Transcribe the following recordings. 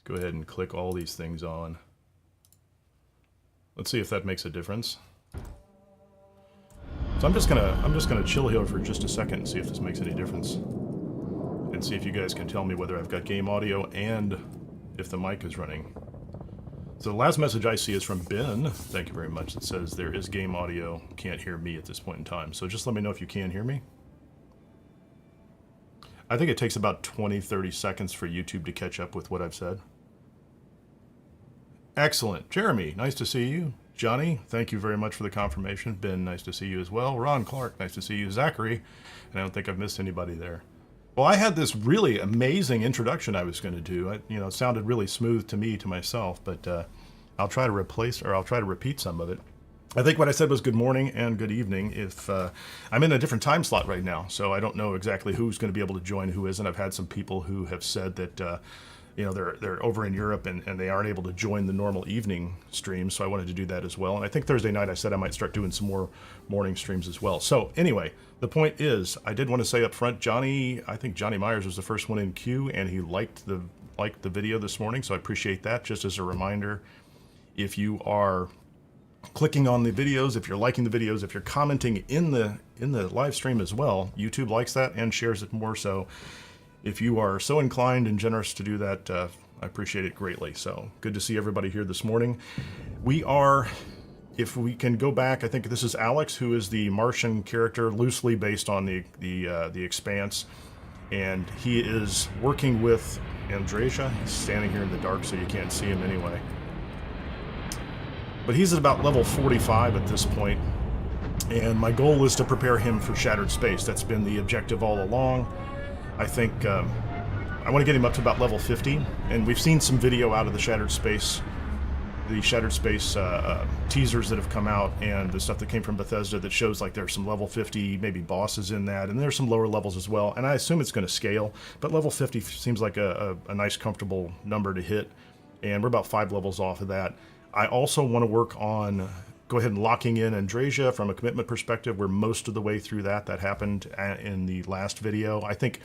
go ahead and click all these things on. Let's see if that makes a difference. So I'm just gonna chill here for just a second and see if this makes any difference. And see if you guys can tell me whether I've got game audio and if the mic is running. So the last message I see is from Ben. Thank you very much. It says there is game audio. Can't hear me at this point in time. So just let me know if you can hear me. I think it takes about 20-30 seconds for YouTube to catch up with what I've said. Excellent. Jeremy, nice to see you. Johnny, thank you very much for the confirmation. Ben, nice to see you as well. Ron Clark, nice to see you. Zachary, and I don't think I've missed anybody there. Well, I had this really amazing introduction I was going to do. It sounded really smooth to me, to myself, but I'll try to repeat some of it. I think what I said was good morning and good evening. If I'm in a different time slot right now, so I don't know exactly who's going to be able to join, who isn't. I've had some people who have said that they're over in Europe and they aren't able to join the normal evening streams, so I wanted to do that as well. And I think Thursday night I said I might start doing some more morning streams as well. So anyway, the point is, I did want to say up front, I think Johnny Myers was the first one in queue, and he liked the video this morning, so I appreciate that. Just as a reminder, if you are clicking on the videos, if you're liking the videos, if you're commenting in the live stream as well, YouTube likes that and shares it more. So if you are so inclined and generous to do that, I appreciate it greatly. So good to see everybody here this morning. We are, if we can go back, I think this is Alex, who is the Martian character, loosely based on the Expanse, and he is working with Andreja. He's standing here in the dark, so you can't see him anyway. But he's at about level 45 at this point, and my goal is to prepare him for Shattered Space. That's been the objective all along. I think I want to get him up to about level 50, and we've seen some video out of the Shattered Space teasers that have come out, and the stuff that came from Bethesda that shows like there's some level 50 maybe bosses in that, and there's some lower levels as well, and I assume it's going to scale, but level 50 seems like a nice comfortable number to hit, and we're about 5 levels off of that. I also want to work on go ahead and locking in Andreja from a commitment perspective. We're most of the way through that. That happened in the last video. I think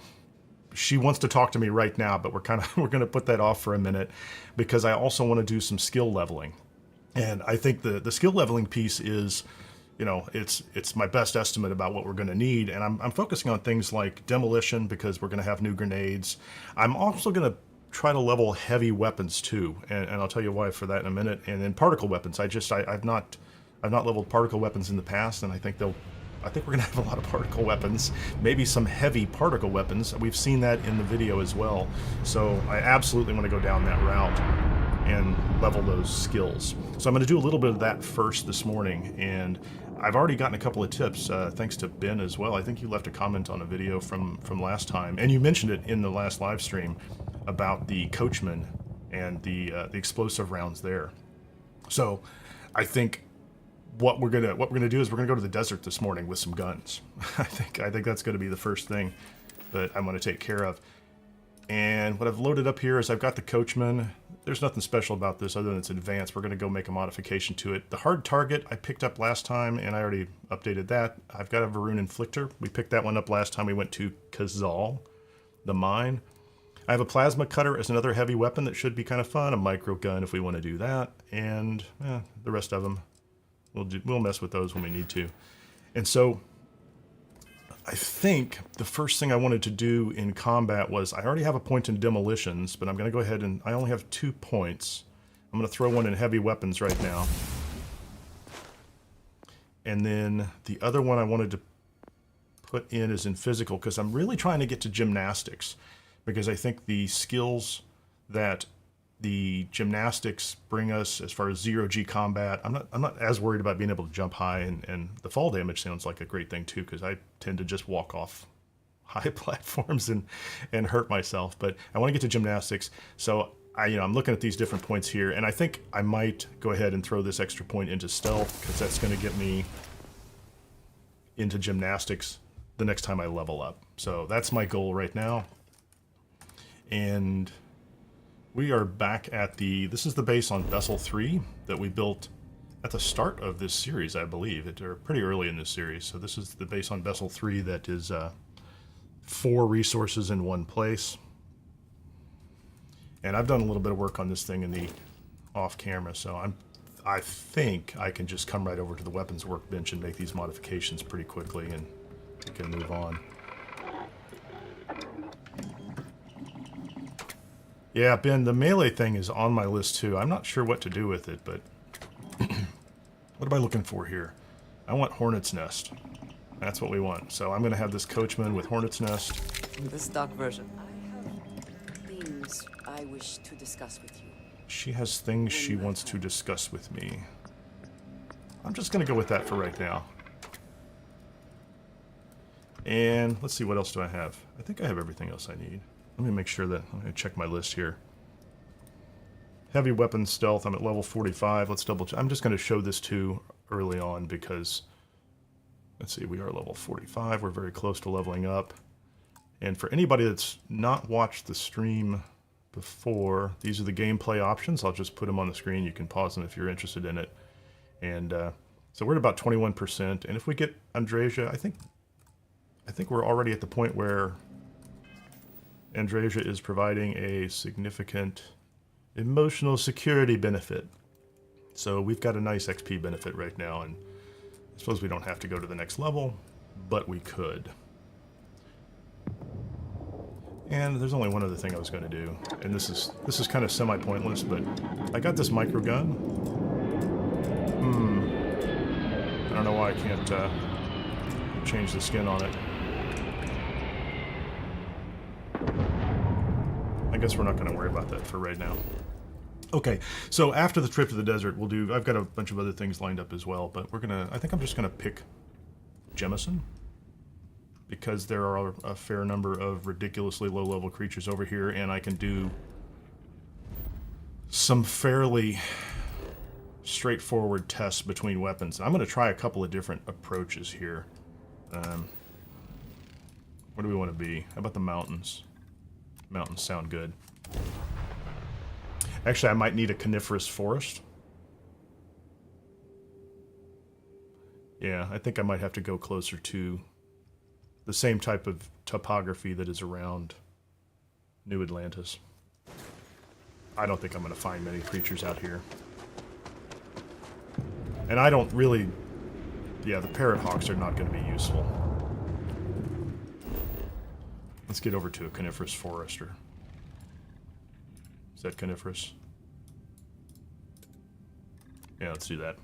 she wants to talk to me right now, but we're going to put that off for a minute because I also want to do some skill leveling. And I think the skill leveling piece is, it's my best estimate about what we're going to need. And I'm focusing on things like demolition because we're going to have new grenades. I'm also going to try to level heavy weapons too, and I'll tell you why for that in a minute. And then particle weapons. I've not leveled particle weapons in the past, and I think we're gonna have a lot of particle weapons, maybe some heavy particle weapons. We've seen that in the video as well. So I absolutely want to go down that route and level those skills. So I'm going to do a little bit of that first this morning, and I've already gotten a couple of tips, thanks to Ben as well. I think you left a comment on a video from last time, and you mentioned it in the last live stream about the coachman and the explosive rounds there. So I think what we're gonna do is we're gonna go to the desert this morning with some guns. I think that's gonna be the first thing that I'm gonna take care of. And what I've loaded up here is I've got the coachman. There's nothing special about this other than it's advanced. We're gonna go make a modification to it. The hard target I picked up last time, and I already updated that. I've got a Varun Inflictor. We picked that one up last time we went to Kazal, the mine. I have a plasma cutter as another heavy weapon that should be kind of fun. A micro gun if we want to do that, and the rest of them we'll mess with those when we need to. And so I think the first thing I wanted to do in combat was I already have a point in demolitions, but I'm going to go ahead and I only have 2 points. I'm going to throw one in heavy weapons right now. And then the other one I wanted to put in is in physical because I'm really trying to get to gymnastics, because I think the skills that the gymnastics bring us as far as zero-G combat, I'm not as worried about being able to jump high, and the fall damage sounds like a great thing too, because I tend to just walk off high platforms and hurt myself. But I want to get to gymnastics, so I'm looking at these different points here, and I think I might go ahead and throw this extra point into stealth, because that's going to get me into gymnastics the next time I level up. So that's my goal right now. And we are back at this is the base on Vessel 3 that we built at the start of this series, I believe. Or pretty early in this series. So this is the base on Vessel 3 that is 4 resources in one place. And I've done a little bit of work on this thing in the off camera, so I think I can just come right over to the weapons workbench and make these modifications pretty quickly, and we can move on. Yeah, Ben, the melee thing is on my list too. I'm not sure what to do with it, but what am I looking for here? I want Hornet's Nest. That's what we want. So I'm going to have this coachman with Hornet's Nest. The stock version. I have things I wish to discuss with you. She has things she wants to discuss with me. I'm just going to go with that for right now. And let's see, what else do I have? I think I have everything else I need. Let me make sure that, I'm going to check my list here. Heavy weapons stealth, I'm at level 45. Let's double check. I'm just going to show this too early on because, let's see, we are level 45. We're very close to leveling up. And for anybody that's not watched the stream before, these are the gameplay options. I'll just put them on the screen. You can pause them if you're interested in it. And so we're at about 21%. And if we get Andreja, I think we're already at the point where Andreja is providing a significant emotional security benefit. So we've got a nice XP benefit right now, and I suppose we don't have to go to the next level, but we could. And there's only one other thing I was going to do, and this is kind of semi-pointless, but I got this micro gun. I don't know why I can't change the skin on it. I guess we're not going to worry about that for right now. Okay, so after the trip to the desert, I've got a bunch of other things lined up as well, but I think I'm just going to pick Jemison, because there are a fair number of ridiculously low-level creatures over here, and I can do some fairly straightforward tests between weapons. I'm going to try a couple of different approaches here. Where do we want to be? How about the mountains? Mountains sound good. Actually, I might need a coniferous forest. Yeah, I think I might have to go closer to the same type of topography that is around New Atlantis. I don't think I'm going to find many creatures out here. And I don't really... Yeah, the parrot hawks are not going to be useful. Let's get over to a coniferous forest, or... Is that coniferous? Yeah, let's do that.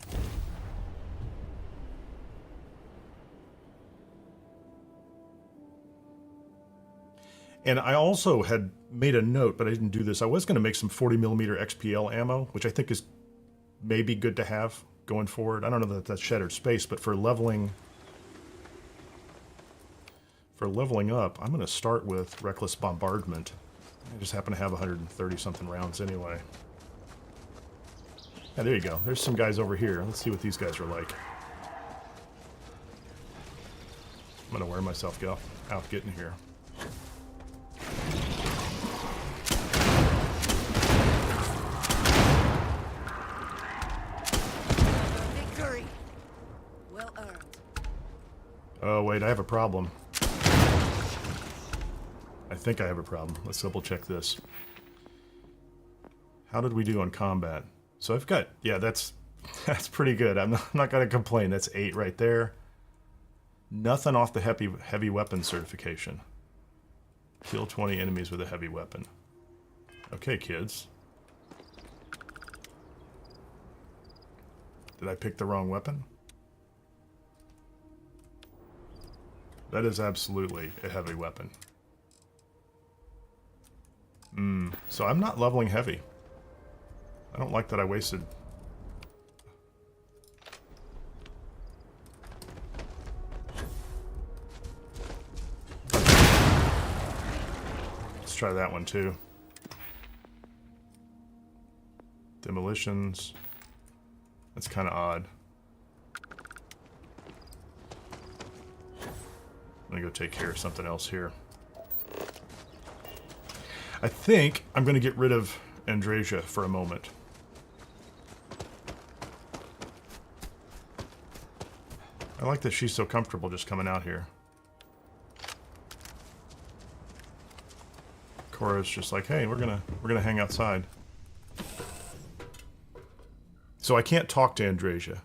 And I also had made a note, but I didn't do this. I was going to make some 40mm XPL ammo, which I think is maybe good to have going forward. I don't know that that's shattered space, but for leveling up, I'm going to start with Reckless Bombardment. I just happen to have 130-something rounds anyway. Yeah, there you go. There's some guys over here. Let's see what these guys are like. I'm going to wear myself out getting here. Victory! Well earned. Oh, wait, I have a problem. I think I have a problem. Let's double check this. How did we do on combat? So I've got, yeah, that's pretty good. I'm not going to complain. That's 8 right there. Nothing off the heavy weapon certification. Kill 20 enemies with a heavy weapon. Okay, kids. Did I pick the wrong weapon? That is absolutely a heavy weapon. So I'm not leveling heavy. I don't like that I wasted... Let's try that one too. Demolitions. That's kind of odd. I'm gonna go take care of something else here. I think I'm going to get rid of Andreja for a moment. I like that she's so comfortable just coming out here. Cora's just like, hey, we're gonna hang outside. So I can't talk to Andreja.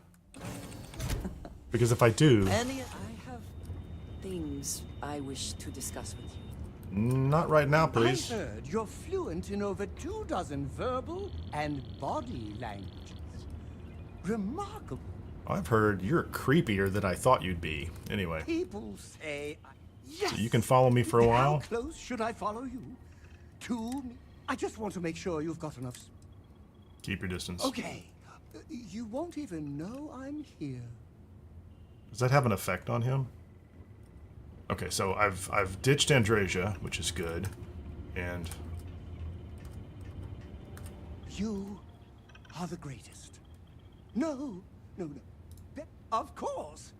Because if I do... I have things I wish to discuss with you. Not right now, please. I heard you're fluent in over 24 verbal and body languages. Remarkable. I've heard you're creepier than I thought you'd be. Anyway. People say... Yes! So you can follow me for a while? How close should I follow you? To me? I just want to make sure you've got enough... Keep your distance. Okay. You won't even know I'm here. Does that have an effect on him? Okay, so I've ditched Andreja, which is good. And... You are the greatest. No. Of course.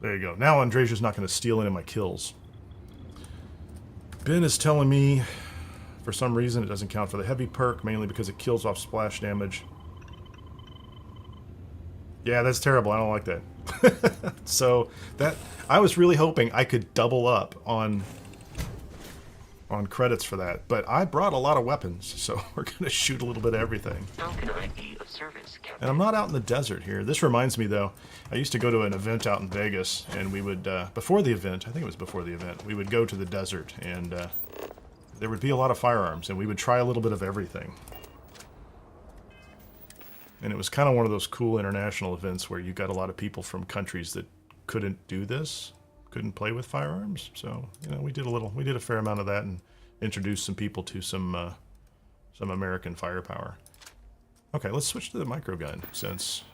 There you go. Now Andreja's not going to steal any of my kills. Ben is telling me, for some reason, it doesn't count for the heavy perk, mainly because it kills off splash damage. Yeah, that's terrible. I don't like that. So, I was really hoping I could double up on credits for that, but I brought a lot of weapons, so we're going to shoot a little bit of everything. How can I be of service, Captain? And I'm not out in the desert here. This reminds me, though, I used to go to an event out in Vegas, and we would, before the event, I think it was before the event, we would go to the desert, and there would be a lot of firearms, and we would try a little bit of everything. And it was kind of one of those cool international events where you got a lot of people from countries that couldn't do this, couldn't play with firearms. So, you know, we did a fair amount of that and introduced some people to some American firepower. Okay, let's switch to the microgun since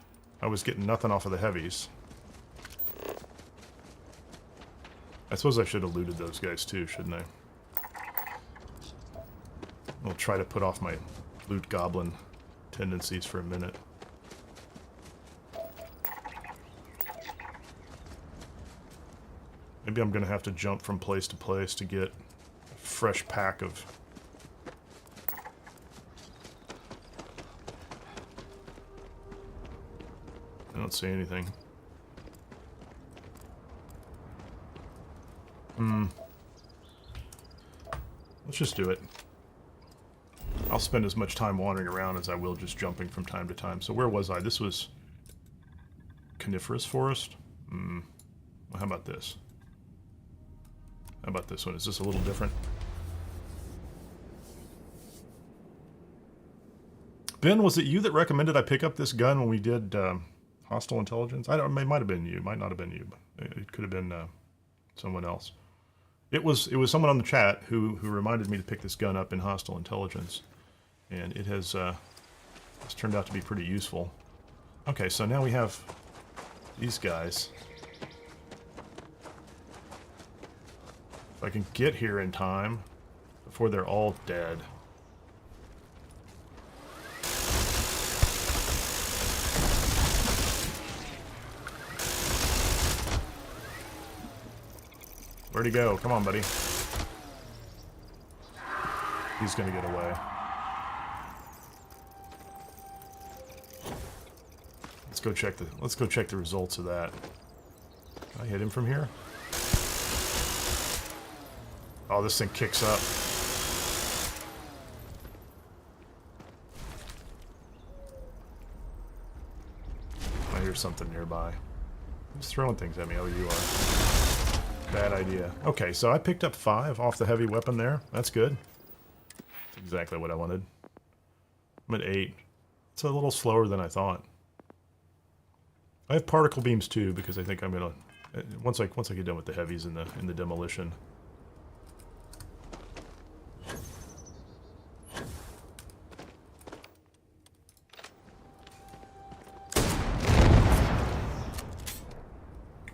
I was getting nothing off of the heavies. I suppose I should have looted those guys too, shouldn't I? I'll try to put off my loot goblin tendencies for a minute. Maybe I'm going to have to jump from place to place to get a fresh pack of... I don't see anything. Let's just do it. I'll spend as much time wandering around as I will just jumping from time to time. So where was I? This was coniferous forest? Well, how about this? How about this one? Is this a little different? Ben, was it you that recommended I pick up this gun when we did Hostile Intelligence? I don't. It might have been you. It might not have been you. But it could have been someone else. It was someone on the chat who reminded me to pick this gun up in Hostile Intelligence, and it has it's turned out to be pretty useful. Okay, so now we have these guys. If I can get here in time before they're all dead. Where'd he go? Come on, buddy. He's gonna get away. Let's go check the results of that. Can I hit him from here? Oh, this thing kicks up. I hear something nearby. Who's throwing things at me? Oh, you are. Bad idea. Okay, so I picked up 5 off the heavy weapon there. That's good. That's exactly what I wanted. I'm at 8. It's a little slower than I thought. I have particle beams too because I think I'm gonna once I get done with the heavies in the demolition.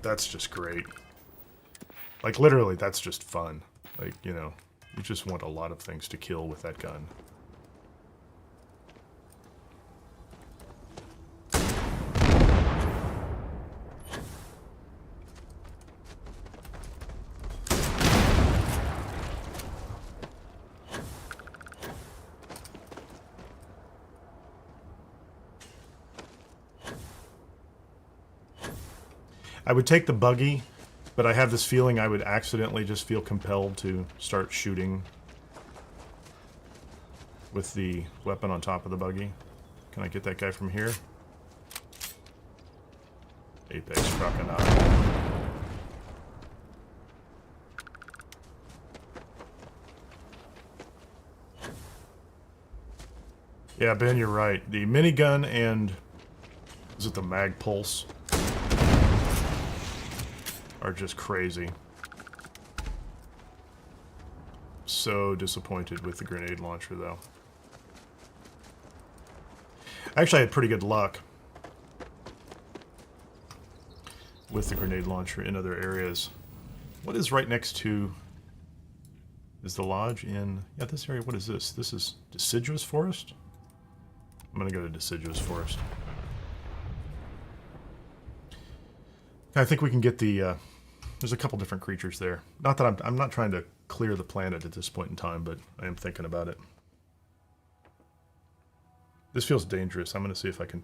That's just great. Like, literally, that's just fun. Like, you know, you just want a lot of things to kill with that gun. I would take the buggy, but I have this feeling I would accidentally just feel compelled to start shooting with the weapon on top of the buggy. Can I get that guy from here? Apex Crocodile. Yeah, Ben, you're right. The minigun and... is it the mag pulse? Are just crazy. So disappointed with the grenade launcher, though. Actually, I had pretty good luck with the grenade launcher in other areas. What is right next to... is the lodge in... yeah, this area, what is this? This is deciduous forest? I'm gonna go to deciduous forest. I think we can get the... there's a couple different creatures there. Not that I'm not trying to clear the planet at this point in time, but I am thinking about it. This feels dangerous. I'm gonna see if I can...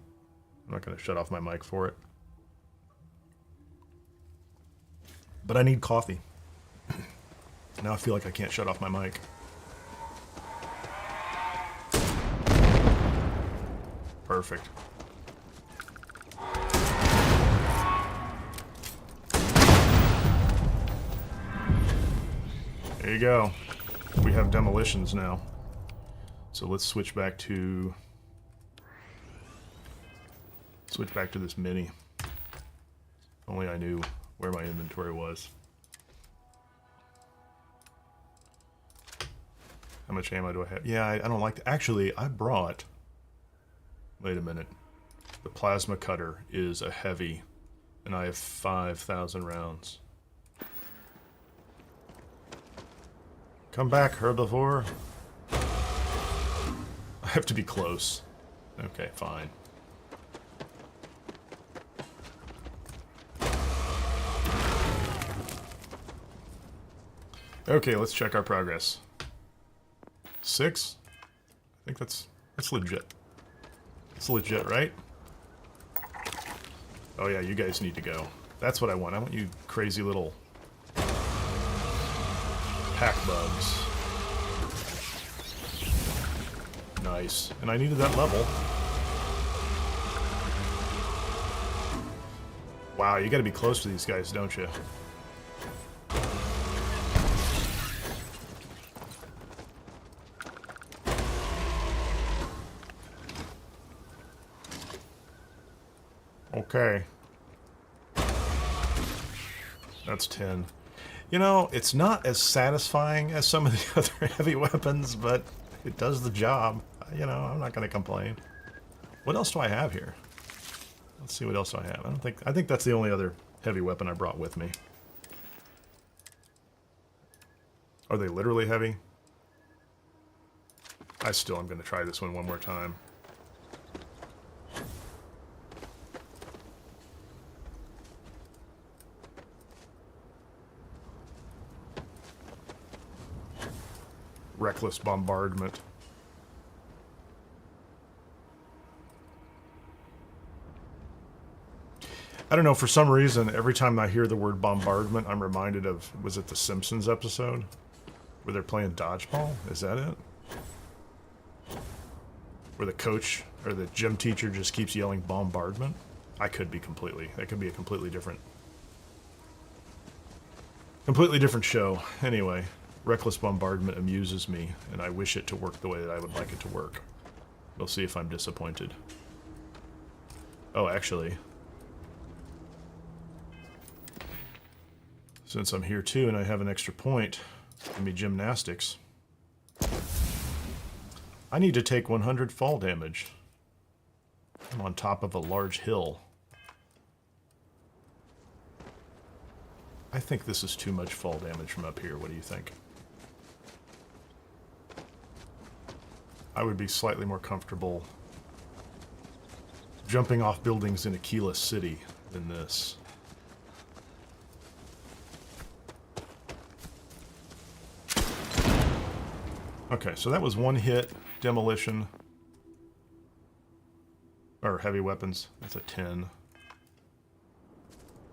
I'm not gonna shut off my mic for it. But I need coffee. Now I feel like I can't shut off my mic. Perfect. There you go. We have demolitions now. So let's switch back to... switch back to this mini. Only I knew where my inventory was. How much ammo do I have? Yeah, I don't like to... actually, I brought... wait a minute. The plasma cutter is a heavy, and I have 5,000 rounds. Come back, herbivore. I have to be close. Okay, fine. Okay, let's check our progress. 6? I think that's legit. It's legit, right? Oh yeah, you guys need to go. That's what I want. I want you crazy little pack bugs. Nice. And I needed that level. Wow, you gotta be close to these guys, don't you? Okay. That's 10. You know, it's not as satisfying as some of the other heavy weapons, but it does the job. You know, I'm not going to complain. What else do I have here? Let's see what else I have. I think that's the only other heavy weapon I brought with me. Are they literally heavy? I still am going to try this one more time. Reckless bombardment. I don't know, for some reason, every time I hear the word bombardment, I'm reminded of, was it the Simpsons episode? Where they're playing dodgeball? Is that it? Where the coach, or the gym teacher just keeps yelling bombardment? I could be completely, that could be a completely different show. Anyway. Reckless bombardment amuses me, and I wish it to work the way that I would like it to work. We'll see if I'm disappointed. Oh, actually. Since I'm here too and I have an extra point, give me gymnastics. I need to take 100 fall damage. I'm on top of a large hill. I think this is too much fall damage from up here. What do you think? I would be slightly more comfortable jumping off buildings in a keyless city than this. Okay, so that was one hit, demolition, or heavy weapons. That's a 10.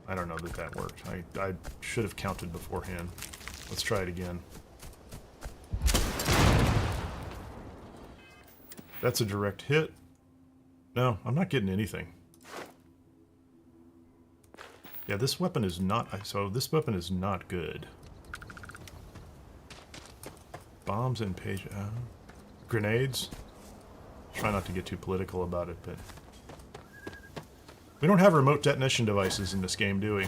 I don't know that that worked. I should have counted beforehand. Let's try it again. That's a direct hit. No, I'm not getting anything. Yeah, this weapon is not... So this weapon is not good. Bombs and page... grenades? Try not to get too political about it, but... We don't have remote detonation devices in this game, do we?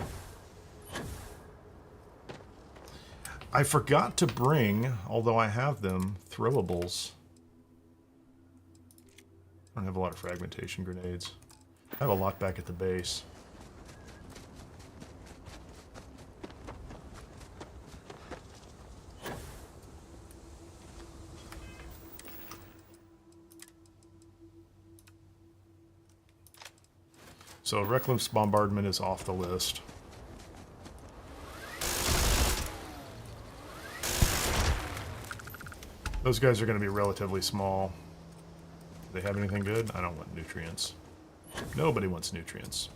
I forgot to bring, although I have them, throwables. I don't have a lot of fragmentation grenades. I have a lot back at the base. So reckless bombardment is off the list. Those guys are going to be relatively small. Do they have anything good? I don't want nutrients. Nobody wants nutrients.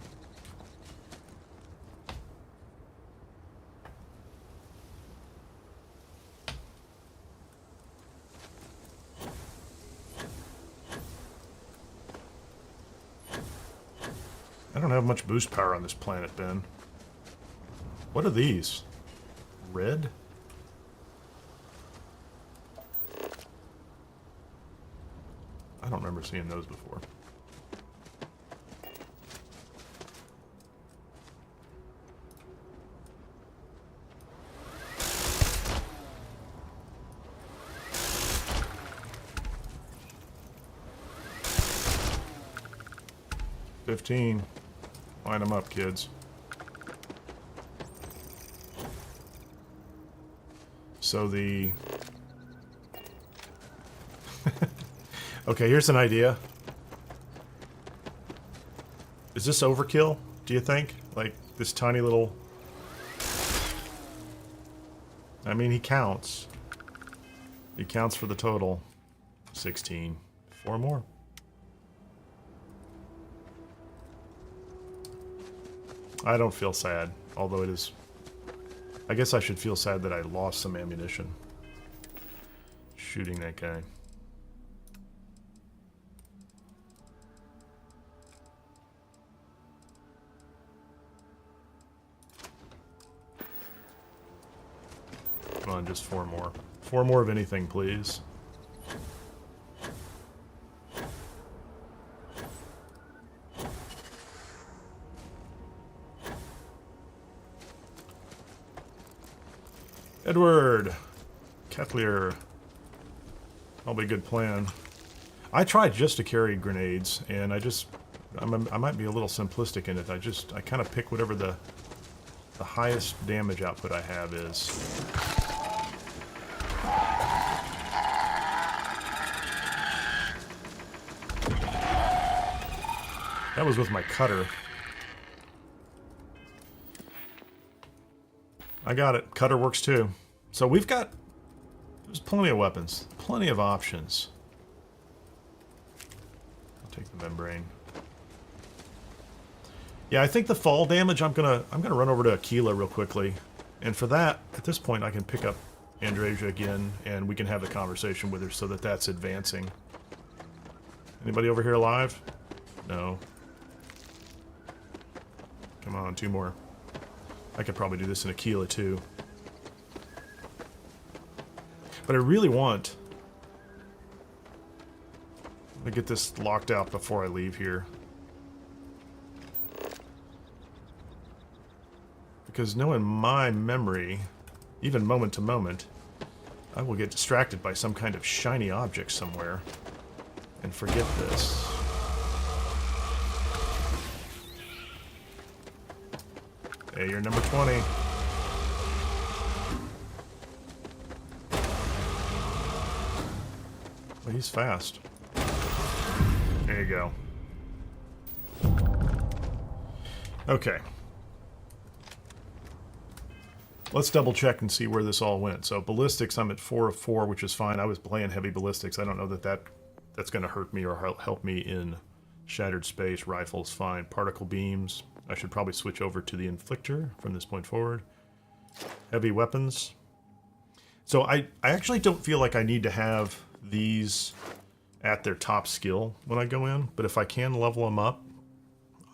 I don't have much boost power on this planet, Ben. What are these? Red? I don't remember seeing those before. $15. Line them up, kids. So the... Okay, here's an idea. Is this overkill, do you think? Like, this tiny little... I mean, he counts. He counts for the total. 16. 4 more. I don't feel sad, although it is... I guess I should feel sad that I lost some ammunition shooting that guy. Come on, just 4 more. 4 more of anything, please. Edward! Kettler. Probably a good plan. I tried just to carry grenades, and I might be a little simplistic in it. I kind of pick whatever the highest damage output I have is. That was with my cutter. I got it. Cutter works too. So there's plenty of weapons, plenty of options. I'll take the membrane. Yeah, I think the fall damage, I'm gonna run over to Aquila real quickly. And for that, at this point, I can pick up Andreja again, and we can have a conversation with her so that that's advancing. Anybody over here alive? No. Come on, 2 more. I could probably do this in Aquila too. But I really want to get this locked out before I leave here. Because knowing my memory, even moment to moment, I will get distracted by some kind of shiny object somewhere and forget this. Hey, you're number 20. Well, he's fast. There you go. Okay. Let's double check and see where this all went. So ballistics, I'm at 4 of 4, which is fine. I was playing heavy ballistics. I don't know that's going to hurt me or help me in shattered space. Rifles, fine. Particle beams. I should probably switch over to the inflictor from this point forward. Heavy weapons. So I actually don't feel like I need to have these at their top skill when I go in. But if I can level them up,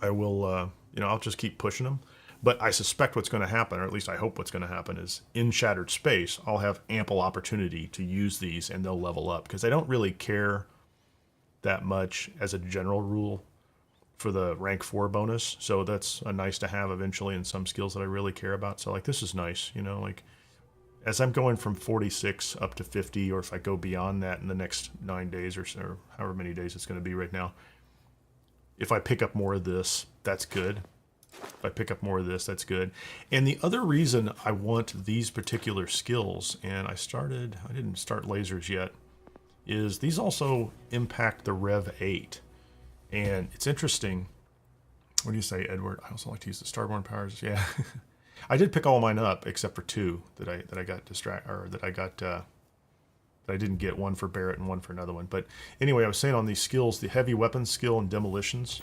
I will, I'll just keep pushing them. But I suspect what's going to happen, or at least I hope what's going to happen, is in Shattered Space, I'll have ample opportunity to use these and they'll level up. Because I don't really care that much as a general rule for the rank 4 bonus. So that's a nice to have eventually in some skills that I really care about. So like this is nice, like as I'm going from 46 up to 50, or if I go beyond that in the next 9 days or so, or however many days it's going to be right now, if I pick up more of this, that's good. If I pick up more of this, that's good. And the other reason I want these particular skills, and I didn't start lasers yet, is these also impact the Rev 8. And it's interesting. What do you say, Edward? I also like to use the Starborn powers. Yeah. I did pick all mine up except for 2 that I got that I didn't get, one for Barrett and one for another one. But anyway, I was saying on these skills, the heavy weapons skill and demolitions,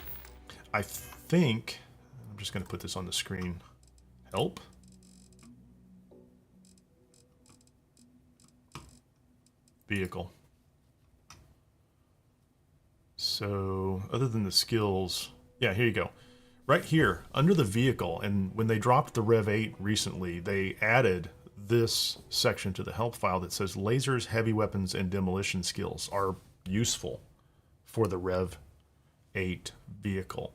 I think, I'm just going to put this on the screen. Help. Vehicle. So, other than the skills, yeah, here you go. Right here, under the vehicle, and when they dropped the Rev 8 recently, they added this section to the help file that says lasers, heavy weapons, and demolition skills are useful for the Rev 8 vehicle.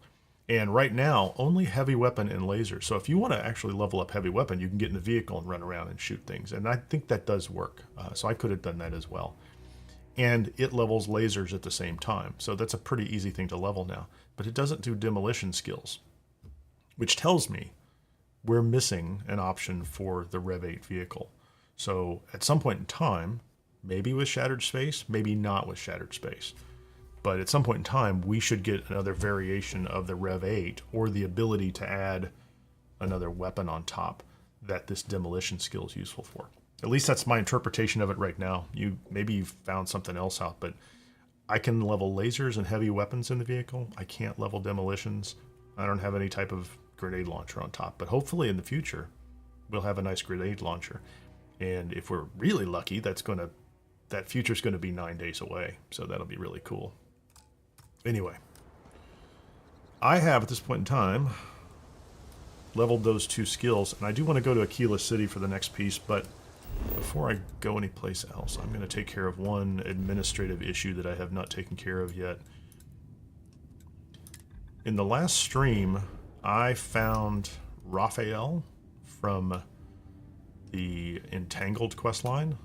And right now, only heavy weapon and laser. So if you want to actually level up heavy weapon, you can get in the vehicle and run around and shoot things. And I think that does work. So I could have done that as well. And it levels lasers at the same time. So that's a pretty easy thing to level now. But it doesn't do demolition skills, which tells me we're missing an option for the Rev 8 vehicle. So at some point in time, maybe with Shattered Space, maybe not with Shattered Space, but at some point in time, we should get another variation of the Rev 8 or the ability to add another weapon on top that this demolition skill is useful for. At least that's my interpretation of it right now. Maybe you've found something else out, but I can level lasers and heavy weapons in the vehicle. I can't level demolitions. I don't have any type of grenade launcher on top, but hopefully in the future we'll have a nice grenade launcher. And if we're really lucky, that future's going to be 9 days away. So that'll be really cool. Anyway, I have at this point in time leveled those 2 skills, and I do want to go to Aquila City for the next piece, but before I go anyplace else, I'm going to take care of one administrative issue that I have not taken care of yet. In the last stream, I found Raphael from the Entangled questline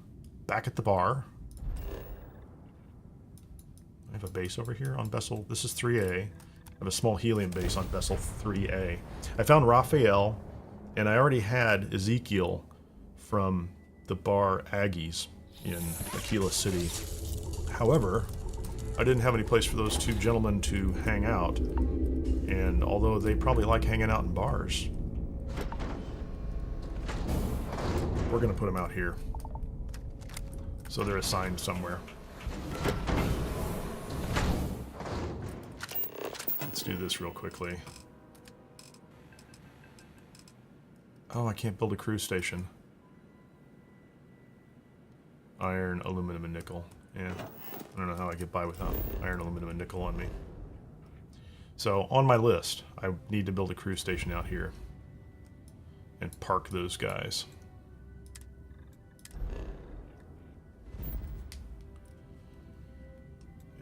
back at the bar. I have a base over here on vessel. This is 3A. I have a small helium base on vessel 3A. I found Raphael, and I already had Ezekiel from the bar Aggies in Aquila City. However, I didn't have any place for those 2 gentlemen to hang out. And although they probably like hanging out in bars, we're going to put them out here. So they're assigned somewhere. Let's do this real quickly. Oh, I can't build a crew station. Iron, aluminum, and nickel. Yeah, I don't know how I get by without iron, aluminum, and nickel on me. So, on my list, I need to build a crew station out here and park those guys.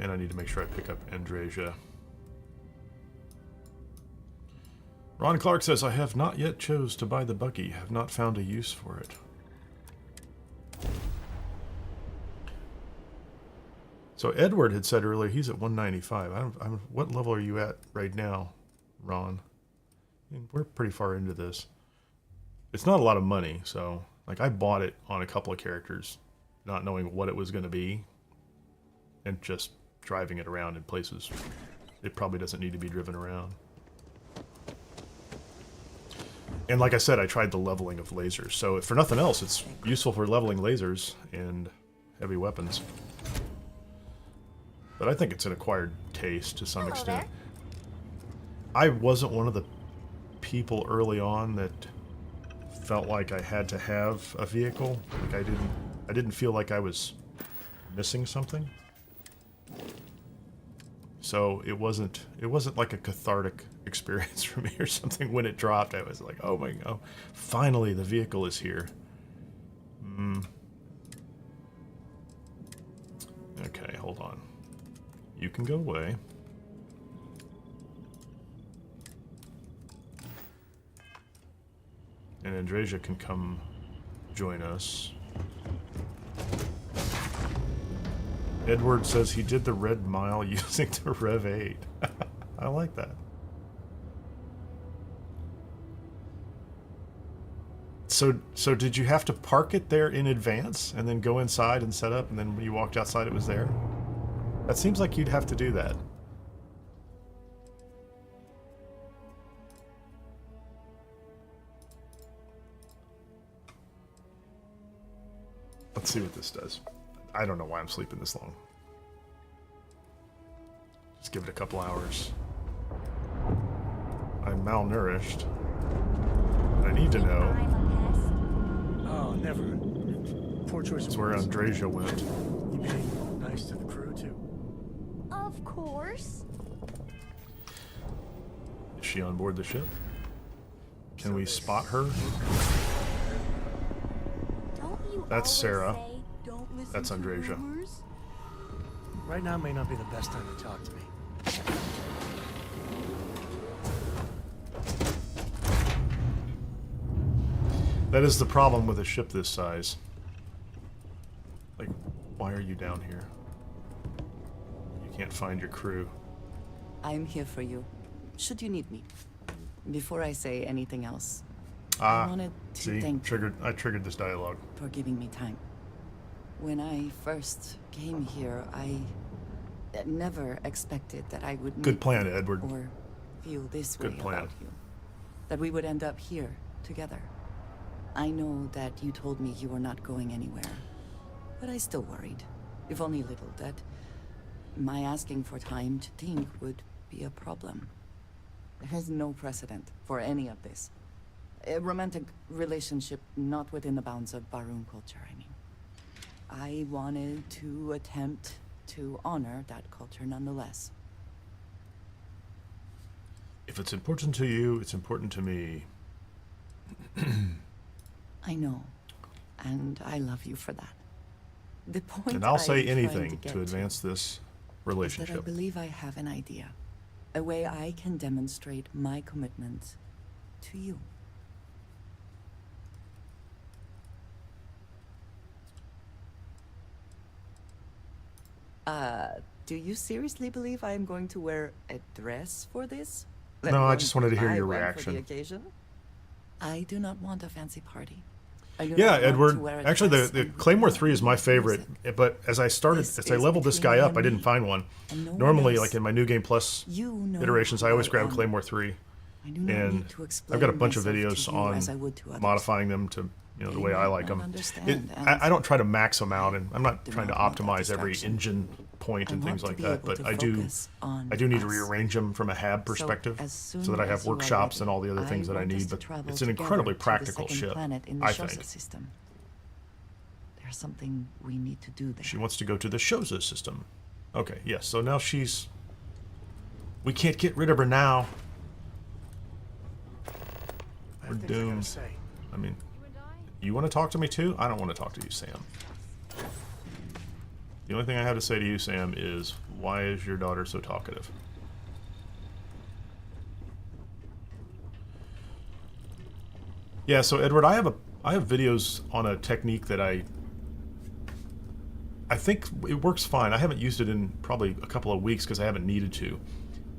And I need to make sure I pick up Andreja. Ron Clark says, I have not yet chose to buy the buggy. Have not found a use for it. So Edward had said earlier he's at 195. What level are you at right now, Ron? I mean, we're pretty far into this. It's not a lot of money, so like I bought it on a couple of characters, not knowing what it was going to be, and just driving it around in places it probably doesn't need to be driven around. And like I said, I tried the leveling of lasers. So for nothing else, it's useful for leveling lasers and heavy weapons. But I think it's an acquired taste to some extent. There. I wasn't one of the people early on that felt like I had to have a vehicle. Like I didn't feel like I was missing something. So it wasn't like a cathartic experience for me or something when it dropped. I was like, oh my god, finally the vehicle is here. Okay, hold on. You can go away. And Andreja can come join us. Edward says he did the red mile using the Rev 8. I like that. So did you have to park it there in advance and then go inside and set up, and then when you walked outside it was there? That seems like you'd have to do that. Let's see what this does. I don't know why I'm sleeping this long. Just give it a couple hours. I'm malnourished. I need to know. Oh, never. Poor choice. It's where Andreja went. You being nice to the crew too. Of course. Is she on board the ship? Can we spot her? Don't you That's always Sarah. say, don't listen That's to Andreja. rumors? Right now may not be the best time to talk to me. That is the problem with a ship this size. Like, why are you down here? You can't find your crew. I'm here for you, should you need me. Before I say anything else, Ah, I wanted to see, thank you I triggered this dialogue. for giving me time. When I first came here, I never expected that I would Good meet plan, Edward. or feel this Good way plan. about you. That we would end up here together. I know that you told me you were not going anywhere, but I still worried, if only a little, that my asking for time to think would be a problem. There is no precedent for any of this. A romantic relationship not within the bounds of Barun culture, I mean. I wanted to attempt to honor that culture nonetheless. If it's important to you, it's important to me. I know, and I love you for that. The point And I'll say I'm trying anything get to advance this is that I relationship. believe I have an idea. A way I can demonstrate my commitment to you. Do you seriously believe I am going to wear a dress for this? Let No, I alone just wanted to hear buy your one for reaction. the occasion? I do not want a fancy party. I do Yeah, not want to Edward. wear a Actually, dress the and Claymore not 3 is my use favorite. it. But as I started, This as I is leveled this between guy you up, and I didn't me, find one. and no one Normally, else. like in my New Game Plus You know iterations, I always who grab am. Claymore 3. I do not And need to explain I've got a bunch of myself videos to you on as I would to others. modifying them to the They way I might like not them. understand, and I don't try to max them out, and I'm not do trying to not want that optimize every distraction. engine point I and things want like to be that. able But to I do focus on need to us. rearrange them from a HAB perspective, as soon so that I as have you are workshops ready, and all the other things that I want us need. to But travel it's an together incredibly to the practical second ship, planet in the I Shosa think. system. There's something we need to do there. She wants to go to the Shosa system. Okay, yes. So now she's. We can't get rid of her now. I We're have things I gotta doomed. say. I mean, you want to talk to me too? I don't want to talk to you, Sam. The only thing I have to say to you, Sam, is why is your daughter so talkative? Yeah, so Edward, I have videos on a technique that I think it works fine. I haven't used it in probably a couple of weeks because I haven't needed to.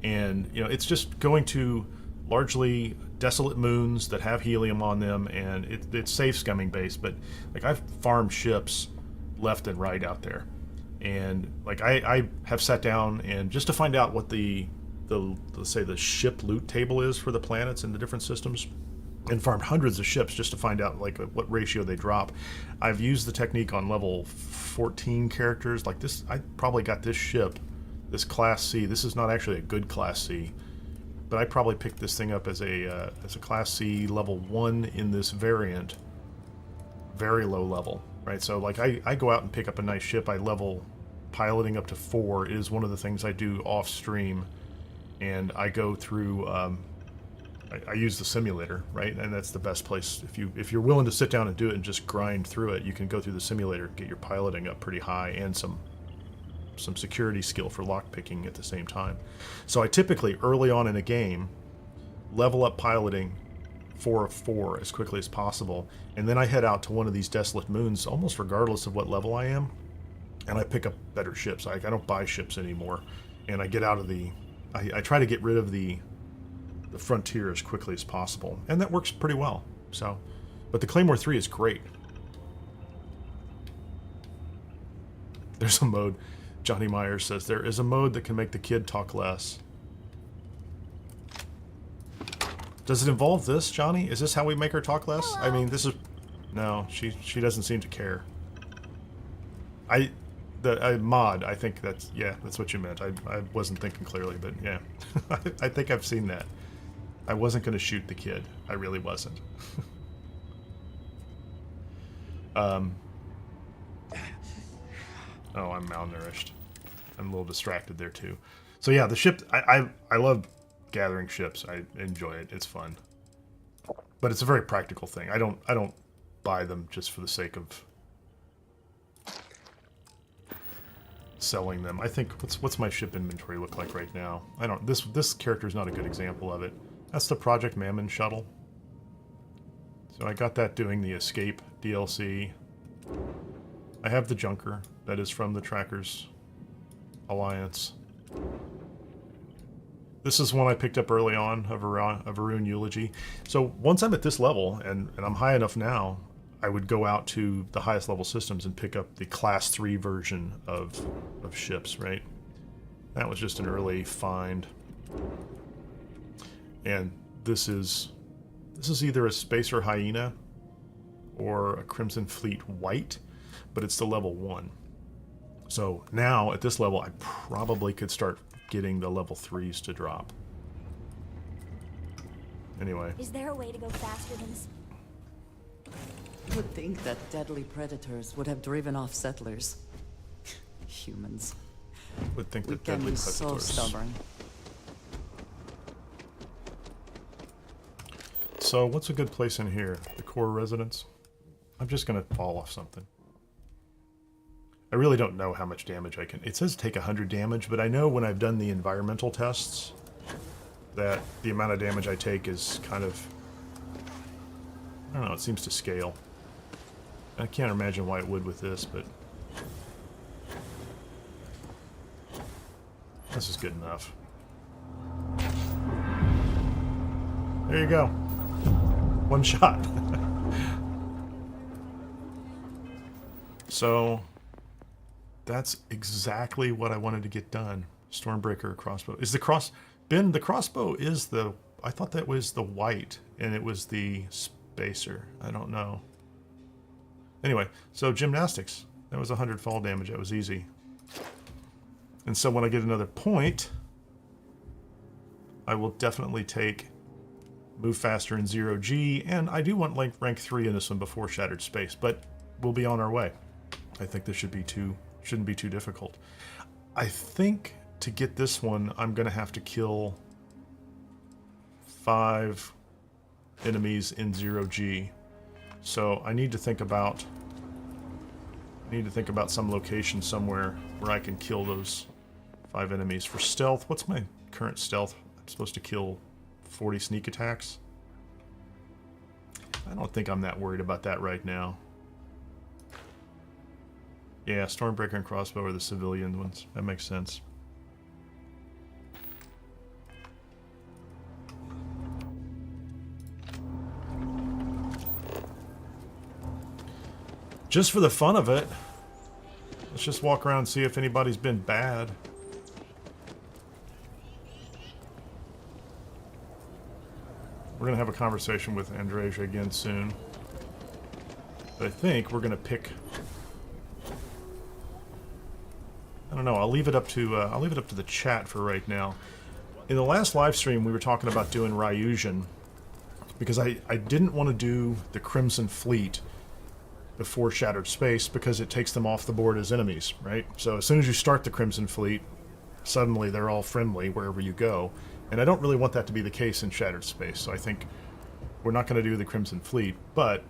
And, you know, it's just going to largely desolate moons that have helium on them, and it's safe scumming based, but like I've farmed ships left and right out there. And like I have sat down and just to find out what the let's say the ship loot table is for the planets and the different systems, and farmed hundreds of ships just to find out like what ratio they drop. I've used the technique on level 14 characters. Like this, I probably got this ship, this Class C. This is not actually a good Class C, but I probably picked this thing up as a Class C level 1 in this variant, very low level, right? So like I go out and pick up a nice ship. I level piloting up to 4 is one of the things I do off stream, and I go through. I use the simulator, right? And that's the best place. If you're willing to sit down and do it and just grind through it, you can go through the simulator, get your piloting up pretty high, and some security skill for lockpicking at the same time. So I typically, early on in a game, level up piloting 4 of 4 as quickly as possible, and then I head out to one of these desolate moons, almost regardless of what level I am, and I pick up better ships. I don't buy ships anymore, and I get out of the... I try to get rid of the frontier as quickly as possible, and that works pretty well. So, but the Claymore 3 is great. There's a mode, Johnny Myers says, there is a mode that can make the kid talk less. Does it involve this, Johnny? Is this how we make her talk less? Hello. I mean, this is... No, she doesn't seem to care. Mod, I think that's... Yeah, that's what you meant. I wasn't thinking clearly, but yeah. I think I've seen that. I wasn't going to shoot the kid. I really wasn't. Oh, I'm malnourished. I'm a little distracted there too. So yeah, the ship. I love gathering ships. I enjoy it. It's fun. But it's a very practical thing. I don't buy them just for the sake of selling them. I think what's my ship inventory look like right now? I don't. This character is not a good example of it. That's the Project Mammon shuttle. So I got that doing the Escape DLC. I have the Junker. That is from the Trackers Alliance. This is one I picked up early on, of Varun Eulogy. So once I'm at this level, and I'm high enough now, I would go out to the highest level systems and pick up the Class 3 version of ships, right? That was just an early find. And this is either a Spacer Hyena or a Crimson Fleet White, but it's the level 1. So now at this level, I probably could start getting the level 3s to drop. Anyway. Is there a way to go faster than this? You would think that deadly predators would have driven off settlers. Humans. Would think We that can deadly be so predators. stubborn. So what's a good place in here? The core residence? I'm just gonna fall off something. I really don't know how much damage I can... It says take 100 damage, but I know when I've done the environmental tests that the amount of damage I take is kind of... I don't know, it seems to scale. I can't imagine why it would with this, but... This is good enough. There you go. One shot. So... That's exactly what I wanted to get done. Stormbreaker crossbow. Is the Ben, the crossbow is the... I thought that was the white, and it was the Spacer. I don't know. Anyway, so gymnastics. That was 100 fall damage. That was easy. And so when I get another point, I will definitely take move faster in 0G, and I do want rank 3 in this one before Shattered Space, but we'll be on our way. I think this shouldn't be too difficult. I think to get this one, I'm going to have to kill 5 enemies in 0G. So I need to think about some location somewhere where I can kill those 5 enemies. For stealth, what's my current stealth? I'm supposed to kill 40 sneak attacks. I don't think I'm that worried about that right now. Yeah, Stormbreaker and Crossbow are the civilian ones. That makes sense. Just for the fun of it, let's just walk around and see if anybody's been bad. We're going to have a conversation with Andreja again soon. But I think we're going to pick... I don't know. I'll leave it up to the chat for right now. In the last live stream, we were talking about doing Ryusian because I didn't want to do the Crimson Fleet before Shattered Space because it takes them off the board as enemies, right? So as soon as you start the Crimson Fleet, suddenly they're all friendly wherever you go. And I don't really want that to be the case in Shattered Space, so I think we're not going to do the Crimson Fleet, but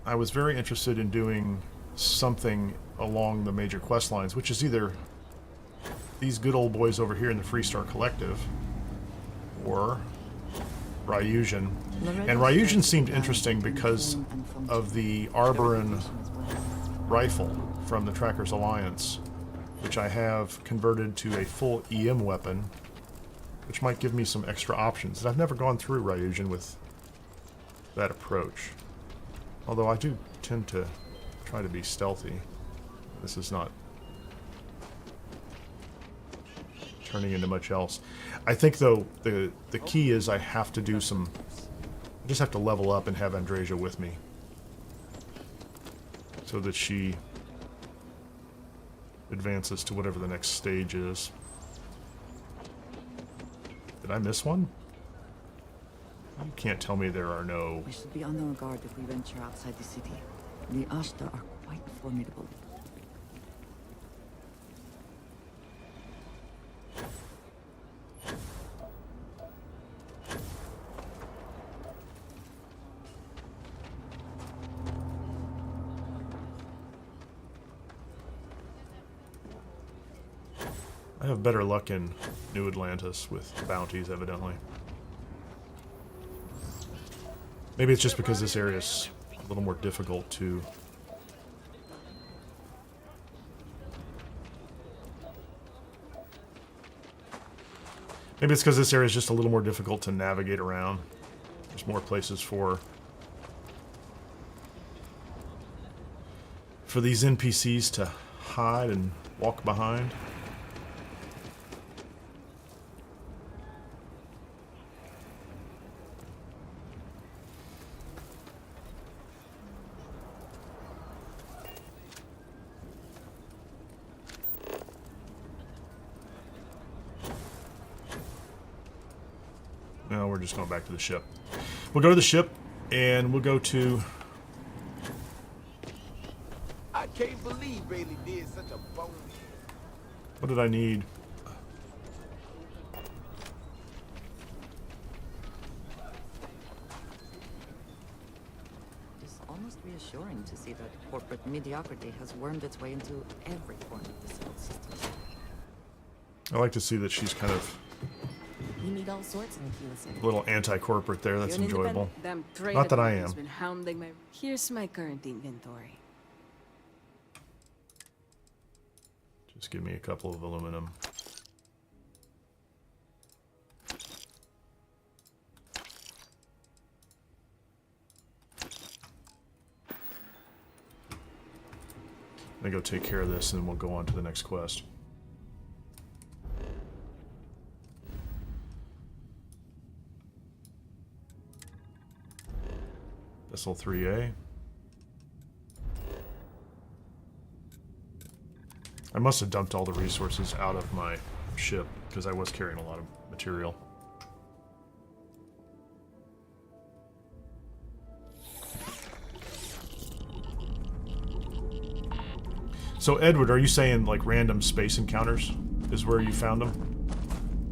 I was very interested in doing something along the major quest lines, which is either these good old boys over here in the Freestar Collective, or Ryusion. And Ryusion seemed interesting because of the Arboran rifle from the Trackers Alliance, which I have converted to a full EM weapon, which might give me some extra options. And I've never gone through Ryusion with that approach. Although I do tend to try to be stealthy. This is not turning into much else. I think, though, the key is I have to do some... I just have to level up and have Andreja with me, so that she advances to whatever the next stage is. Did I miss one? You can't tell me there are no... We should be on our guard if we venture outside the city. The Ashta are quite formidable. I have better luck in New Atlantis with bounties, evidently. Maybe it's just because this area is a little more difficult to... Maybe it's because this area is just a little more difficult to navigate around. There's more places for these NPCs to hide and walk behind. No, we're just going back to the ship. We'll go to the ship, and we'll go to... I can't believe Bailey did such a bone. What did I need? It's almost reassuring to see that corporate mediocrity has wormed its way into every corner of the solar system. I like to see that she's kind of We meet all sorts in Aquila. a little anti-corporate there. That's You're an enjoyable. independent- Them Not that I trade am. Been hounding my... Here's my current inventory. Just give me a couple of aluminum. I'm gonna go take care of this, and then we'll go on to the next quest. Vessel 3A. I must have dumped all the resources out of my ship, because I was carrying a lot of material. So, Edward, are you saying, like, random space encounters is where you found them?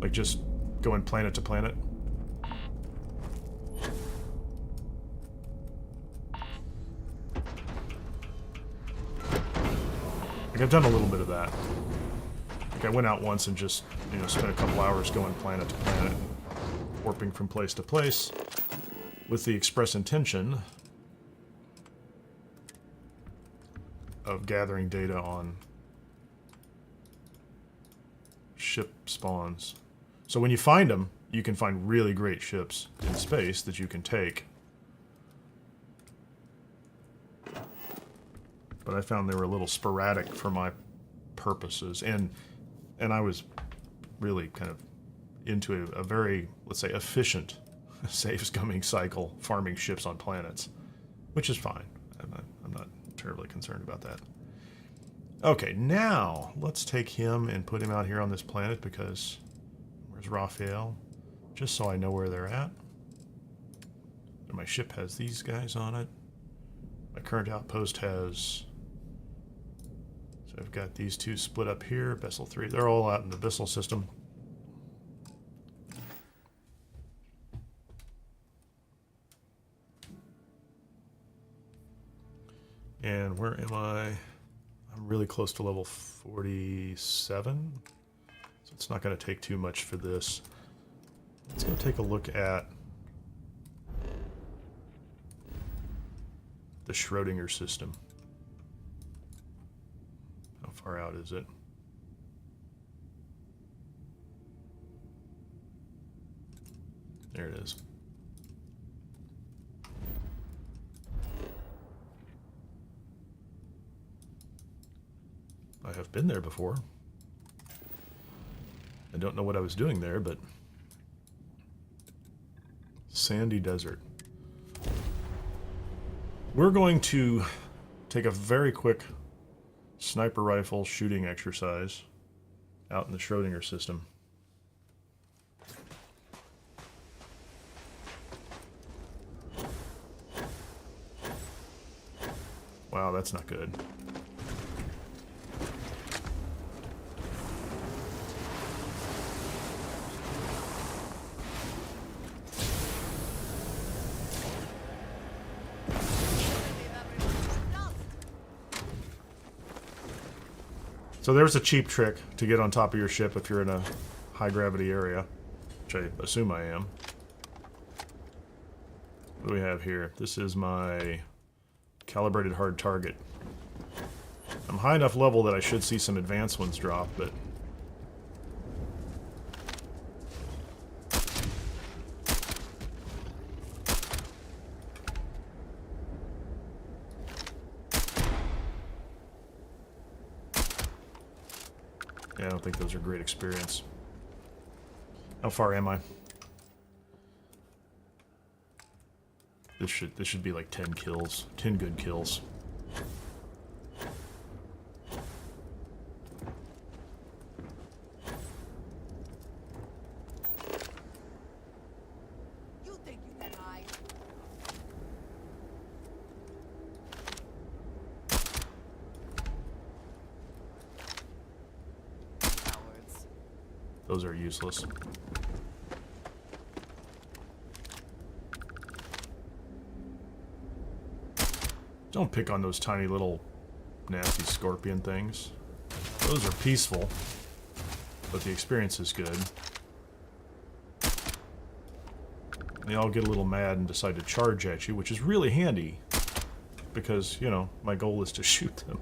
Like, just going planet to planet? Like, I've done a little bit of that. Like, I went out once and just, you know, spent a couple hours going planet to planet, warping from place to place, with the express intention of gathering data on ship spawns. So when you find them, you can find really great ships in space that you can take. But I found they were a little sporadic for my purposes, and I was really kind of into a very, let's say, efficient save-scumming cycle, farming ships on planets, which is fine. I'm not terribly concerned about that. Okay, now let's take him and put him out here on this planet, because where's Raphael? Just so I know where they're at. And my ship has these guys on it. My current outpost has... So I've got these two split up here, Vessel 3. They're all out in the Vessel system. And where am I? I'm really close to level 47. So it's not going to take too much for this. Let's go take a look at the Schrodinger system. How far out is it? There it is. I have been there before. I don't know what I was doing there, but... Sandy desert. We're going to take a very quick sniper rifle shooting exercise out in the Schrodinger system. Wow, that's not good. So there's a cheap trick to get on top of your ship if you're in a high gravity area, which I assume I am. What do we have here? This is my calibrated hard target. I'm high enough level that I should see some advanced ones drop, but... yeah, I don't think those are great experience. How far am I? This should be like 10 kills. 10 good kills. You think you can hide? Cowards. Those are useless. Don't pick on those tiny little nasty scorpion things. Those are peaceful, but the experience is good. They all get a little mad and decide to charge at you, which is really handy because, you know, my goal is to shoot them.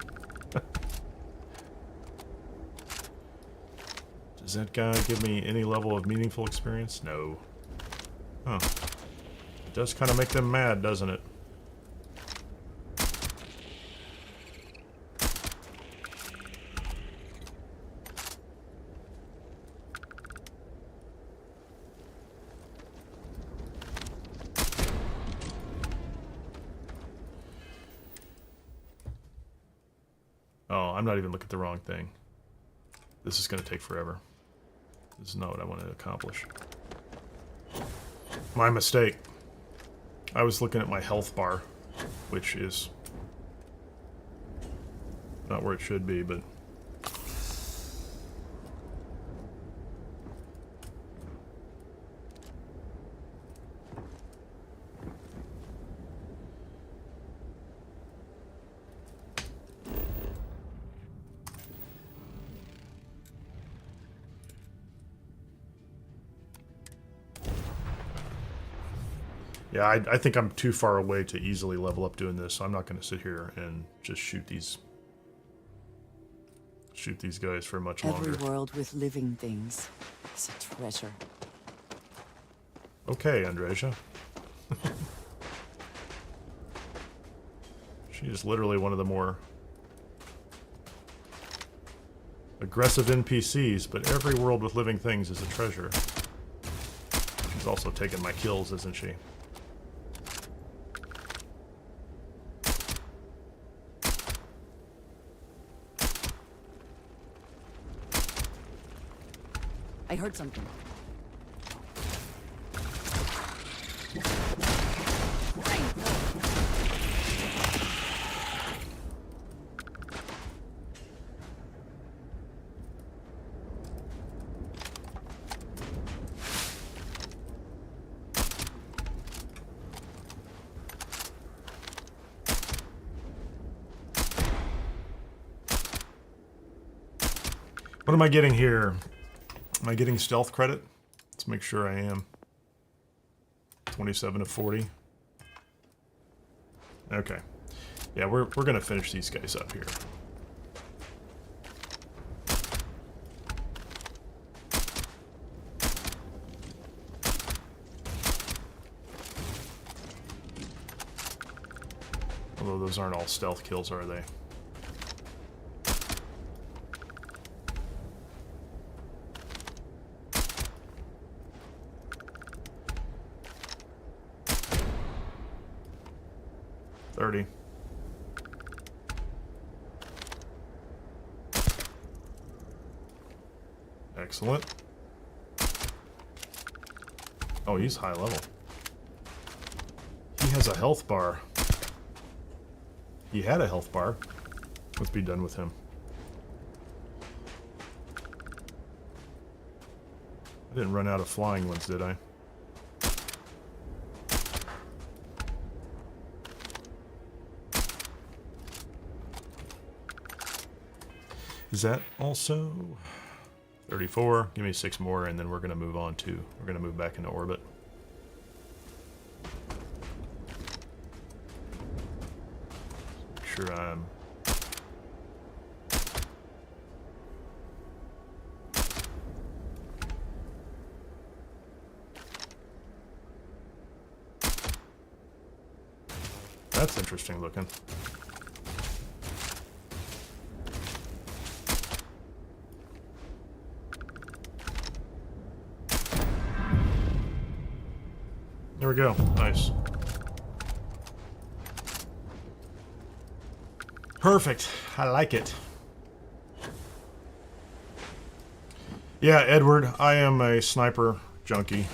Does that guy give me any level of meaningful experience? No. Huh. It does kind of make them mad, doesn't it? Oh, I'm not even looking at the wrong thing. This is going to take forever. This is not what I wanted to accomplish. My mistake. I was looking at my health bar, which is not where it should be, but... yeah, I think I'm too far away to easily level up doing this, so I'm not going to sit here and just shoot these guys for much longer. Every world with living things is a treasure. Okay, Andreja. She is literally one of the more aggressive NPCs, but every world with living things is a treasure. She's also taken my kills, isn't she? I heard something. What am I getting here? Am I getting stealth credit? Let's make sure I am. 27 of 40. Okay. Yeah, we're gonna finish these guys up here. Although those aren't all stealth kills, are they? Excellent. Oh, he's high level. He has a health bar. He had a health bar. Let's be done with him. I didn't run out of flying ones, did I? Is that also 34? Give me 6 more, and then we're going to move on to. We're going to move back into orbit. Make sure I'm. That's interesting looking. There we go. Nice. Perfect. I like it. Yeah, Edward, I am a sniper junkie.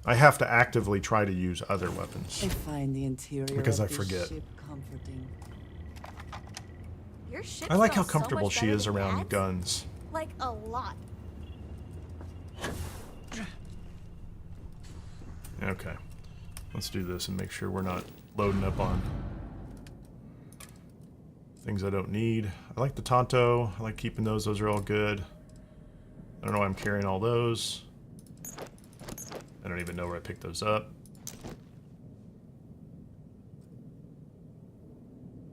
I have to actively try to use other weapons. I find the interior Because of I this forget. ship comforting. Your ship I like how smells so comfortable much she better is than around Dad's. guns. Like a lot. Okay. Let's do this and make sure we're not loading up on things I don't need. I like the Tonto. I like keeping those. Those are all good. I don't know why I'm carrying all those. I don't even know where I picked those up.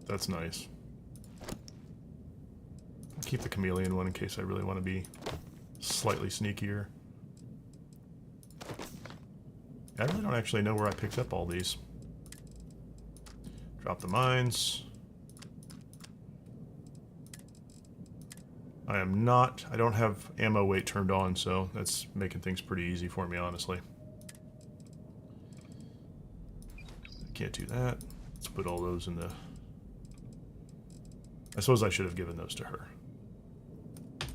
That's nice. I'll keep the chameleon one in case I really want to be slightly sneakier. I really don't actually know where I picked up all these. Drop the mines. I don't have ammo weight turned on, so that's making things pretty easy for me, honestly. Can't do that. Let's put all those in the... I suppose I should have given those to her.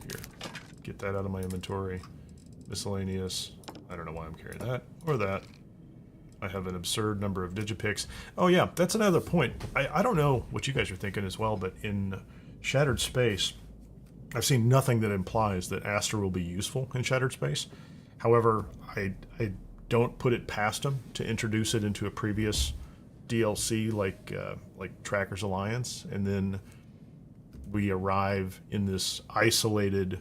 Here, get that out of my inventory. Miscellaneous. I don't know why I'm carrying that or that. I have an absurd number of digipicks. Oh yeah, that's another point. I don't know what you guys are thinking as well, but in Shattered Space, I've seen nothing that implies that Astra will be useful in Shattered Space. However, I don't put it past them to introduce it into a previous DLC like Trackers Alliance, and then we arrive in this isolated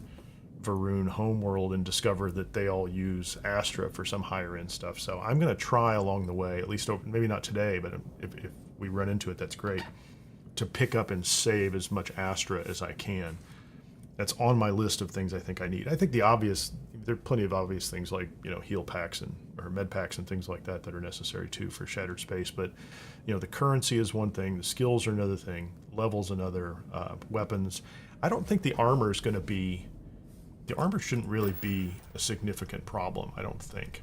Varun homeworld and discover that they all use Astra for some higher end stuff. So I'm going to try along the way, at least maybe not today, but if we run into it, that's great, to pick up and save as much Astra as I can. That's on my list of things I think I need. I think there are plenty of obvious things like, heal packs or med packs and things like that are necessary too for Shattered Space. But, the currency is one thing, the skills are another thing, levels another, weapons. I don't think the armor is going to be... The armor shouldn't really be a significant problem, I don't think.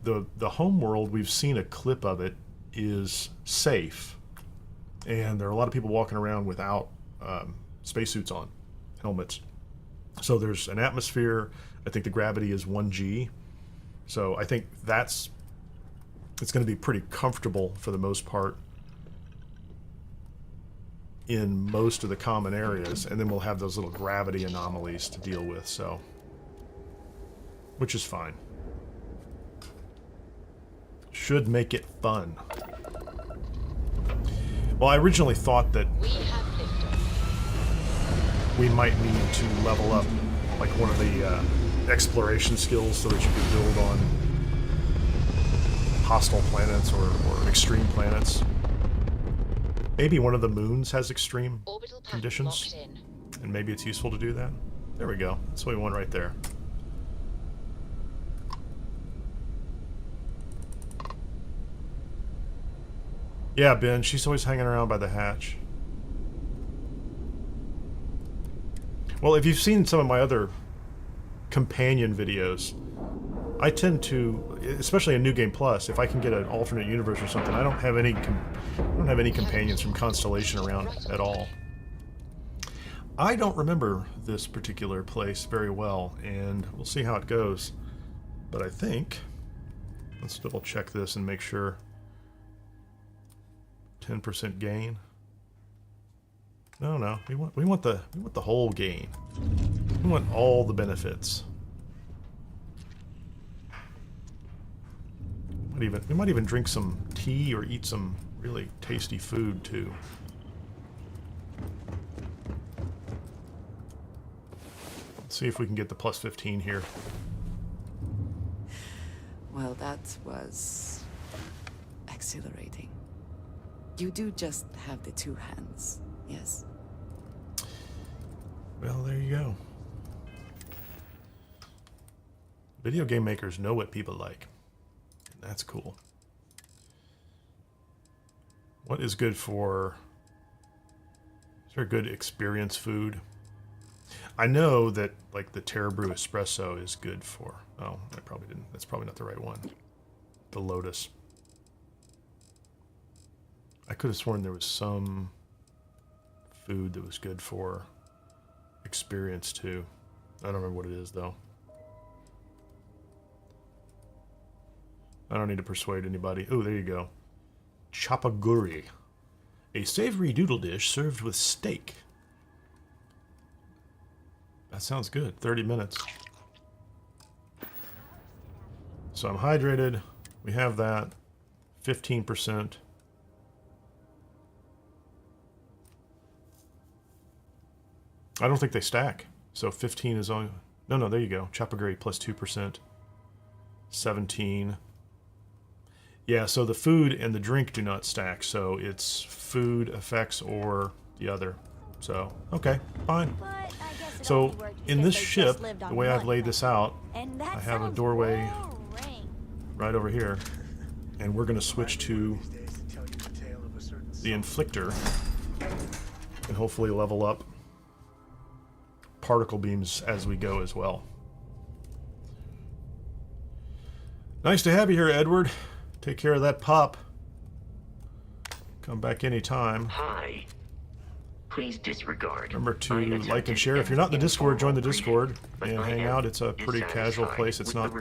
The home world, we've seen a clip of it, is safe. And there are a lot of people walking around without spacesuits on, helmets. So there's an atmosphere. I think the gravity is 1G. So I think it's going to be pretty comfortable for the most part in most of the common areas, and then we'll have those little gravity anomalies to deal with, so, which is fine. Should make it fun. Well, I originally thought that... We have victim. we might need to level up like one of the exploration skills so that you can build on hostile planets or extreme planets. Maybe one of the moons has extreme conditions, and maybe it's useful to do that. There we go. That's what we want right there. Yeah, Ben, she's always hanging around by the hatch. Well, if you've seen some of my other companion videos, I tend to, especially in New Game Plus, if I can get an alternate universe or something, I don't have any companions from Constellation around at all. I don't remember this particular place very well, and we'll see how it goes. But I think, let's double check this and make sure. 10% gain. No, we want the whole gain. We want all the benefits. We might even drink some tea or eat some really tasty food too. Let's see if we can get the plus 15 here. Well, that was exhilarating. You do just have the two hands, yes? Well, there you go. Video game makers know what people like. And that's cool. What is good for... Is there good experience food? I know that, like, the Terra Brew Espresso is good for... Oh, I probably didn't. That's probably not the right one. The Lotus. I could have sworn there was some food that was good for experience too. I don't remember what it is though. I don't need to persuade anybody. Oh, there you go. Chapaguri. A savory doodle dish served with steak. That sounds good. 30 minutes. So I'm hydrated. We have that. 15%. I don't think they stack. So 15 is on... No, there you go. Chapaguri plus 2%. 17. Yeah, so the food and the drink do not stack. So it's food, effects, or the other. So, okay, fine. So in this ship, the way I've laid this out, I have a doorway right over here. And we're going to switch to the Inflictor and hopefully level up particle beams as we go as well. Nice to have you here, Edward. Take care of that pup. Come back anytime. Hi. Please disregard. Remember to like and share. If you're not in the Discord, join the Discord and hang out. It's a pretty casual place. It's not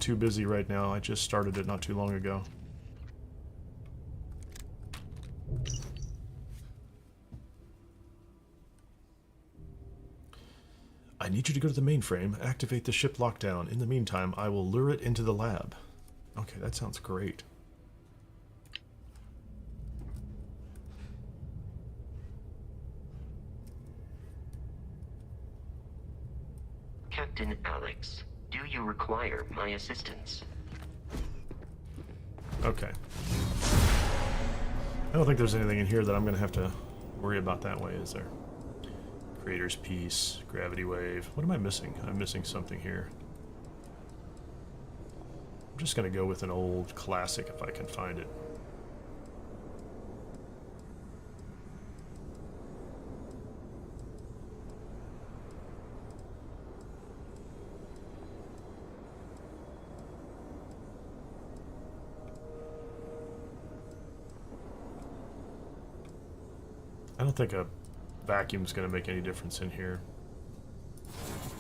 too busy right now. I just started it not too long ago. I need you to go to the mainframe, activate the ship lockdown. In the meantime, I will lure it into the lab. Okay, that sounds great. Captain Alex, do you require my assistance? Okay. I don't think there's anything in here that I'm going to have to worry about that way, is there? Creator's Piece, Gravity Wave. What am I missing? I'm missing something here. I'm just going to go with an old classic if I can find it. I don't think a vacuum's going to make any difference in here.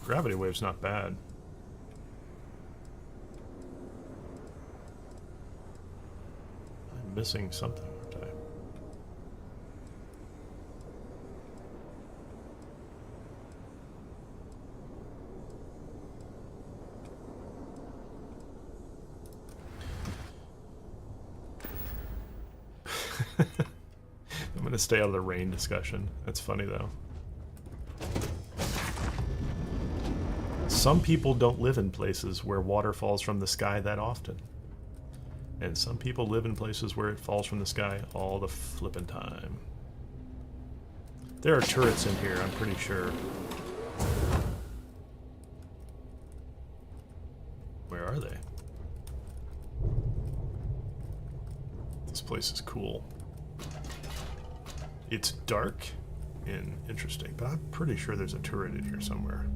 Gravity wave's not bad. I'm missing something, aren't I? I'm going to to stay out of the rain discussion. That's funny, though. Some people don't live in places where water falls from the sky that often. And some people live in places where it falls from the sky all the flippin' time. There are turrets in here, I'm pretty sure. Where are they? This place is cool. It's dark and interesting, but I'm pretty sure there's a turret in here somewhere.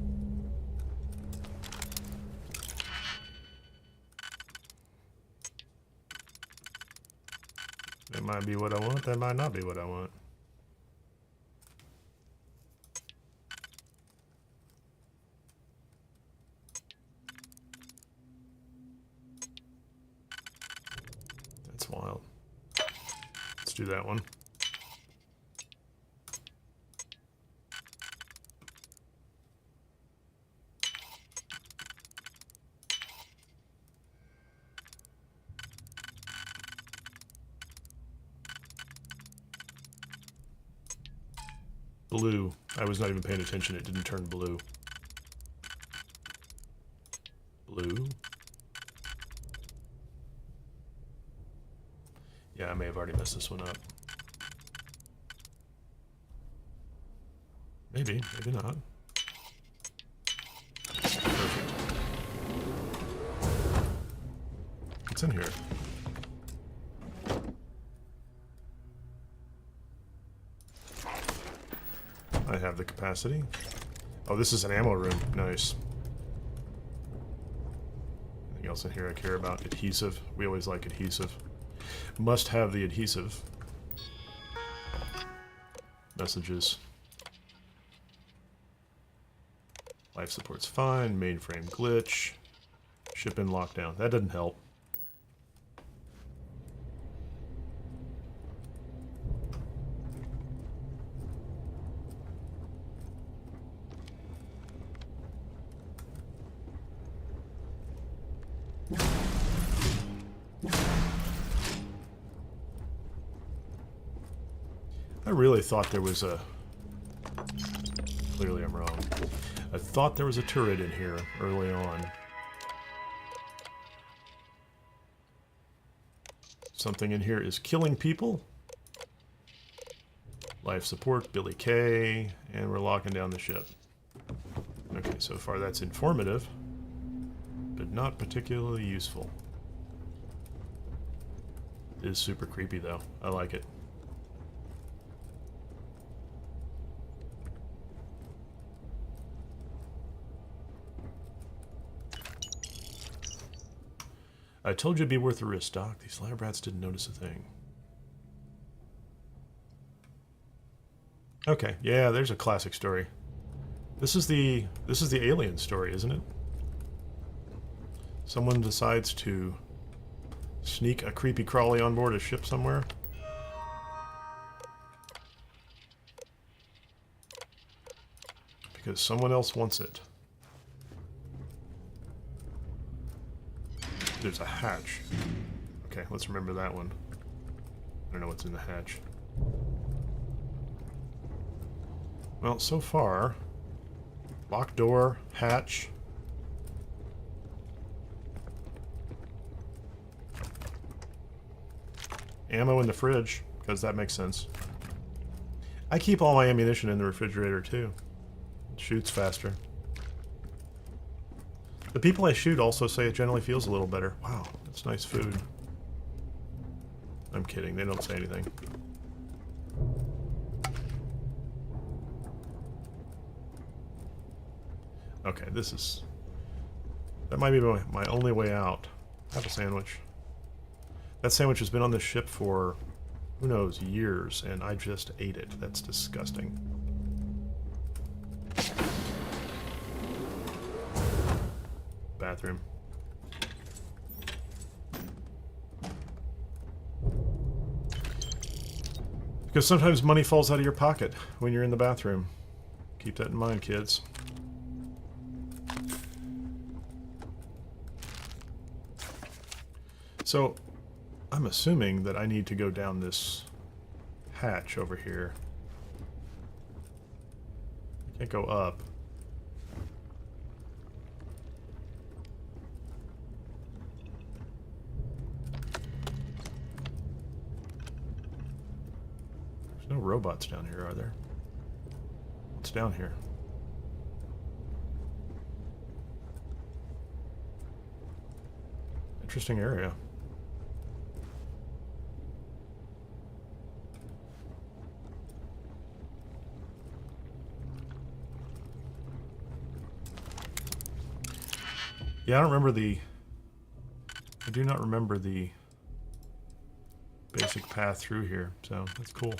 That might be what I want, that might not be what I want. That's wild. Let's do that one. Blue. I was not even paying attention. It didn't turn blue. Blue. Yeah, I may have already messed this one up. Maybe, maybe not. Perfect. What's in here? I have the capacity. Oh, this is an ammo room. Nice. Anything else in here I care about? Adhesive. We always like adhesive. Must have the adhesive. Messages. Life support's fine. Mainframe glitch. Ship in lockdown. That doesn't help. I really thought there was a... Clearly I'm wrong. I thought there was a turret in here early on. Something in here is killing people. Life support, Billy K, and we're locking down the ship. Okay, so far that's informative, but not particularly useful. It is super creepy though. I like it. I told you it'd be worth the risk, Doc. These lab rats didn't notice a thing. Okay, yeah, there's a classic story. This is the alien story, isn't it? Someone decides to sneak a creepy crawly on board a ship somewhere. Because someone else wants it. There's a hatch. Okay, let's remember that one. I don't know what's in the hatch. Well, so far, locked door, hatch. Ammo in the fridge, because that makes sense. I keep all my ammunition in the refrigerator too. It shoots faster. The people I shoot also say it generally feels a little better. Wow, that's nice food. I'm kidding, they don't say anything. Okay, this is... That might be my only way out. Have a sandwich. That sandwich has been on this ship for, who knows, years, and I just ate it. That's disgusting. Bathroom. Because sometimes money falls out of your pocket when you're in the bathroom. Keep that in mind, kids. So, I'm assuming that I need to go down this hatch over here. I can't go up. There's no robots down here, are there? What's down here? Interesting area. Yeah, I don't remember the... I do not remember the basic path through here, so that's cool.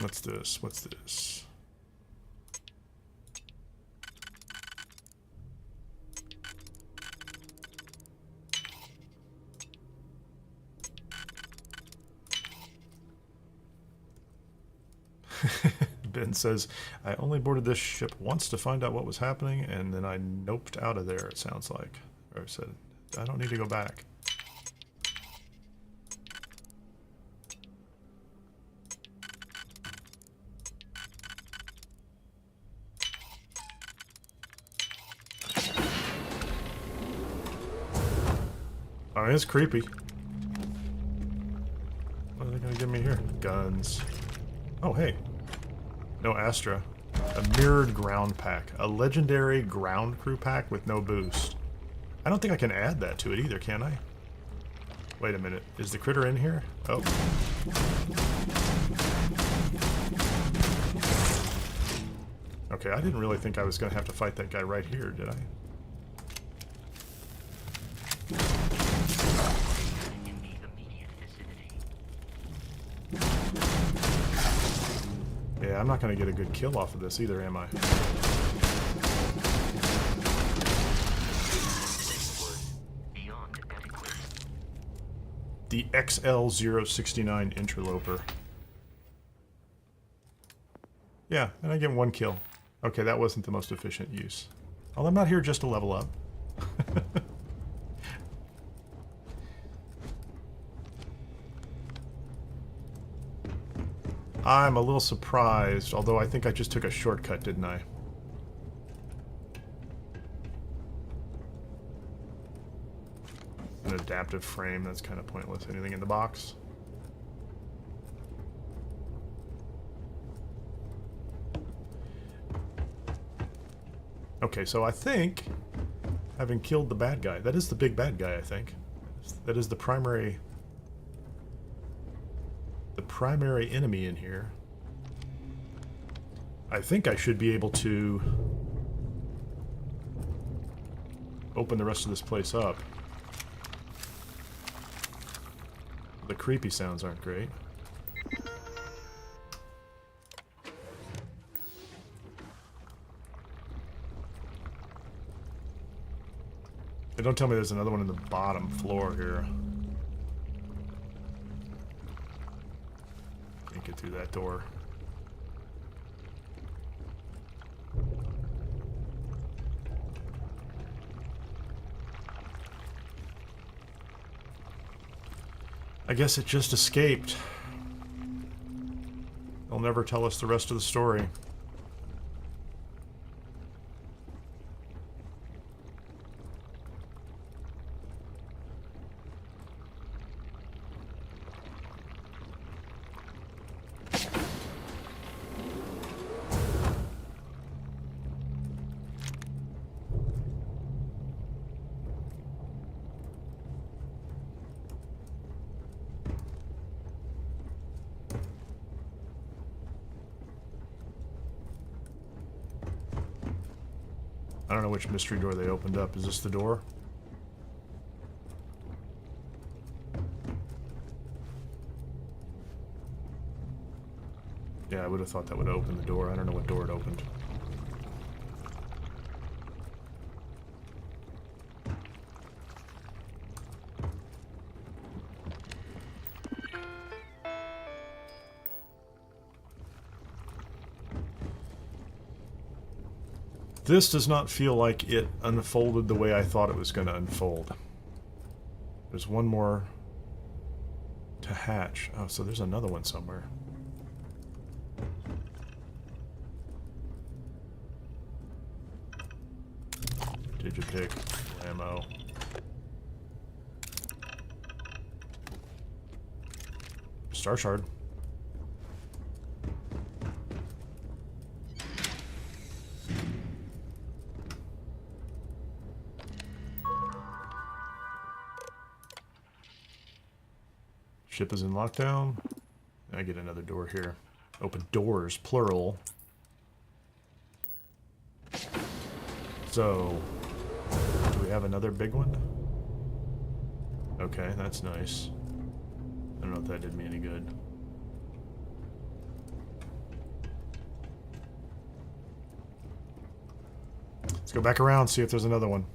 What's this? What's this? Ben says, I only boarded this ship once to find out what was happening, and then I noped out of there, it sounds like. Or said, I don't need to go back. I mean, it's creepy. What are they gonna give me here? Guns. Oh, hey. No Astra. A mirrored ground pack. A legendary ground crew pack with no boost. I don't think I can add that to it either, can I? Wait a minute. Is the critter in here? Oh. Okay, I didn't really think I was going to have to fight that guy right here, did I? In the immediate vicinity. Yeah, I'm not going to get a good kill off of this either, am I? Beyond adequate. The XL069 Interloper. Yeah, and I get one kill. Okay, that wasn't the most efficient use. Well, I'm not here just to level up. I'm a little surprised, although I think I just took a shortcut, didn't I? An adaptive frame, that's kind of pointless. Anything in the box? Okay, so I think, having killed the bad guy, that is the big bad guy, I think. That is the primary enemy in here. I think I should be able to open the rest of this place up. The creepy sounds aren't great. Hey, don't tell me there's another one in the bottom floor here. Can't get through that door. I guess it just escaped. They'll never tell us the rest of the story. I don't know which mystery door they opened up. Is this the door? Yeah, I would have thought that would open the door. I don't know what door it opened. This does not feel like it unfolded the way I thought it was going to unfold. There's one more To hatch. Oh, so there's another one somewhere. Digipick, ammo. Star shard. Ship is in lockdown. I get another door here. Open doors, plural. So, do we have another big one? Okay, that's nice. I don't know if that did me any good. Let's go back around, see if there's another one.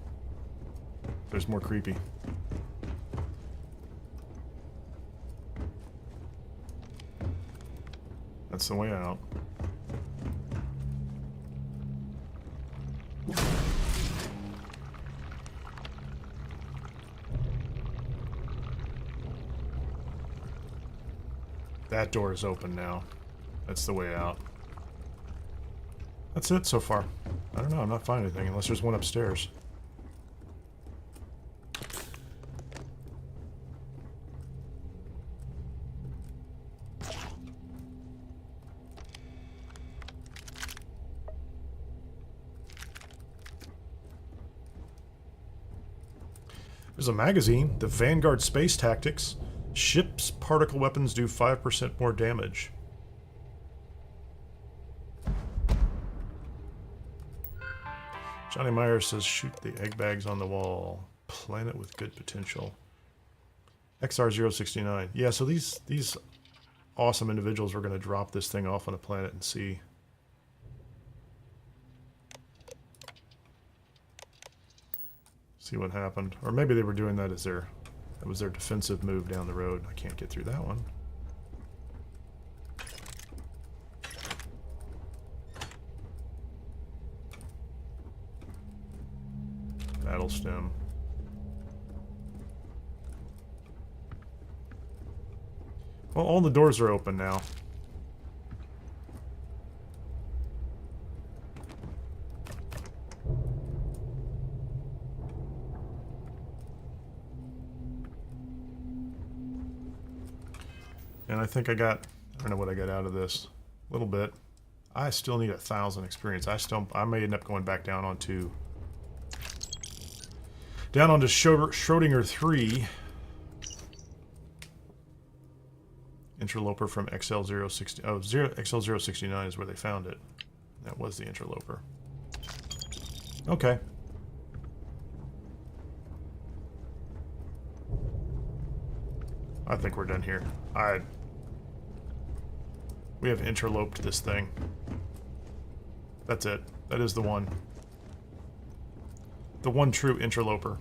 There's more creepy. That's the way out. That door is open now. That's the way out. That's it so far. I don't know, I'm not finding anything unless there's one upstairs. There's a magazine, the Vanguard Space Tactics. Ships' particle weapons do 5% more damage. Johnny Myers says shoot the egg bags on the wall. Planet with good potential. XR069. Yeah, so these awesome individuals were going to drop this thing off on a planet and see. See what happened. Or maybe they were doing that as that was their defensive move down the road. I can't get through that one. Battle stem. Well, all the doors are open now. And I think I don't know what I got out of this. A little bit. I still need 1,000 experience. I may end up going back down onto Schrodinger 3. Interloper from XL060. Oh, XL069 is where they found it. That was the interloper. Okay. I think we're done here. We have interloped this thing. That's it. That is the one. The one true interloper.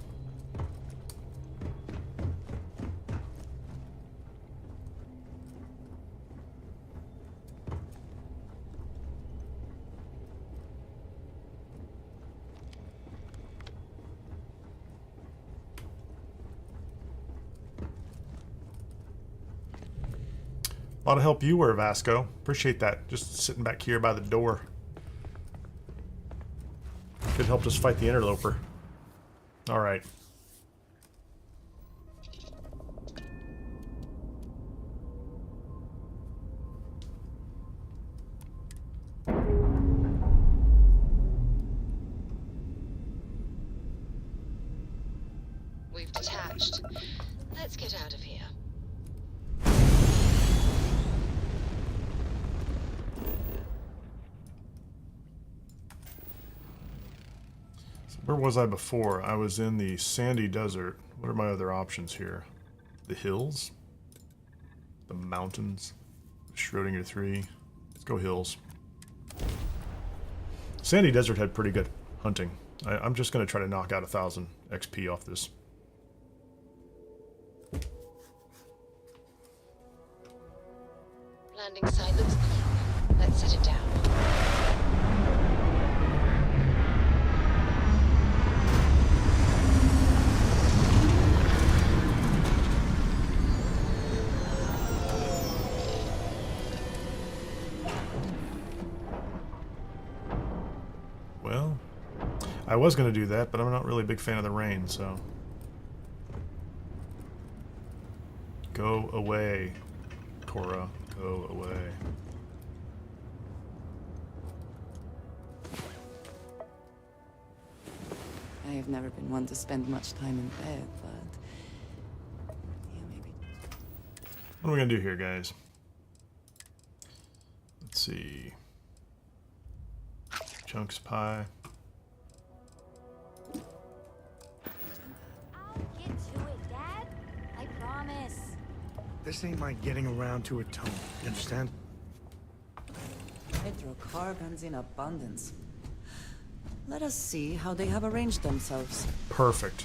A lot of help you were, Vasco. Appreciate that. Just sitting back here by the door. Could help us fight the interloper. Alright. We've detached. Let's get out of here. Where was I before? I was in the sandy desert. What are my other options here? The hills? The mountains? Schrodinger 3? Let's go hills. Sandy desert had pretty good hunting. I'm just going to try to knock out 1,000 XP off this. Landing site looks clean. Let's set it down. I was going to do that, but I'm not really a big fan of the rain, so... Go away, Cora. Go away. I have never been one to spend much time in bed, but... Yeah, maybe. What are we going to do here, guys? Let's see. Chunks pie. I'll get to it, Dad. I promise. This ain't my getting around to a tone. You understand? Hydrocarbons in abundance. Let us see how they have arranged themselves. Perfect.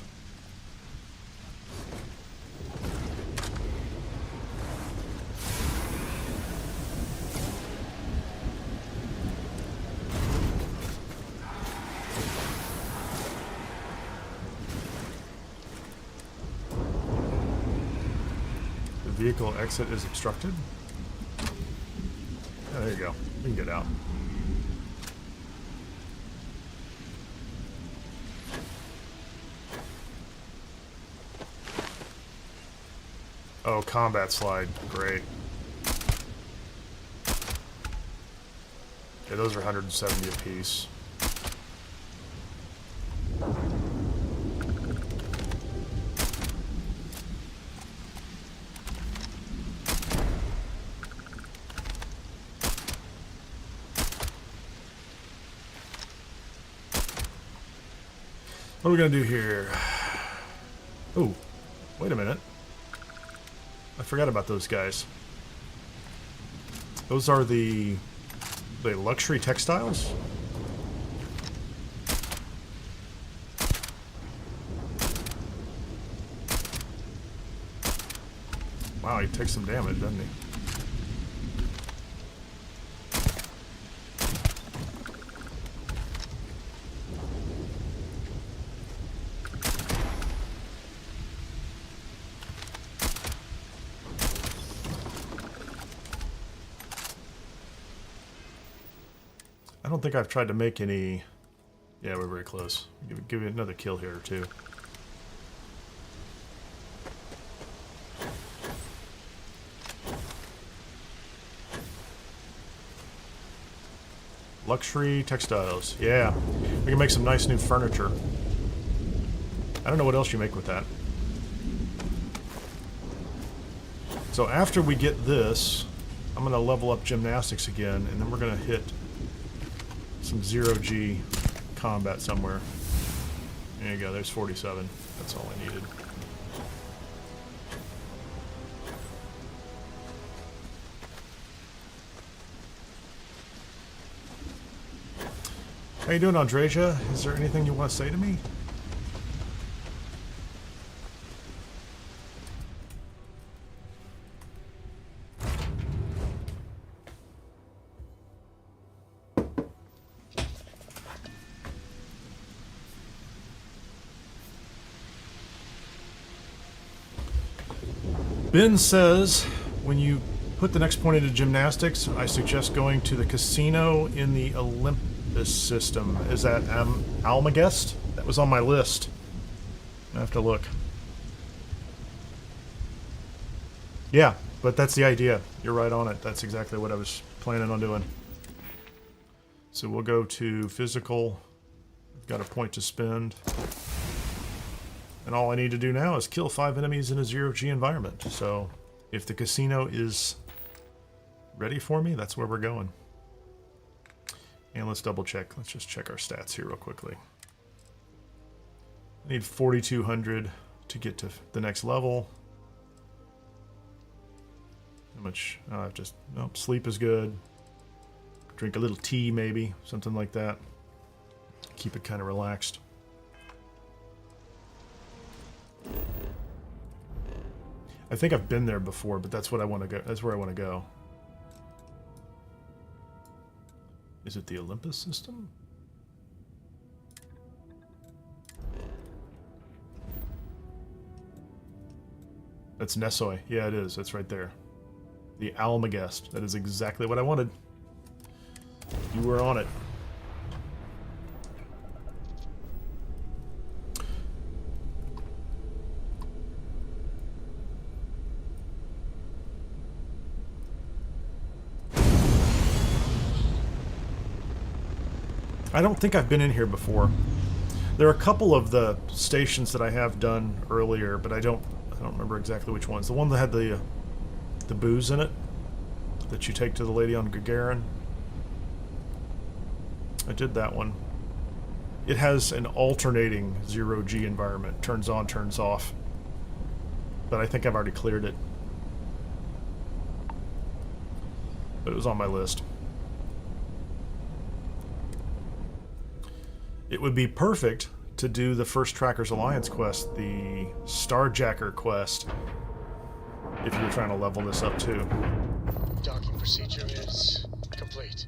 The vehicle exit is obstructed. Oh, there you go. We can get out. Oh, combat slide. Great. Yeah, those are 170 apiece. What are we gonna do here? Oh, wait a minute. I forgot about those guys. Those are the luxury textiles? Wow, he takes some damage, doesn't he? I don't think I've tried to make any... Yeah, we're very close. Give it another kill here or two. Luxury textiles. Yeah. We can make some nice new furniture. I don't know what else you make with that. So after we get this, I'm going to level up gymnastics again, and then we're going to hit some 0G combat somewhere. There you go, there's 47. That's all I needed. How you doing, Andreja? Is there anything you want to say to me? Ben says, when you put the next point into gymnastics, I suggest going to the casino in the Olympus system. Is that Almagest? That was on my list. I have to look. Yeah, but that's the idea. You're right on it. That's exactly what I was planning on doing. So we'll go to physical. I've got a point to spend. And all I need to do now is kill 5 enemies in a 0G environment. So if the casino is ready for me, that's where we're going. And let's double check. Let's just check our stats here real quickly. I need 4,200 to get to the next level. How much? Just, nope, sleep is good. Drink a little tea maybe, something like that. Keep it kind of relaxed. I think I've been there before, but that's what I want to go. That's where I want to go. Is it the Olympus system? That's Nesoi. Yeah, it is. That's right there. The Almagest. That is exactly what I wanted. You were on it. I don't think I've been in here before. There are a couple of the stations that I have done earlier, but I don't remember exactly which ones. The one that had the booze in it that you take to the lady on Gagarin. I did that one. It has an alternating 0G environment. Turns on, turns off. But I think I've already cleared it. But it was on my list. It would be perfect to do the first Trackers Alliance quest, the Starjacker quest, if you're trying to level this up too. Docking procedure is complete.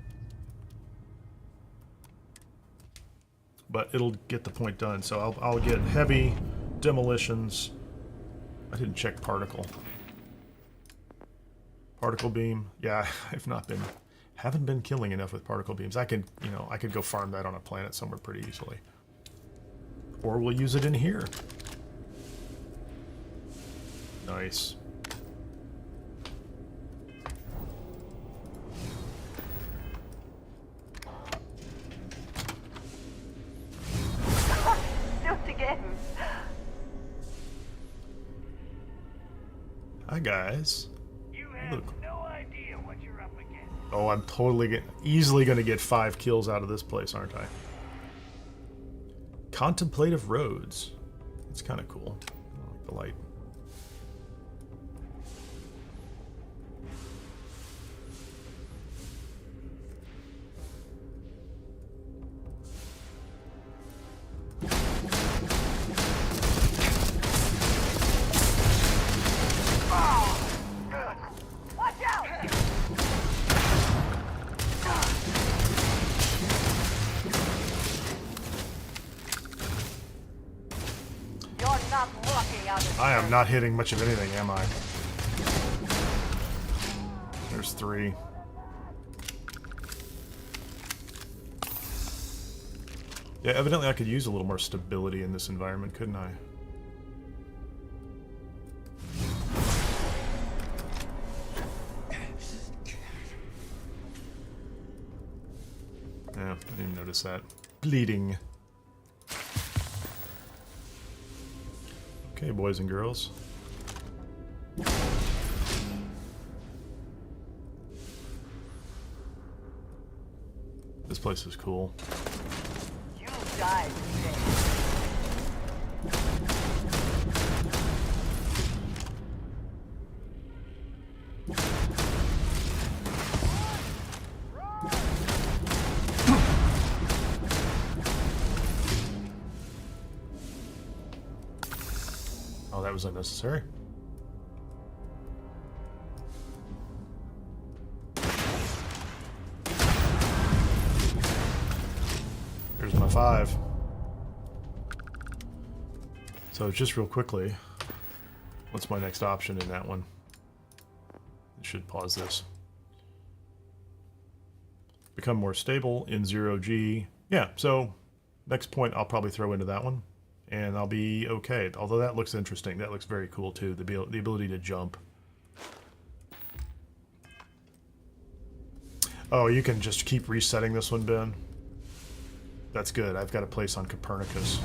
But it'll get the point done. So I'll get heavy demolitions. I didn't check particle. Particle beam. Yeah, haven't been killing enough with particle beams. I could go farm that on a planet somewhere pretty easily. Or we'll use it in here. Nice. Hi guys. You have Look. no idea what you're up against. Oh, I'm easily going to get 5 kills out of this place, aren't I? Contemplative roads. It's kind of cool. I like the light. I am not hitting much of anything, am I? There's 3. Yeah, evidently I could use a little more stability in this environment, couldn't I? Yeah, I didn't even notice that. Bleeding. Okay, boys and girls. This place is cool. You died today. Oh, that was unnecessary. Here's my 5. So just real quickly, what's my next option in that one? I should pause this. Become more stable in 0G. Yeah, so next point I'll probably throw into that one. And I'll be okay. Although that looks interesting. That looks very cool too. The ability to jump. Oh, you can just keep resetting this one, Ben. That's good. I've got a place on Copernicus.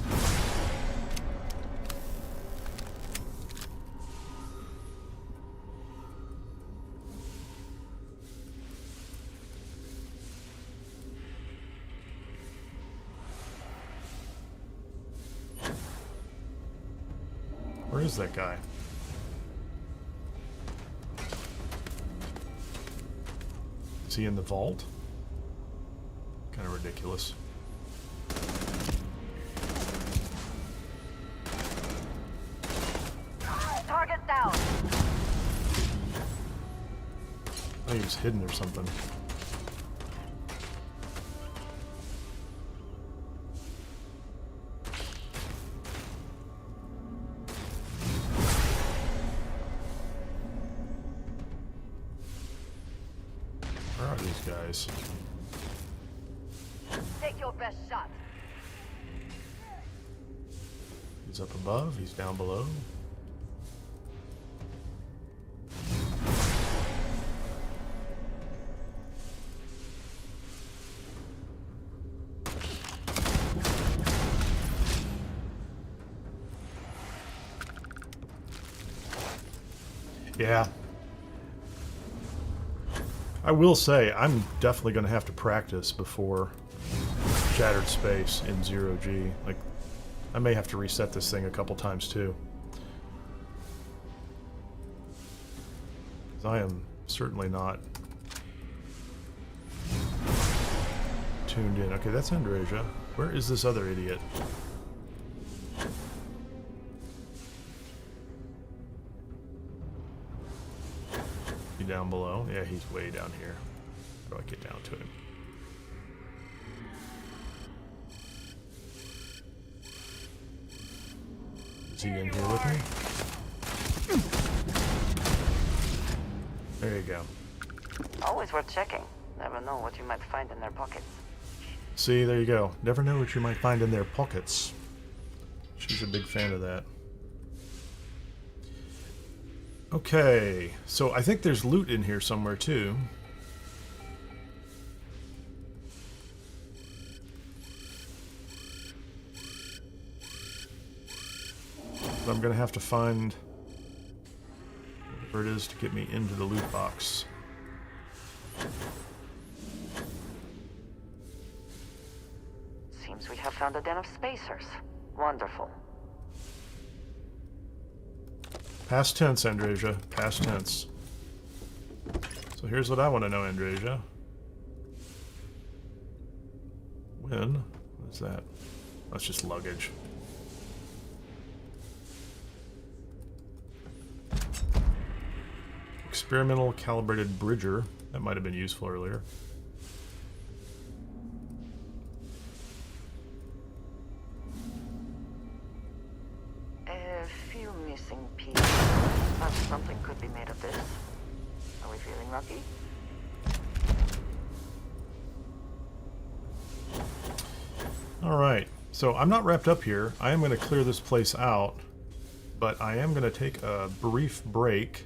Where is that guy? Is he in the vault? Kind of ridiculous. Target down. I think he was hidden or something. Where are these guys? Take your best shot. He's up above, he's down below. Yeah. I will say, I'm definitely going to have to practice before Shattered Space in 0G. Like, I may have to reset this thing a couple times too. 'Cause I am certainly not tuned in. Okay, that's Andreja. Where is this other idiot? He down below? Yeah, he's way down here. How do I get down to him? Is he in here with me? There you go. Always worth checking. Never know what you might find in their pockets. See, there you go. Never know what you might find in their pockets. She's a big fan of that. Okay, so I think there's loot in here somewhere too. But I'm gonna have to find whatever it is to get me into the loot box. Seems we have found a den of spacers. Wonderful. Past tense, Andreja. Past tense. So here's what I want to know, Andreja. When? What is that? That's just luggage. Experimental calibrated bridger. That might have been useful earlier. A few missing pieces. But something could be made of this. Are we feeling lucky? Alright, so I'm not wrapped up here. I am going to clear this place out, but I am going to take a brief break,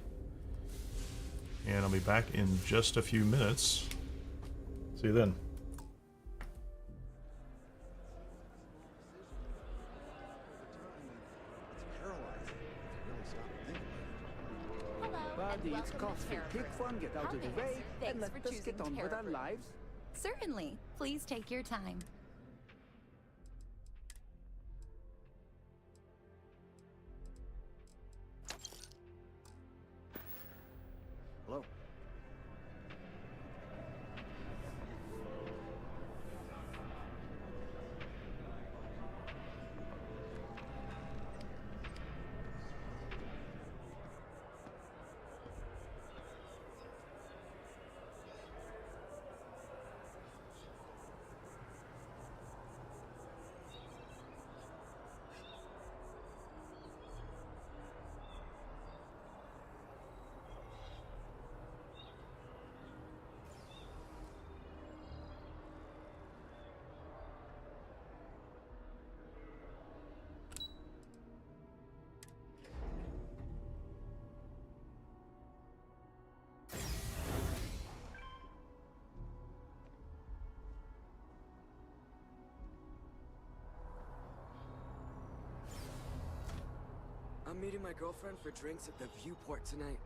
and I'll be back in just a few minutes. See you then. Buddy, it's coffee. Pick one, get out of the way, and let us get on with our lives. Certainly. Please take your time. Hello. I'm meeting my girlfriend for drinks at the Viewport tonight.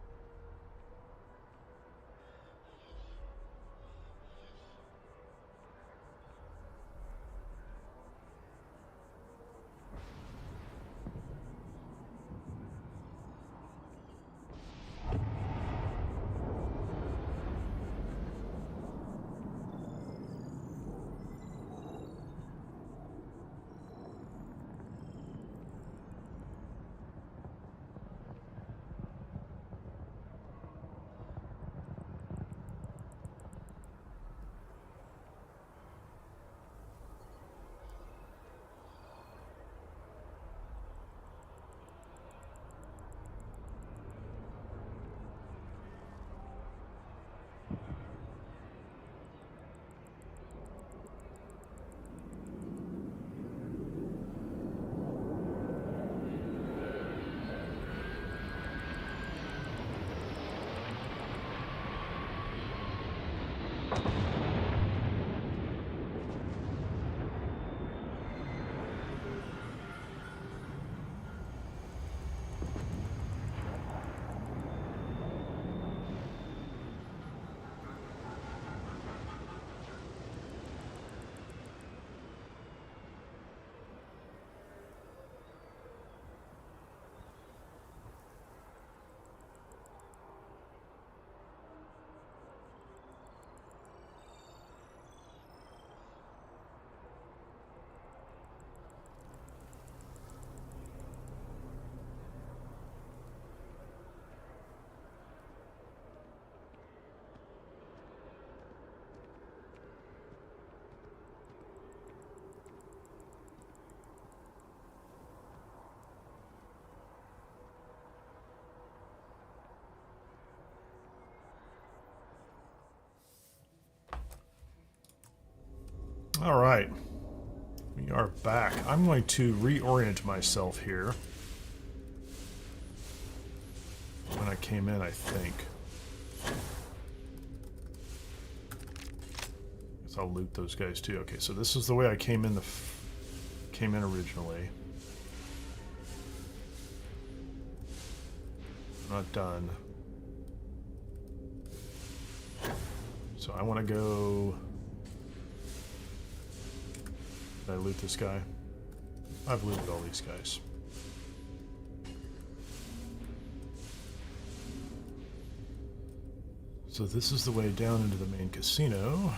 All right. We are back. I'm going to reorient myself here. When I came in, I think. Guess I'll loot those guys too. Okay, so this is the way I came in originally. Not done. So I want to go. Did I loot this guy? I've looted all these guys. So this is the way down into the main casino.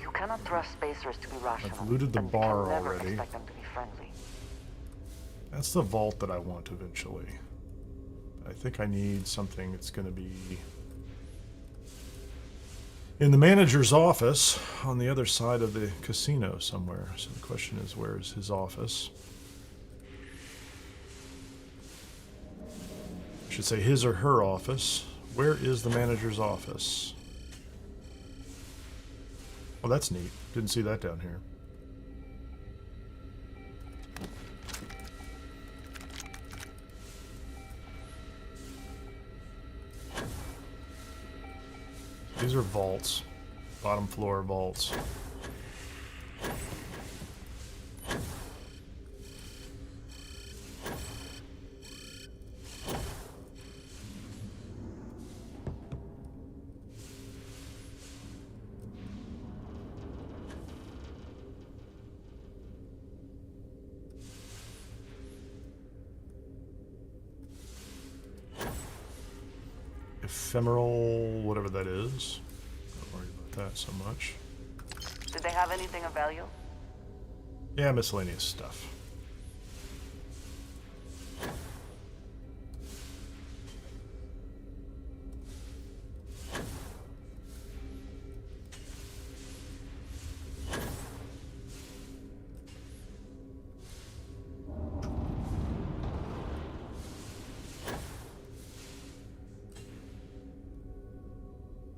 You cannot trust spacers to be rational. I've looted the and bar can never already. expect them to be friendly. That's the vault that I want eventually. I think I need something that's going to be in the manager's office on the other side of the casino somewhere. So the question is, where is his office? I should say his or her office. Where is the manager's office? Oh, that's neat. Didn't see that down here. These are vaults. Bottom floor vaults. Ephemeral, whatever that is. Don't worry about that so much. Did they have anything of value? Yeah, miscellaneous stuff.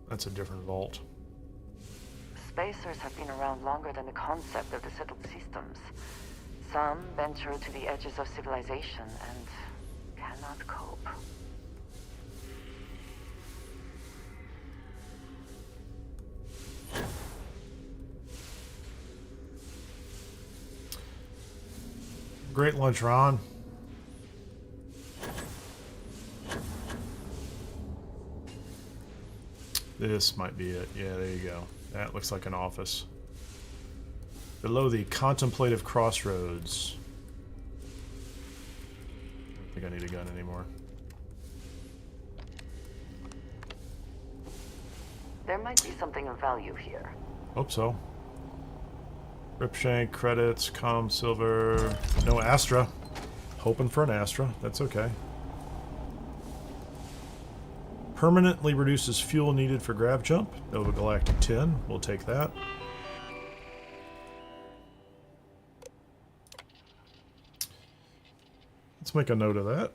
That's a different vault. Spacers have been around longer than the concept of the settled systems. Some venture to the edges of civilization and cannot cope. Great lunch, Ron. This might be it. Yeah, there you go. That looks like an office. Below the contemplative crossroads. I don't think I need a gun anymore. There might be something of value here. Hope so. Ripshank, credits, com, silver. No Astra. Hoping for an Astra. That's okay. Permanently reduces fuel needed for grav jump. Nova Galactic 10. We'll take that. Let's make a note of that.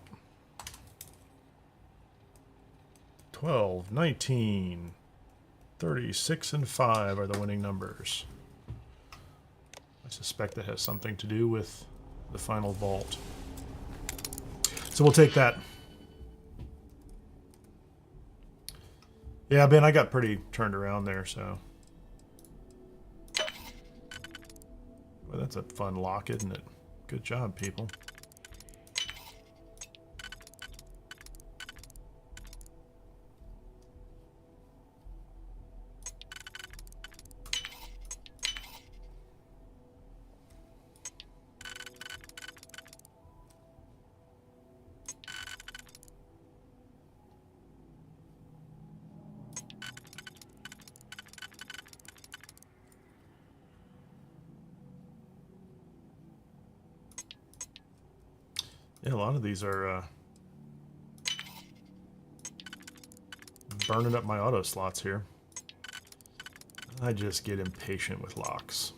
12, 19, 36, and 5 are the winning numbers. I suspect that has something to do with the final vault. So we'll take that. Yeah, Ben, I got pretty turned around there, so. Well, that's a fun lock, isn't it? Good job, people. Yeah, a lot of these are burning up my auto slots here. I just get impatient with locks.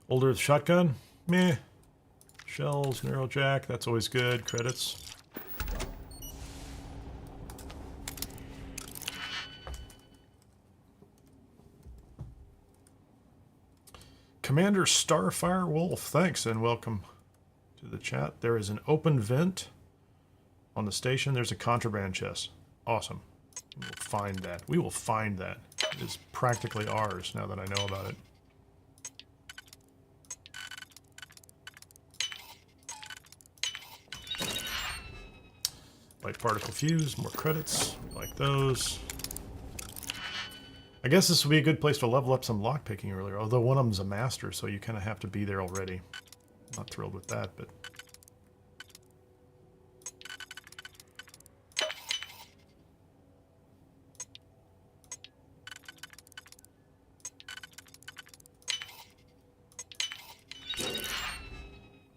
Old Earth shotgun? Meh. Shells, Neurojack, that's always good. Credits. Commander Starfire Wolf, thanks and welcome to the chat. There is an open vent on the station. There's a contraband chest. Awesome. We will find that. We will find that. It is practically ours now that I know about it. Light particle fuse, more credits. We like those. I guess this would be a good place to level up some lockpicking earlier, although one of them's a master, so you kind of have to be there already. Not thrilled with that, but...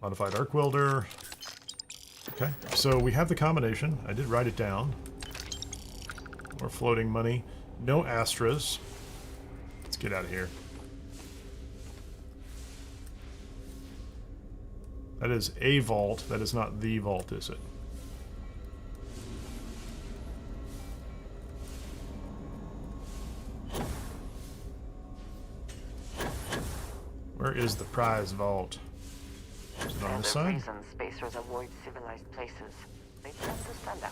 Modified arc welder. Okay, so we have the combination. I did write it down. More floating money. No Astras. Let's get out of here. That is a vault. That is not the vault, is it? Where is the prize vault? Is it on this side? Reason spacers avoid civilized places. They tend to stand out.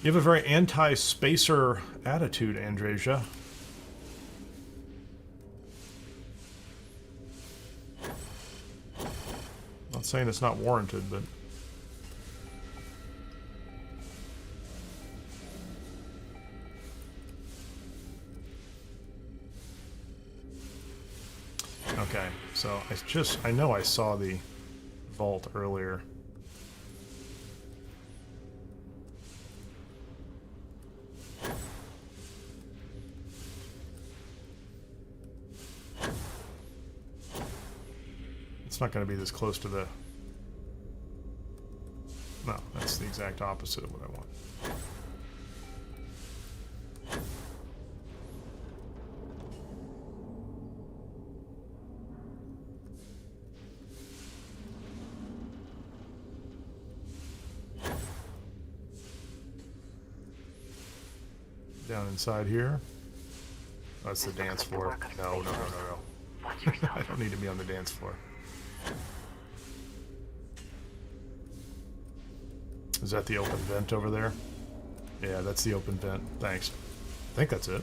You have a very anti-spacer attitude, Andreja. Not saying it's not warranted, but... Okay, so I know I saw the vault earlier. It's not going to be this close to the... No, that's the exact opposite of what I want. Down inside here. Oh, that's the dance floor. No. I don't need to be on the dance floor. Is that the open vent over there? Yeah, that's the open vent. Thanks. I think that's it.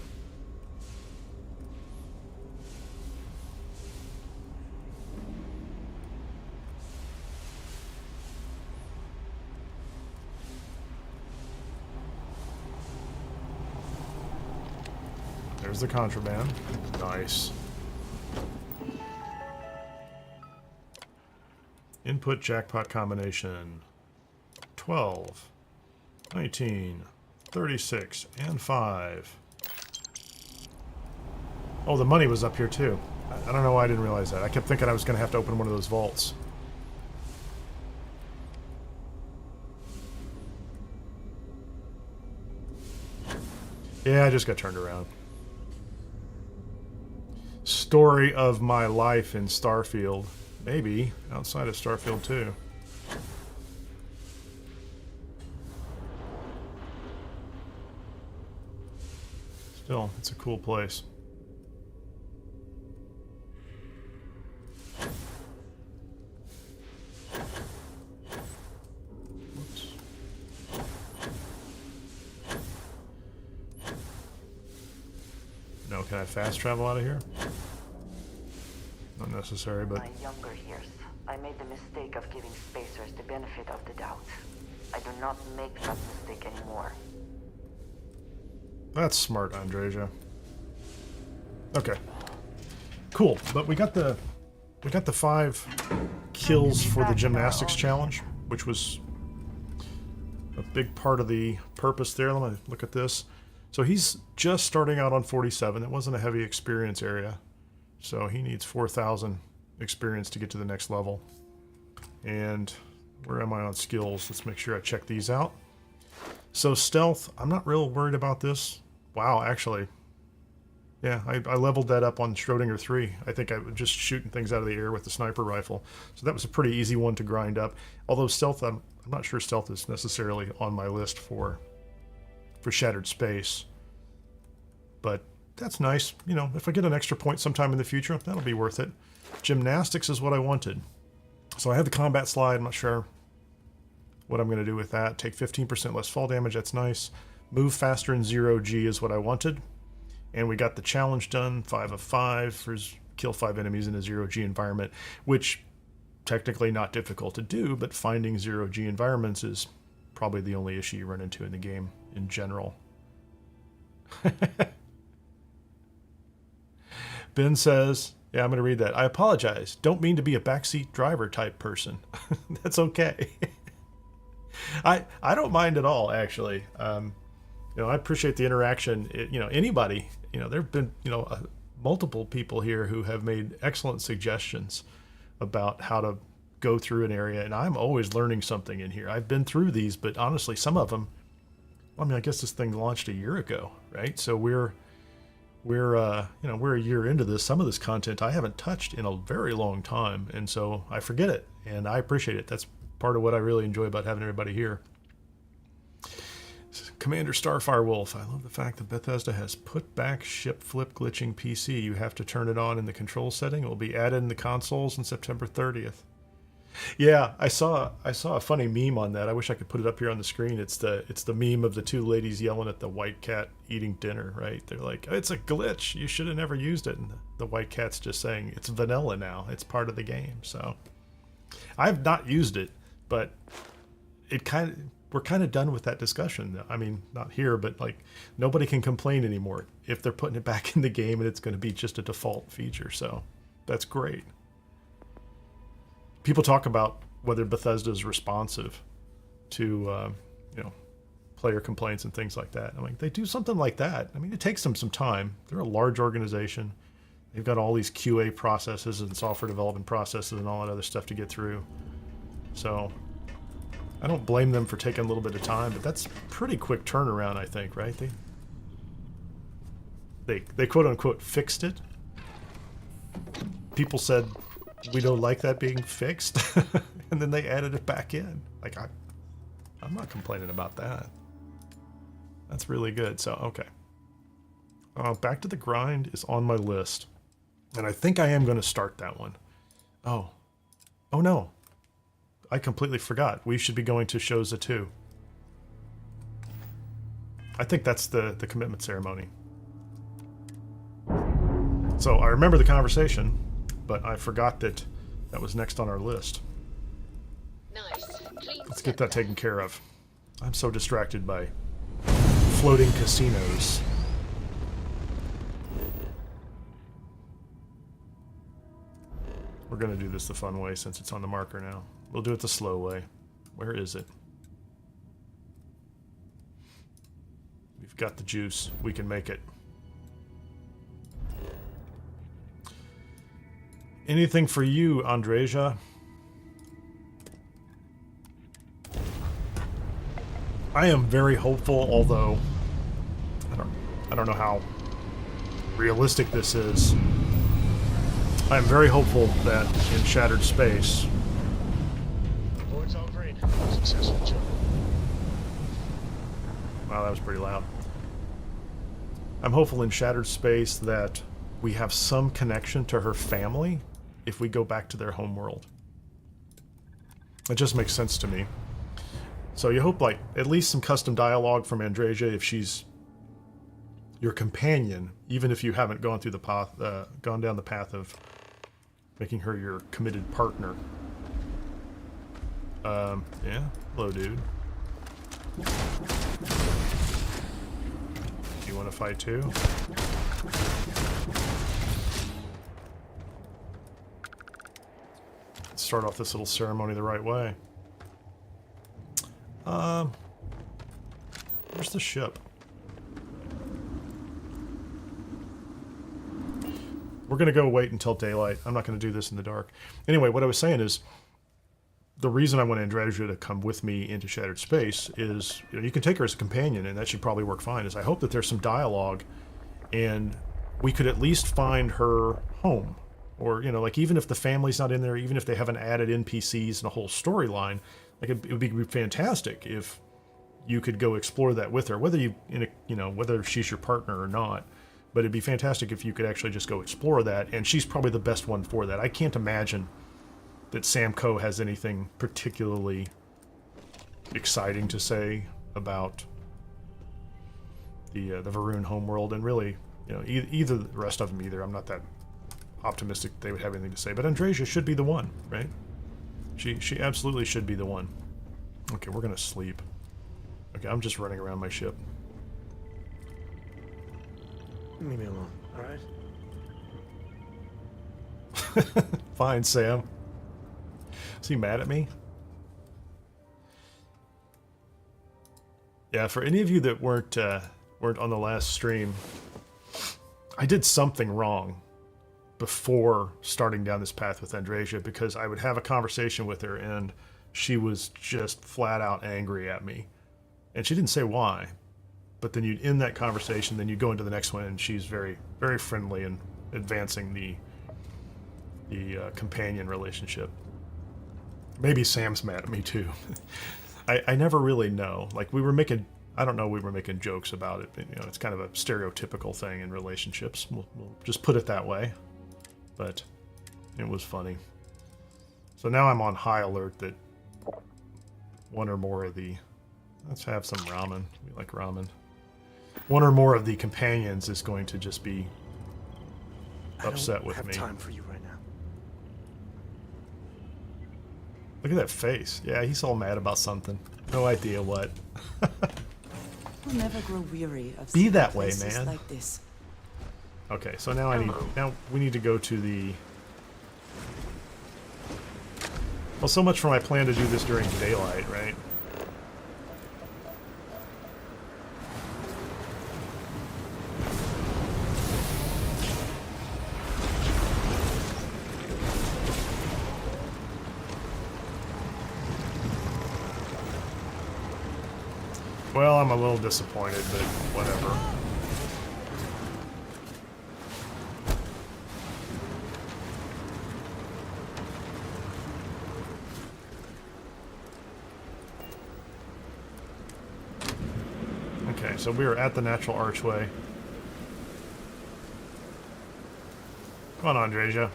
There's the contraband. Nice. Input jackpot combination. 12, 19, 36, and 5. Oh, the money was up here too. I don't know why I didn't realize that. I kept thinking I was going to have to open one of those vaults. Yeah, I just got turned around. Story of my life in Starfield. Maybe outside of Starfield too. Still, it's a cool place. Oops. No, can I fast travel out of here? Not necessary, but... In my younger years, I made the mistake of giving spacers the benefit of the doubt. I do not make that mistake anymore. That's smart, Andreja. Okay. Cool, but we got the 5 kills for the gymnastics challenge, which was a big part of the purpose there. Let me look at this. So he's just starting out on 47. It wasn't a heavy experience area. So he needs 4,000 experience to get to the next level. And where am I on skills? Let's make sure I check these out. So stealth, I'm not real worried about this. Wow, actually. Yeah, I leveled that up on Schrodinger 3. I think I was just shooting things out of the air with the sniper rifle. So that was a pretty easy one to grind up. Although stealth, I'm not sure stealth is necessarily on my list for Shattered Space. But that's nice. You know, if I get an extra point sometime in the future, that'll be worth it. Gymnastics is what I wanted. So I have the combat slide. I'm not sure what I'm going to do with that. Take 15% less fall damage. That's nice. Move faster in 0G is what I wanted. And we got the challenge done, 5 of 5 for kill 5 enemies in a 0G environment, which technically not difficult to do, but finding 0G environments is probably the only issue you run into in the game in general. Ben says, yeah, I'm going to read that. I apologize. Don't mean to be a backseat driver type person. That's okay. I don't mind at all, actually. You know, I appreciate the interaction. You know, anybody, you know, there have been, you know, multiple people here who have made excellent suggestions about how to go through an area, and I'm always learning something in here. I've been through these, but honestly, some of them, I mean, I guess this thing launched a year ago, right? So we're you know, we're a year into this. Some of this content I haven't touched in a very long time, and so I forget it, and I appreciate it. That's part of what I really enjoy about having everybody here. Commander Starfire Wolf, I love the fact that Bethesda has put back ship flip glitching PC. You have to turn it on in the control setting. It will be added in the consoles on September 30th. Yeah, I saw a funny meme on that. I wish I could put it up here on the screen. It's the meme of the two ladies yelling at the white cat eating dinner, right? They're like, it's a glitch. You should have never used it. And the white cat's just saying, it's vanilla now. It's part of the game. So I've not used it, but we're kind of done with that discussion. I mean, not here, but like nobody can complain anymore if they're putting it back in the game and it's going to be just a default feature. So that's great. People talk about whether Bethesda is responsive to, you know, player complaints and things like that. I'm like, they do something like that. I mean, it takes them some time. They're a large organization. They've got all these QA processes and software development processes and all that other stuff to get through. So I don't blame them for taking a little bit of time, but that's pretty quick turnaround, I think, right? They quote unquote fixed it. People said we don't like that being fixed, and then they added it back in. Like I'm not complaining about that. That's really good. So okay, Back to the Grind is on my list, and I think I am going to start that one. Oh no. I completely forgot. We should be going to Shoza 2. I think that's the commitment ceremony. So I remember the conversation, but I forgot that was next on our list. Nice. Let's get that taken care of. I'm so distracted by floating casinos. We're going to do this the fun way since it's on the marker now. We'll do it the slow way. Where is it? We've got the juice. We can make it. Anything for you, Andreja? I am very hopeful, although I don't know how realistic this is. I am very hopeful that in Shattered Space. Board's all green. Successful job. Wow, that was pretty loud. I'm hopeful in Shattered Space that we have some connection to her family if we go back to their homeworld. It just makes sense to me. So you hope, like, at least some custom dialogue from Andreja if she's your companion, even if you haven't gone through the path, gone down the path of making her your committed partner. Yeah, hello, dude. Do you want to fight too? Let's start off this little ceremony the right way. Where's the ship? We're going to go wait until daylight. I'm not going to do this in the dark. Anyway, what I was saying is, the reason I want Andreja to come with me into Shattered Space is, you know, you can take her as a companion, and that should probably work fine, is I hope that there's some dialogue, and we could at least find her home. Or, you know, like even if the family's not in there, even if they haven't added NPCs and a whole storyline, like it would be fantastic if you could go explore that with her, whether whether she's your partner or not. But it'd be fantastic if you could actually just go explore that, and she's probably the best one for that. I can't imagine that Sam Coe has anything particularly exciting to say about the Varun homeworld, and really, you know, either the rest of them either. I'm not that optimistic they would have anything to say, but Andreja should be the one, right? She absolutely should be the one. Okay, we're gonna sleep. Okay, I'm just running around my ship. Leave me alone, alright? Fine, Sam. Is he mad at me? Yeah, for any of you that weren't on the last stream, I did something wrong before starting down this path with Andreja, because I would have a conversation with her and she was just flat out angry at me. And she didn't say why, but then you'd end that conversation, then you go into the next one and she's very, very friendly and advancing the companion relationship. Maybe Sam's mad at me too. I never really know. Like we were making jokes about it, but, you know, it's kind of a stereotypical thing in relationships. We'll just put it that way. But it was funny. So now I'm on high alert that one or more of the... Let's have some ramen. We like ramen. One or more of the companions is going to just be upset with me. I don't have time for you right now. Look at that face. Yeah, he's all mad about something. No idea what. I'll never grow weary of Be seeing that way, places man. like this. Okay, so now we need to go to the... Well, so much for my plan to do this during daylight, right? Well, I'm a little disappointed, but whatever. Okay, so we are at the natural archway. Come on, Andreja.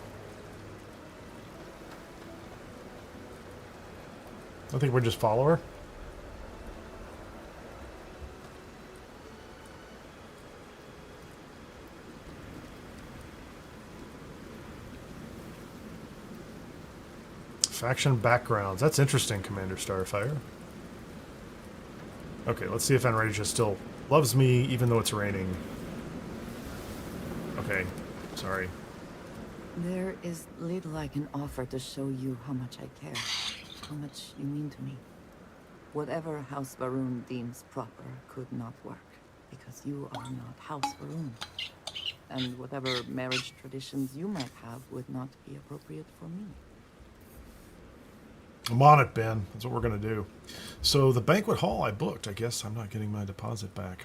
I think we're just follow her. Faction backgrounds. That's interesting, Commander Starfire. Okay, let's see if Andreja still loves me, even though it's raining. Okay, sorry. There is little I can offer to show you how much I care, how much you mean to me. Whatever House Varun deems proper could not work, because you are not House Varun. And whatever marriage traditions you might have would not be appropriate for me. I'm on it, Ben. That's what we're going to do. So the banquet hall I booked. I guess I'm not getting my deposit back.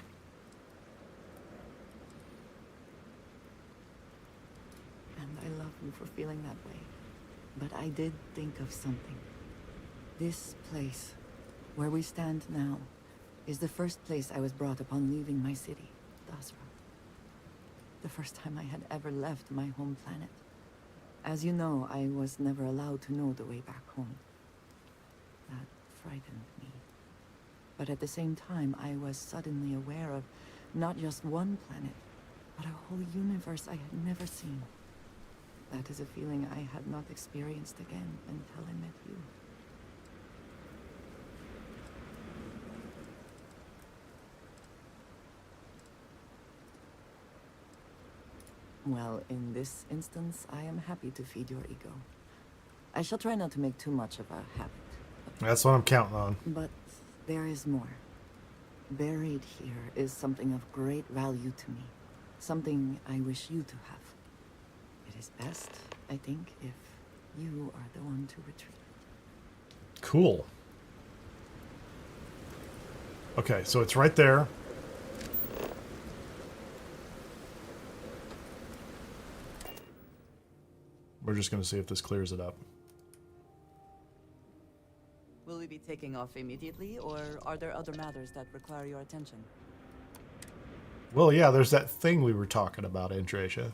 And I love you for feeling that way. But I did think of something. This place, where we stand now, is the first place I was brought upon leaving my city, Dasra. The first time I had ever left my home planet. As you know, I was never allowed to know the way back home. That frightened me. But at the same time, I was suddenly aware of not just one planet, but a whole universe I had never seen. That is a feeling I had not experienced again until I met you. Well, in this instance, I am happy to feed your ego. I shall try not to make too much of a habit. That's what I'm counting on. But there is more. Buried here is something of great value to me. Something I wish you to have. It is best, I think, if you are the one to retrieve it. Cool. Okay, so it's right there. We're just going to see if this clears it up. Will we be taking off immediately, or are there other matters that require your attention? Well, yeah, there's that thing we were talking about, Andreja.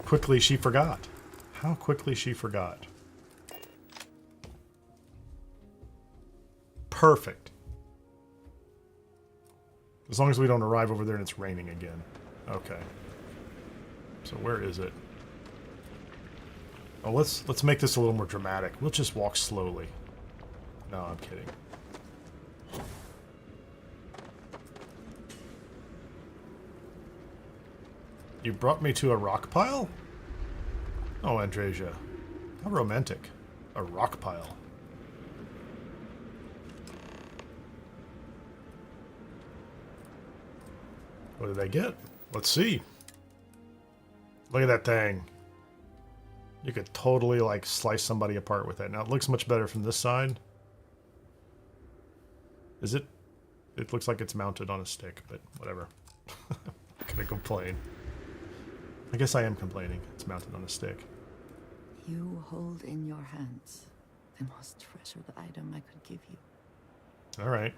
Quickly she forgot. How quickly she forgot. Perfect. As long as we don't arrive over there and it's raining again. Okay. So where is it? Oh, let's make this a little more dramatic. We'll just walk slowly. No, I'm kidding. You brought me to a rock pile? Oh, Andreja. How romantic. A rock pile. What did I get? Let's see. Look at that thing. You could totally, like, slice somebody apart with that. Now, it looks much better from this side. Is it? It looks like it's mounted on a stick, but whatever. I'm gonna complain. I guess I am complaining. It's mounted on a stick. You hold in your hands the most treasured item I could give you. All right.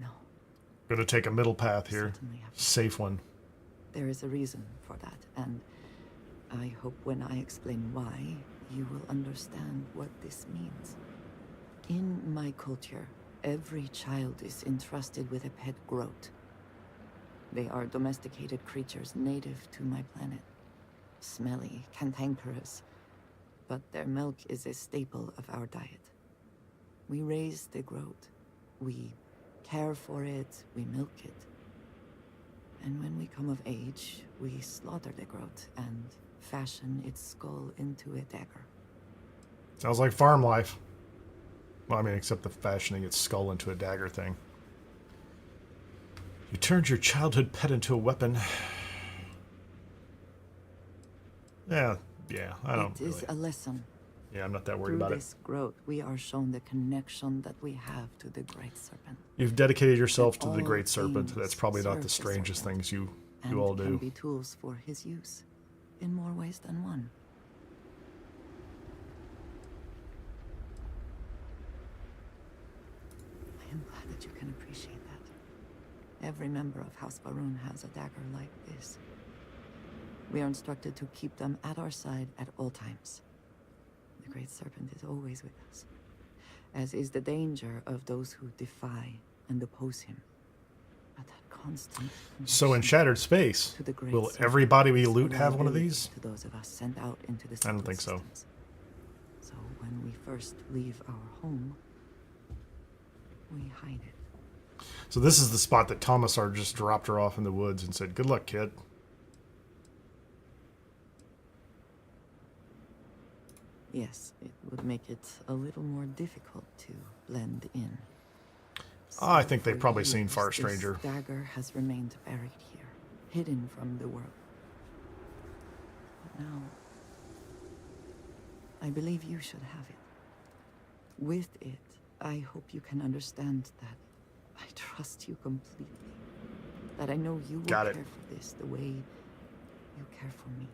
No. Gonna take a middle path here. Certainly have to. Safe one. There is a reason for that, and I hope when I explain why, you will understand what this means. In my culture, every child is entrusted with a pet groat. They are domesticated creatures native to my planet. Smelly, cantankerous, but their milk is a staple of our diet. We raise the groat. We care for it, we milk it. And when we come of age, we slaughter the groat and fashion its skull into a dagger. Sounds like farm life. Well, I mean, except the fashioning its skull into a dagger thing. You turned your childhood pet into a weapon. Yeah, I don't It is a lesson. Yeah, I'm not that worried Through about it. this growth, we are shown the connection that we have to the Great Serpent. You've dedicated yourself to That the all Great Serpent. things That's probably not serve the the strangest serpent, things you and all can do. be tools for his use, in more ways than one. I am glad that you can appreciate that. Every member of House Baroon has a dagger like this. We are instructed to keep them at our side at all times. The Great Serpent is always with us, as is the danger of those who defy and oppose him. But that constant So in Shattered Space, to the Great will Serpent everybody we is loot have one of reliability these? To those of us sent out into the I don't think so. systems. So when we first leave our home, we hide it. So this is the spot that Thomasar just dropped her off in the woods and said, "Good luck, kid." Yes, it would make it a little more difficult to blend in. I think they've For probably seen years, Far this Stranger. dagger has remained buried here, hidden from the world. But now, I believe you should have it. With it, I hope you can understand that I trust you completely. That I know you will Got it. care for this the way you care for me.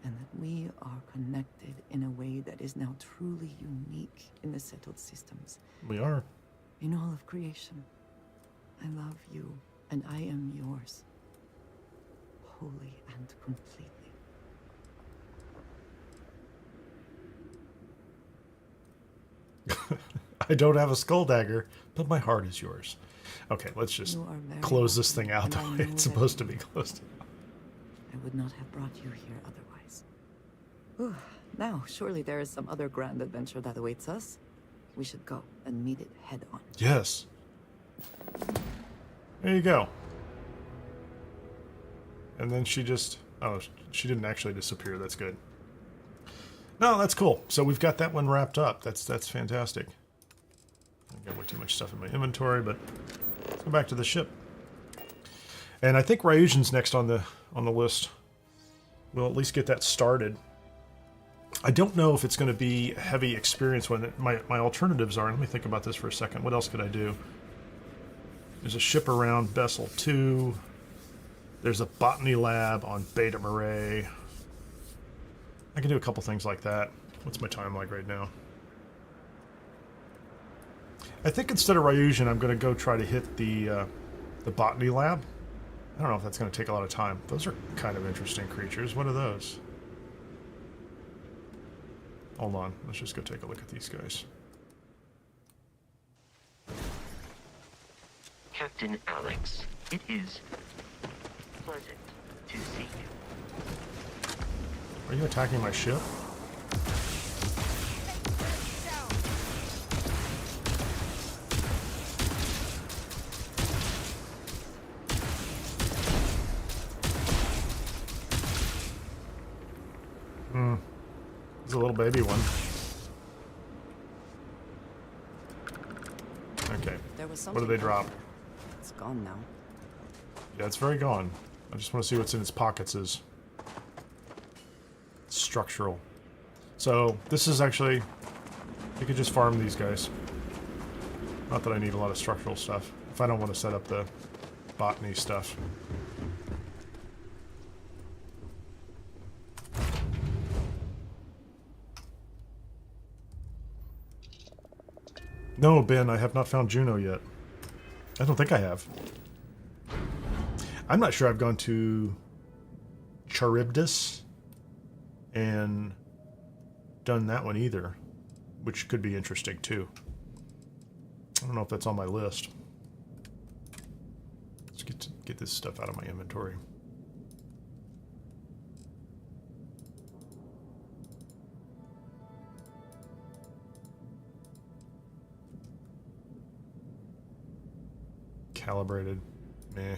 And that we are connected in a way that is now truly unique in the settled systems. We are. In all of creation, I love you, and I am yours, wholly and completely. I don't have a skull dagger, but my heart is yours. Okay, let's just You are very close this welcome, thing out and the I way know it's that supposed to you- be closed. I would not have brought you here otherwise. Whew. Now, surely there is some other grand adventure that awaits us. We should go and meet it head on. Yes. There you go. And then she just... Oh, she didn't actually disappear. That's good. No, that's cool. So we've got that one wrapped up. That's fantastic. I got way too much stuff in my inventory, but let's go back to the ship. And I think Ryujen's next on the list. We'll at least get that started. I don't know if it's going to be a heavy experience when my alternatives are. Let me think about this for a second. What else could I do? There's a ship around Bessel 2. There's a botany lab on Beta Marais. I can do a couple things like that. What's my time like right now? I think instead of Ryujin, I'm going to go try to hit the botany lab. I don't know if that's going to take a lot of time. Those are kind of interesting creatures. What are those? Hold on. Let's just go take a look at these guys. Captain Alex, it is pleasant to see you. Are you attacking my ship? It's a little baby one. Okay. What do they drop? It's gone now. Yeah, it's very gone. I just want to see what's in its pockets is structural. So this is actually, you could just farm these guys. Not that I need a lot of structural stuff. If I don't want to set up the botany stuff. No, Ben, I have not found Juno yet. I don't think I have. I'm not sure I've gone to Charybdis and done that one either, which could be interesting too. I don't know if that's on my list. Let's get this stuff out of my inventory. Calibrated. Meh.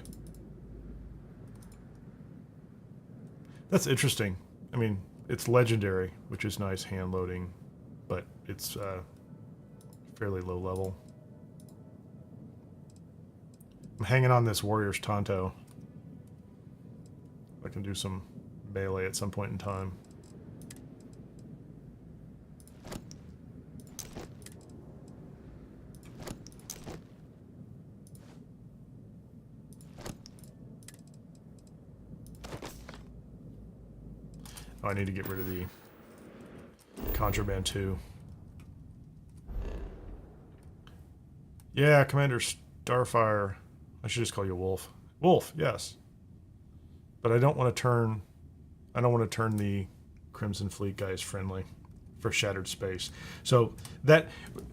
That's interesting. I mean, it's legendary, which is nice hand loading, but it's fairly low level. I'm hanging on this Warrior's Tonto. I can do some melee at some point in time. Oh, I need to get rid of the contraband too. Yeah, Commander Starfire. I should just call you Wolf. Wolf, yes. But I don't want to turn the Crimson Fleet guys friendly for Shattered Space. So that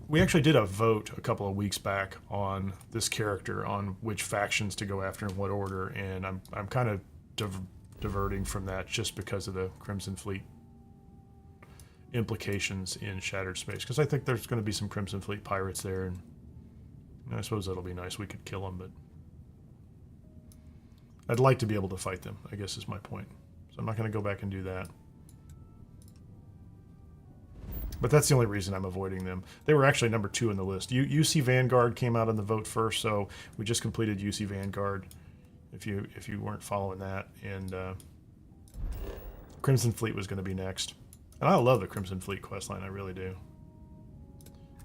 we actually did a vote a couple of weeks back on this character, on which factions to go after in what order, and I'm kind of diverting from that just because of the Crimson Fleet implications in Shattered Space, because I think there's going to be some Crimson Fleet pirates there, and I suppose that'll be nice. We could kill them, but I'd like to be able to fight them, I guess is my point. So I'm not going to go back and do that. But that's the only reason I'm avoiding them. They were actually number 2 on the list. UC Vanguard came out on the vote first, so we just completed UC Vanguard. If you weren't following that, and Crimson Fleet was going to be next. And I love the Crimson Fleet questline, I really do.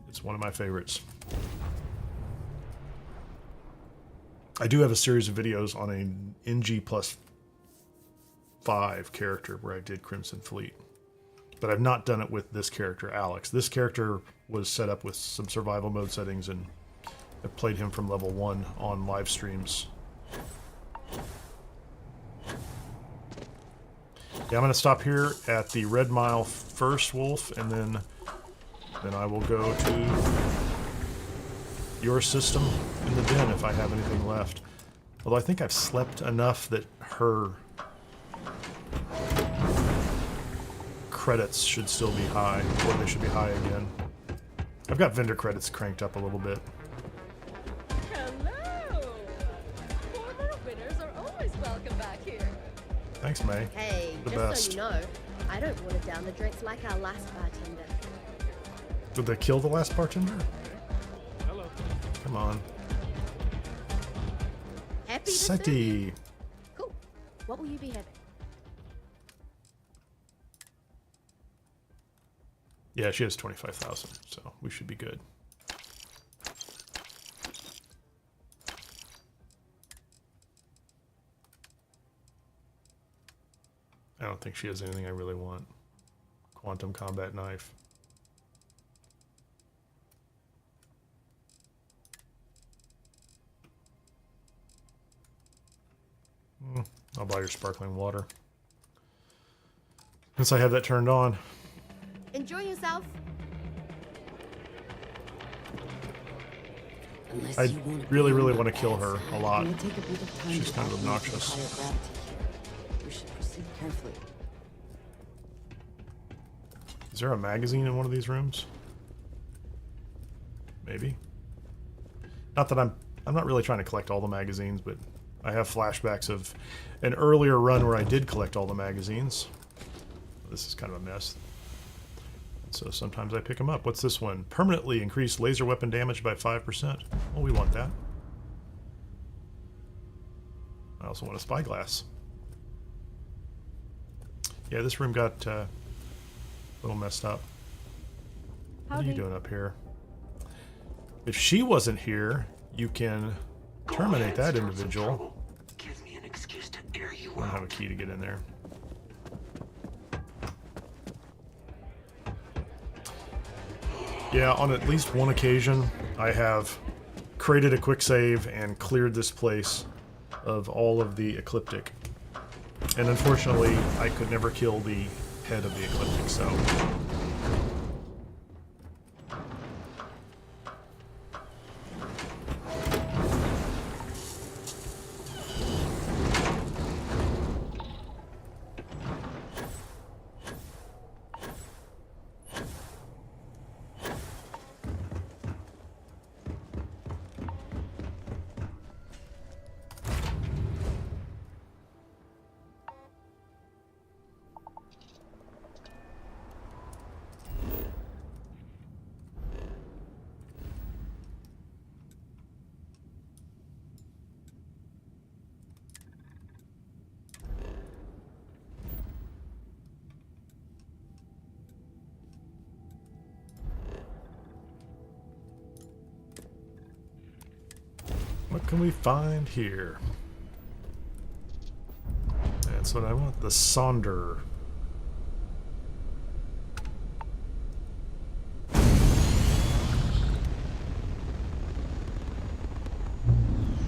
It's one of my favorites. I do have a series of videos on an NG+5 character where I did Crimson Fleet. But I've not done it with this character, Alex. This character was set up with some survival mode settings, and I played him from level 1 on live streams. Yeah, I'm going to stop here at the Red Mile first, Wolf, and then I will go to your system in the bin if I have anything left. Although I think I've slept enough that her credits should still be high, or they should be high again. I've got vendor credits cranked up a little bit. Hello! Former winners are always welcome back here. Thanks, May. Hey, The just best. so you know, I don't water down the drinks like our last bartender. Did they kill the last bartender? Hello. Come on. Happy to serve you. Seti. Cool. What will you be having? Yeah, she has 25,000, so we should be good. think she has anything I really want. Quantum combat knife. I'll buy your sparkling water. Since I have that turned on. Enjoy yourself. I really, really want to kill her a lot. May take a bit of time. She's to kind of acclimate to the obnoxious. higher gravity here. We should proceed carefully. Is there a magazine in one of these rooms? Maybe. Not that I'm not really trying to collect all the magazines, but I have flashbacks of an earlier run where I did collect all the magazines. This is kind of a mess. So sometimes I pick them up. What's this one? Permanently increase laser weapon damage by 5%. Well, we want that. I also want a spyglass. Yeah, this room got a little messed up. What are you doing up here? If she wasn't here, you can terminate that individual. Give me an excuse to air you I don't have a key to get in there. Yeah, on at least one occasion, I have created a quick save and cleared this place of all of the Ecliptic. And unfortunately, I could never kill the head of the Ecliptic, so... What can we find here? That's what I want. The Sonder.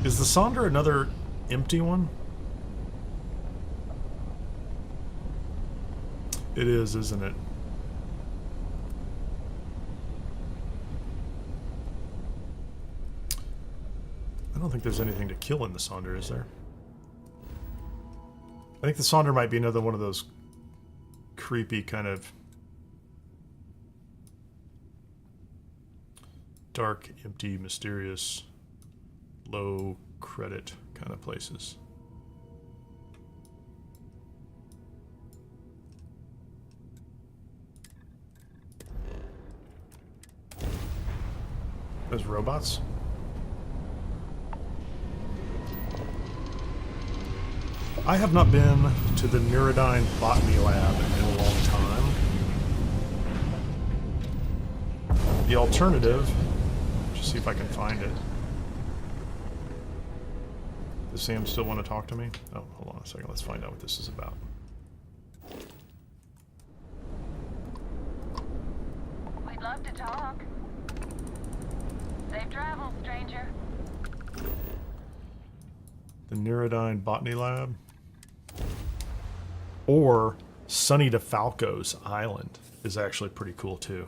Is the Sonder another empty one? It is, isn't it? I don't think there's anything to kill in the Sonder, is there? I think the Sonder might be another one of those creepy kind of dark, empty, mysterious, low credit kind of places. Those robots? I have not been to the Neurodyne Botany Lab in a long time. The alternative, just see if I can find it. Does Sam still want to talk to me? Oh, hold on a second. Let's find out what this is about. We'd love to talk. Safe travels, stranger. The Neurodyne Botany Lab. Or Sonny DeFalco's island is actually pretty cool too.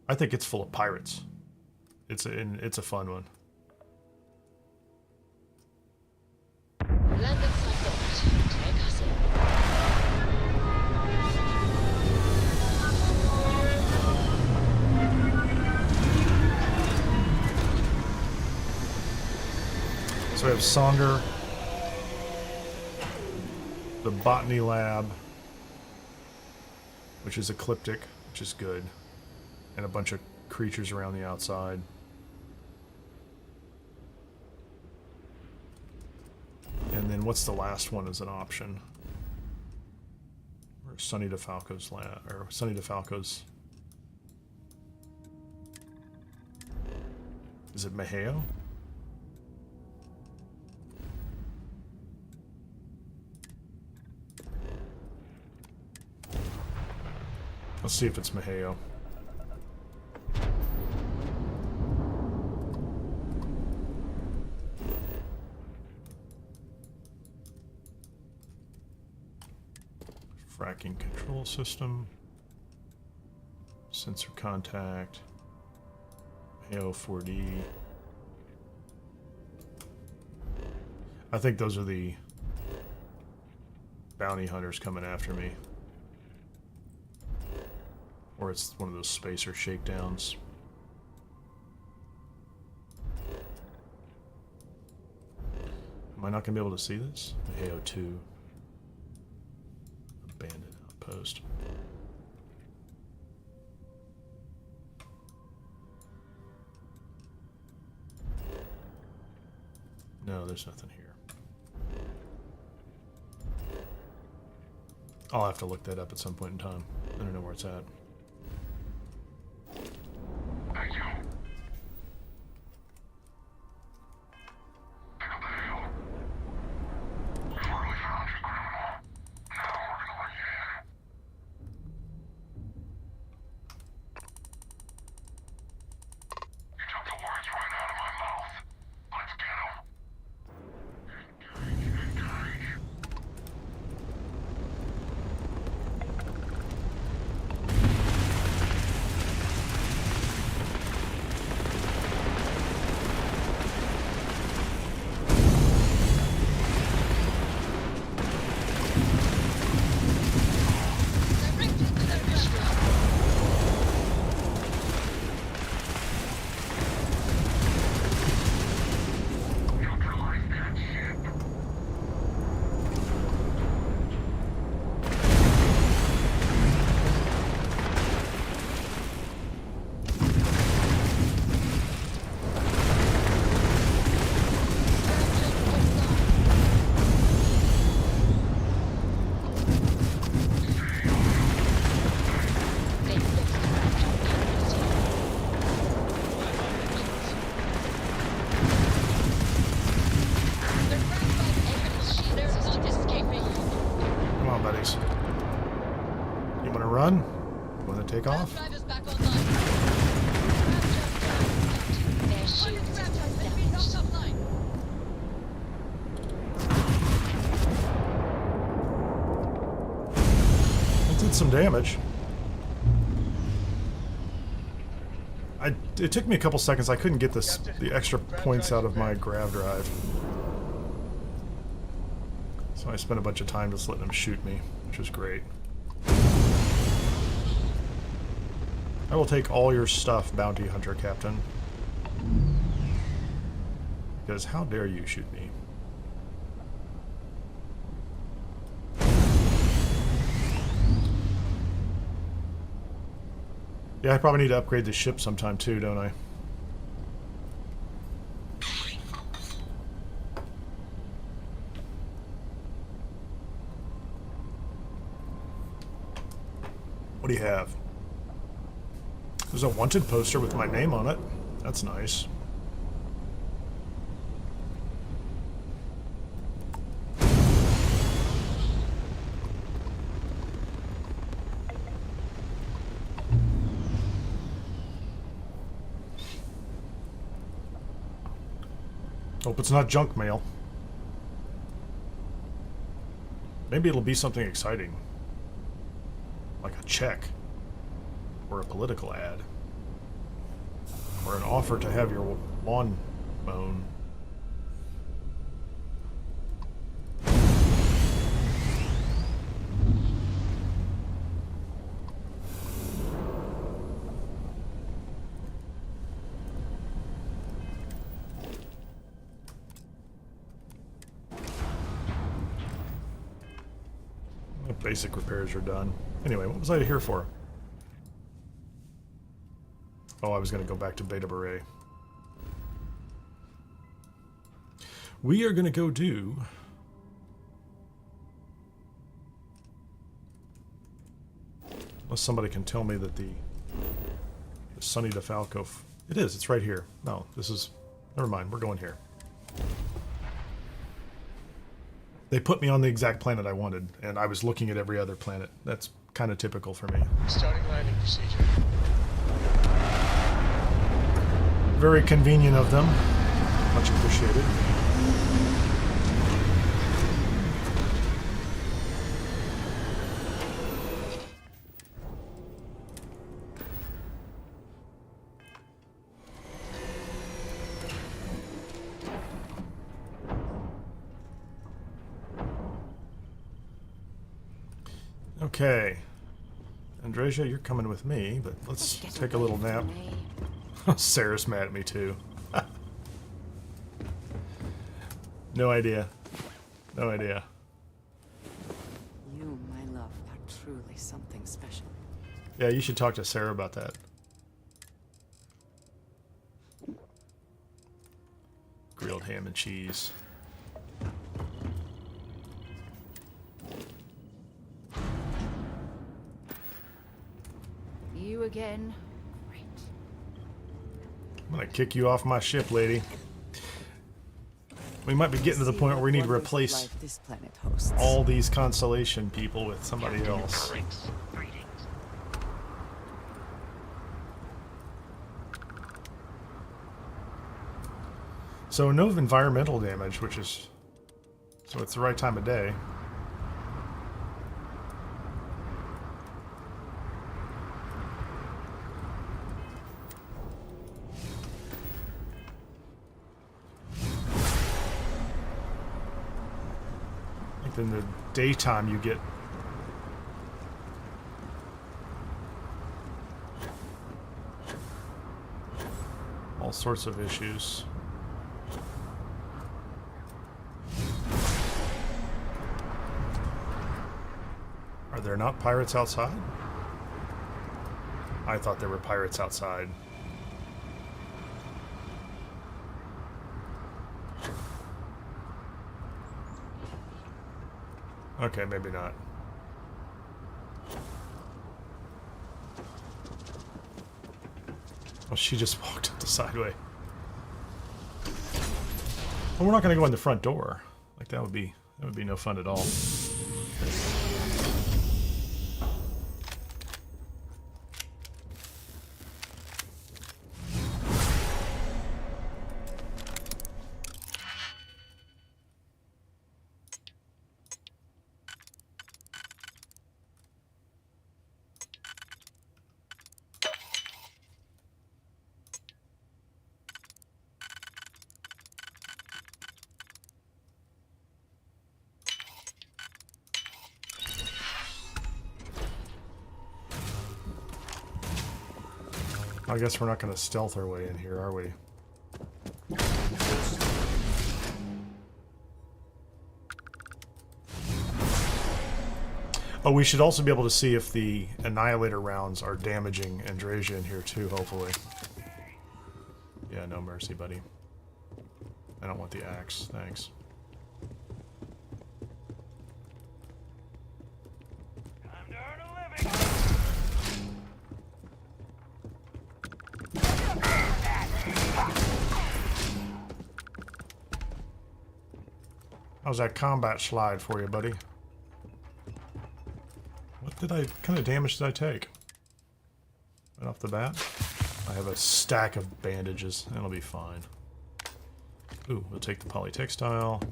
I think it's full of pirates. It's a fun one. So we have Sonder, the Botany Lab, which is ecliptic, which is good, and a bunch of creatures around the outside. And then what's the last one as an option? Or Sonny DeFalco's lab, or Sonny DeFalco's. Is it Maheo? Let's see if it's Maheo. Fracking control system. Sensor contact. Maheo 4D. I think those are the bounty hunters coming after me. Or it's one of those spacer shakedowns. Am I not going to be able to see this? Maheo 2. Abandoned outpost. No, there's nothing here. I'll have to look that up at some point in time. I don't know where it's at. Thank you. Pick up the hail. We finally found you, criminal. Now we're gonna let you in. You took the words right out of my mouth. Let's get 'em. Engage, engage. Neutralize that ship. Come on, buddies. You want to run? You want to take off? That did some damage. It took me a couple seconds. I couldn't get the extra points out of my grav drive. So I spent a bunch of time just letting them shoot me, which was great. I will take all your stuff, Bounty Hunter Captain. Because how dare you shoot me? Yeah, I probably need to upgrade the ship sometime too, don't I? What do you have? There's a wanted poster with my name on it. That's nice. Hope it's not junk mail. Maybe it'll be something exciting. Like a check. Or a political ad. Or an offer to have your lawn mown. Basic repairs are done. Anyway, what was I here for? Oh, I was going to go back to Beta Beret. We are going to go do... Unless somebody can tell me that the Sonny DeFalco... It is, it's right here. No, this is... Never mind, we're going here. They put me on the exact planet I wanted, and I was looking at every other planet. That's kind of typical for me. Starting landing procedure. Very convenient of them. Much appreciated. Okay. Andreja, you're coming with me, but let's take a little nap. Sarah's mad at me too. No idea. No idea. You, my love, are truly something special. Yeah, you should talk to Sarah about that. Grilled ham and cheese. You again? Great. I'm gonna kick you off my ship, lady. We might be getting to the point where we need to replace This planet hosts. all these constellation people with somebody Captain else. Alex, greetings. So no environmental damage, which is... So it's the right time of day. I think in the daytime you get... all sorts of issues. Are there not pirates outside? I thought there were pirates outside. Okay, maybe not. Well, she just walked up the sideway. Well, we're not going to go in the front door. Like that would be no fun at all. I guess we're not going to stealth our way in here, are we? Oh, we should also be able to see if the Annihilator rounds are damaging Andreja in here too, hopefully. Yeah, no mercy, buddy. I don't want the axe, thanks. How's that combat slide for you, buddy? What kind of damage did I take? Right off the bat? I have a stack of bandages. That'll be fine. Ooh, we'll take the polytextile.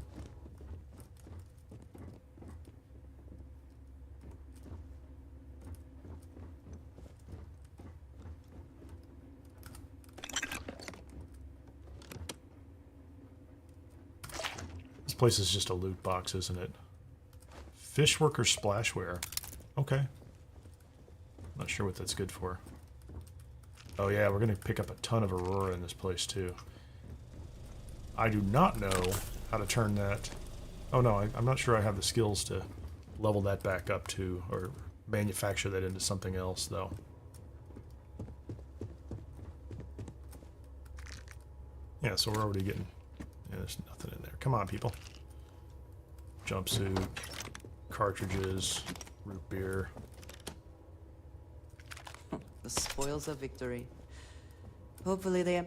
This place is just a loot box, isn't it? Fishworker splashware. Okay. Not sure what that's good for. Oh yeah, we're going to pick up a ton of Aurora in this place too. I do not know how to turn that... Oh no, I'm not sure I have the skills to level that back up to, or manufacture that into something else though. Yeah, so we're already getting... Yeah, there's nothing in there. Come on, people. Jumpsuit, cartridges, root beer. The spoils of victory. Hopefully they...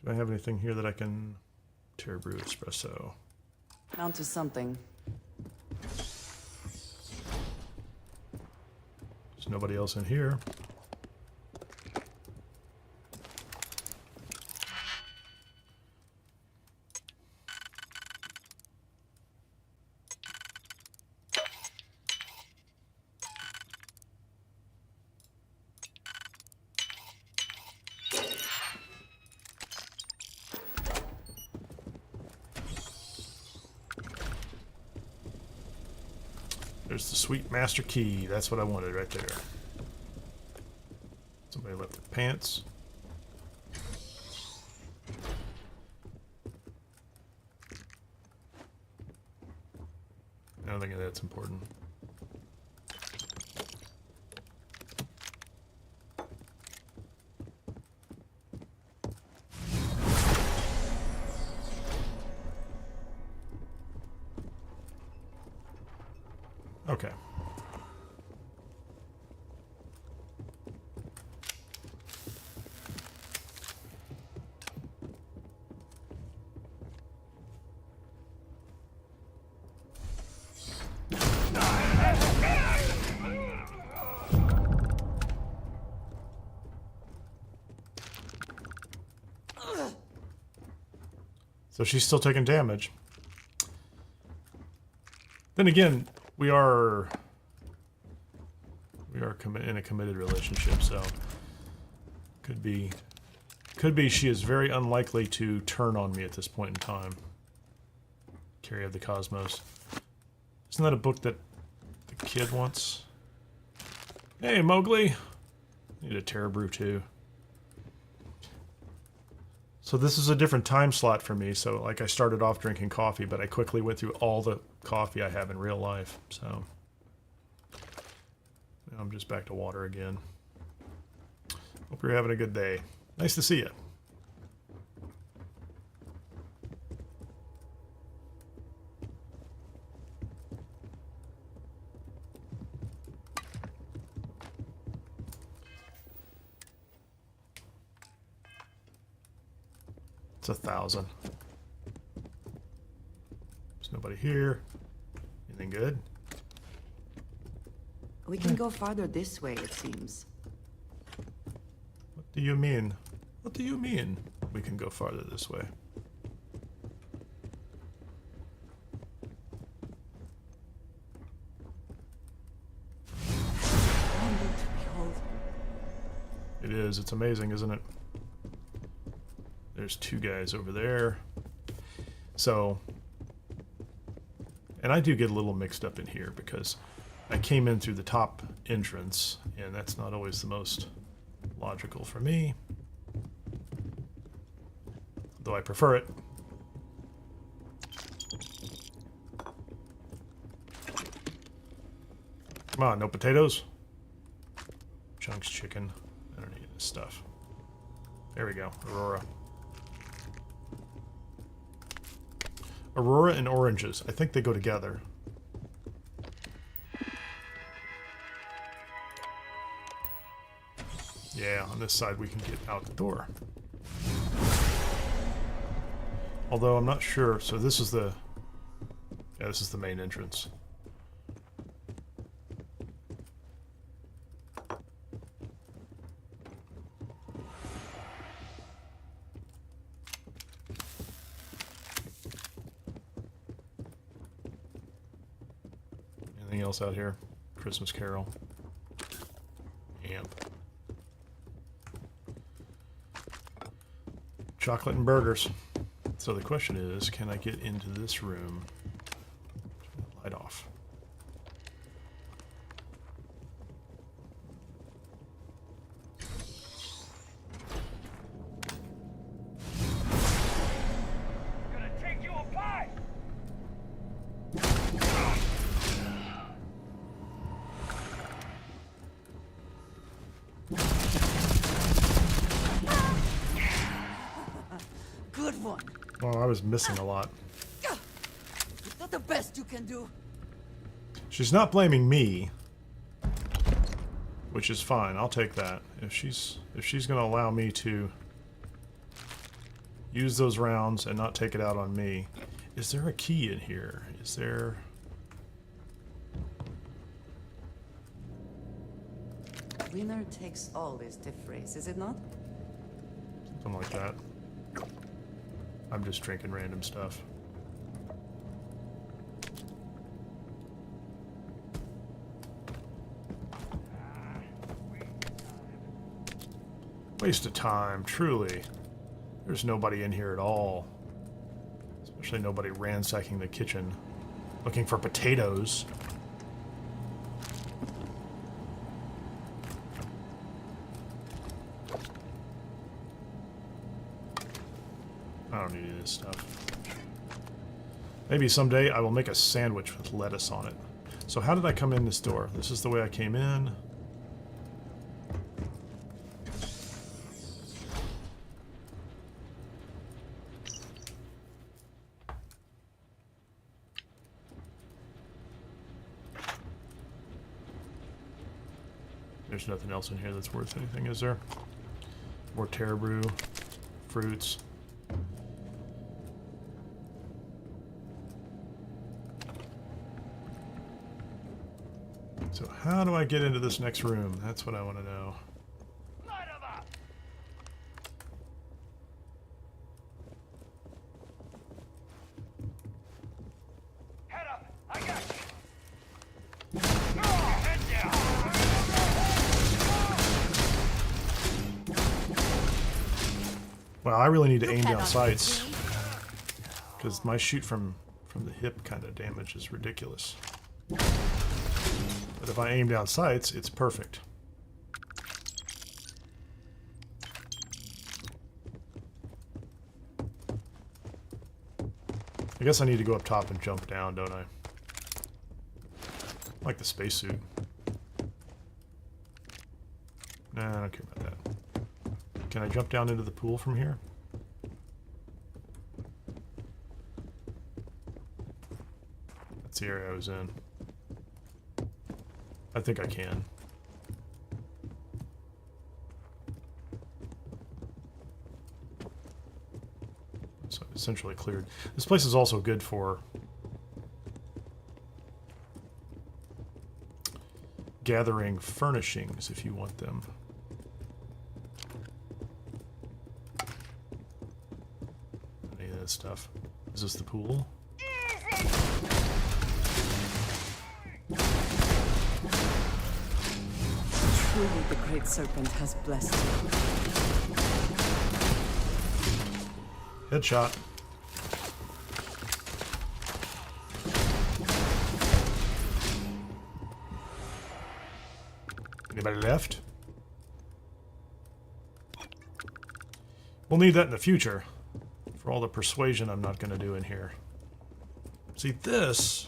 Do I have anything here that I can... Terra Brew Espresso. Mount to something. There's nobody else in here. There's the sweet master key. That's what I wanted right there. Somebody left their pants. I don't think that's important. Okay. So she's still taking damage. Then again, we are in a committed relationship, so could be she is very unlikely to turn on me at this point in time. Carry of the Cosmos. Isn't that a book that the kid wants? Hey, Mowgli! Need a Terror Brew too. So this is a different time slot for me. So like I started off drinking coffee, but I quickly went through all the coffee I have in real life. So now I'm just back to water again. Hope you're having a good day. Nice to see you. It's 1,000. There's nobody here. Anything good? We can go farther this way, it seems. What do you mean? What do you mean we can go farther this way? It is. It's amazing, isn't it? There's two guys over there. So, and I do get a little mixed up in here because I came in through the top entrance, and that's not always the most logical for me. Though I prefer it. Come on, no potatoes? Chunks chicken. I don't need this stuff. There we go, Aurora. Aurora and oranges. I think they go together. Yeah, on this side we can get out the door. Although I'm not sure. So this is the... Yeah, this is the main entrance. Anything else out here? Christmas Carol. Amp. Chocolate and burgers. So the question is, can I get into this room? Turn the light off. Gonna take you apart! Good one. Oh, I was missing a lot. Is that the best you can do? She's not blaming me, which is fine. I'll take that. If she's going to allow me to use those rounds and not take it out on me. Is there a key in here? Is there... Winner takes all this diff race, is it not? Something like that. I'm just drinking random stuff. Waste of time, truly. There's nobody in here at all. Especially nobody ransacking the kitchen, looking for potatoes. I don't need any of this stuff. Maybe someday I will make a sandwich with lettuce on it. So how did I come in this door? This is the way I came in. There's nothing else in here that's worth anything, is there? More Terra Brew, fruits. So how do I get into this next room? That's what I want to know. Light 'em up! Head up! I got you! Head down! Well, I really need to aim down sights. Because my shoot from the hip kind of damage is ridiculous. But if I aim down sights, it's perfect. I guess I need to go up top and jump down, don't I? Like the spacesuit. Nah, I don't care about that. Can I jump down into the pool from here? That's the area I was in. I think I can. So essentially cleared. This place is also good for gathering furnishings if you want them. Any of that stuff. Is this the pool? Truly the Great Serpent has blessed you. Headshot. Anybody left? We'll need that in the future. For all the persuasion I'm not going to do in here. See this?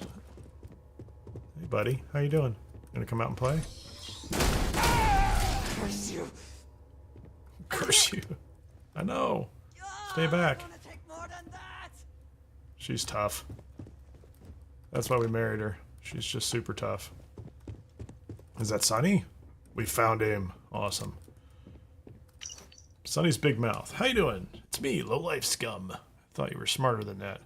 Hey buddy, how you doing? Gonna come out and play? Curse you! Curse you. I know. Stay back. Gonna take more than that. She's tough. That's why we married her. She's just super tough. Is that Sonny? We found him. Awesome. Sonny's big mouth. How you doing? It's me, lowlife scum. I thought you were smarter than that.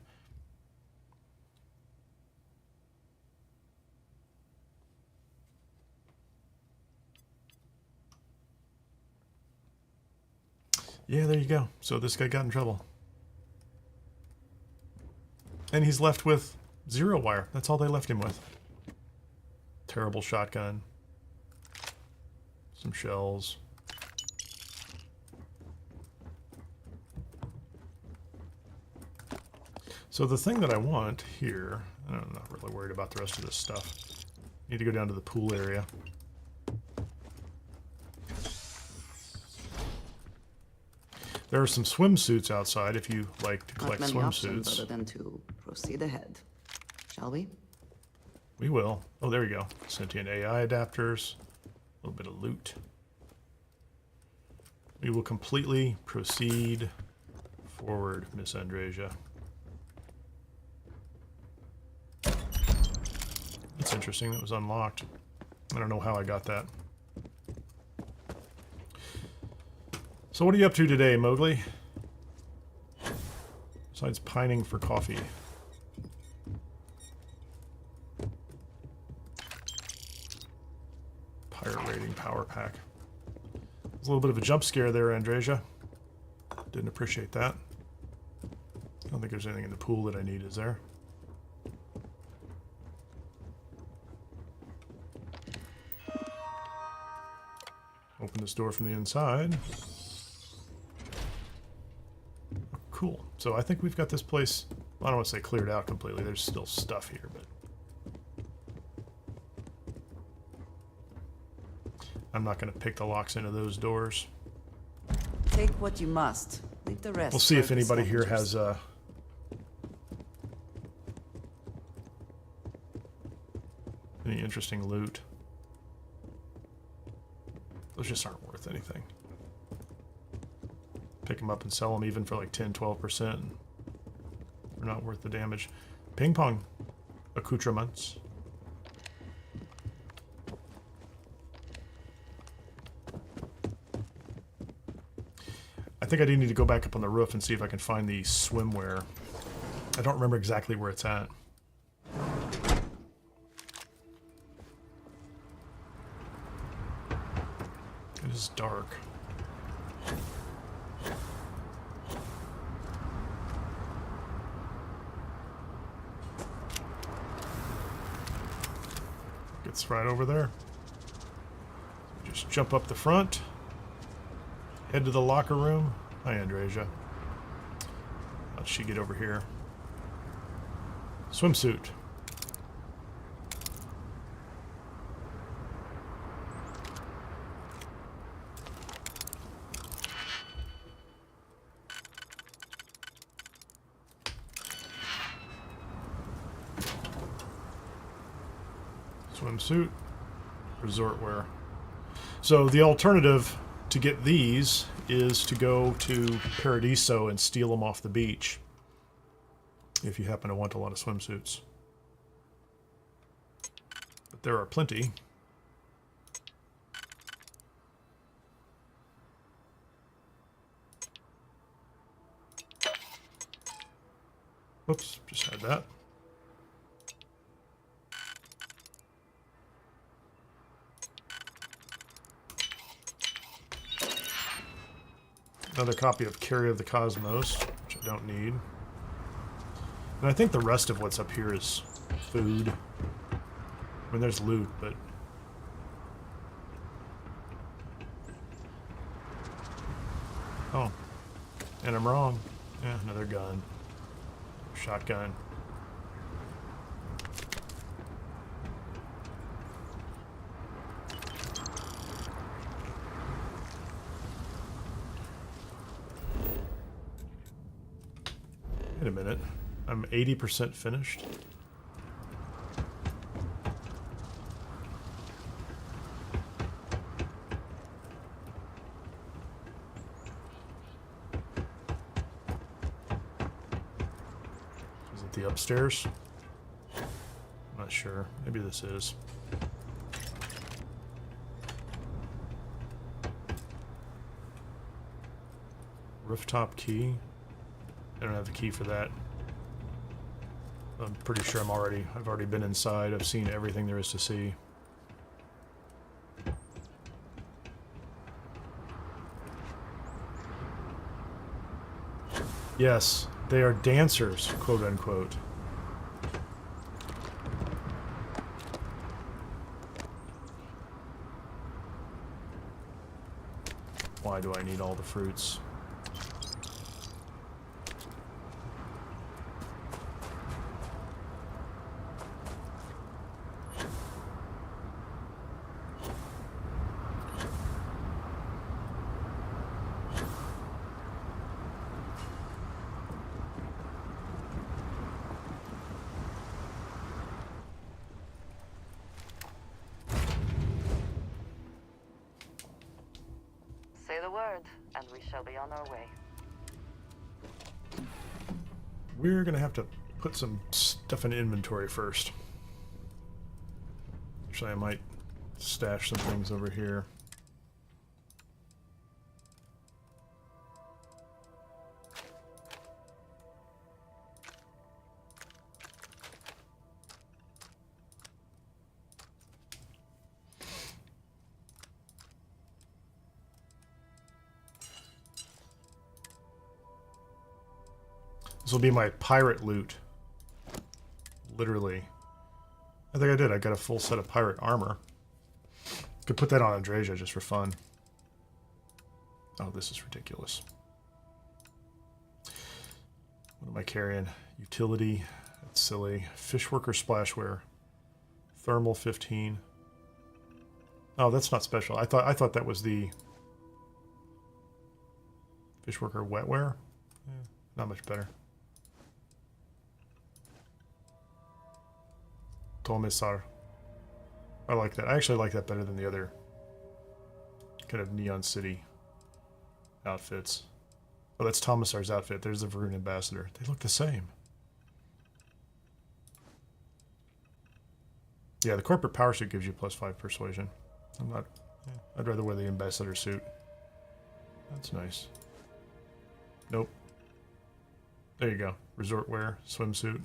Yeah, there you go. So this guy got in trouble. And he's left with 0 wire. That's all they left him with. Terrible shotgun. Some shells. So the thing that I want here, I'm not really worried about the rest of this stuff. Need to go down to the pool area. There are some swimsuits outside if you like to collect Not many options swimsuits. other than to proceed ahead. Shall we? We will. Oh, there you go. Sentient AI adapters. A little bit of loot. We will completely proceed forward, Miss Andreja. That's interesting. That was unlocked. I don't know how I got that. So what are you up to today, Mowgli? Besides pining for coffee. Pirate rating power pack. There's a little bit of a jump scare there, Andreja. Didn't appreciate that. I don't think there's anything in the pool that I need, is there? Open this door from the inside. Cool. So I think we've got this place, I don't want to say cleared out completely. There's still stuff here, but I'm not going to pick the locks into those doors. Take what you must. Leave the rest. We'll see for if the anybody here scavengers. has any interesting loot. Those just aren't worth anything. Pick them up and sell them even for like 10-12%. They're not worth the damage. Ping pong accoutrements. I think I do need to go back up on the roof and see if I can find the swimwear. I don't remember exactly where it's at. It is dark. It's right over there. Just jump up the front. Head to the locker room. Hi, Andreja. How'd she get over here? Swimsuit. Swimsuit. Resort wear. So the alternative to get these is to go to Paradiso and steal them off the beach. If you happen to want a lot of swimsuits. But there are plenty. Oops, just had that. Another copy of Carry of the Cosmos, which I don't need. And I think the rest of what's up here is food. I mean, there's loot, but... Oh. And I'm wrong. Yeah, another gun. Shotgun. Wait a minute. I'm 80% finished. Is it the upstairs? I'm not sure. Maybe this is. Rooftop key. I don't have the key for that. I'm pretty sure I've already been inside. I've seen everything there is to see. Yes, they are dancers, quote unquote. Why do I need all the fruits? Say the word, and we shall be on our way. We're gonna have to put some stuff in inventory first. Actually, I might stash some things over here. This will be my pirate loot. Literally. I think I did. I got a full set of pirate armor. Could put that on Andreja just for fun. Oh, this is ridiculous. What am I carrying? Utility. That's silly. Fishworker splashware. Thermal 15. Oh, that's not special. I thought that was the Fishworker wetware. Not much better. Tomesar. I like that. I actually like that better than the other kind of Neon City outfits. Oh, that's Tomesar's outfit. There's the Varun Ambassador. They look the same. Yeah, the corporate power suit gives you +5 persuasion. I'm not... I'd rather wear the ambassador suit. That's nice. Nope. There you go. Resort wear, swimsuit.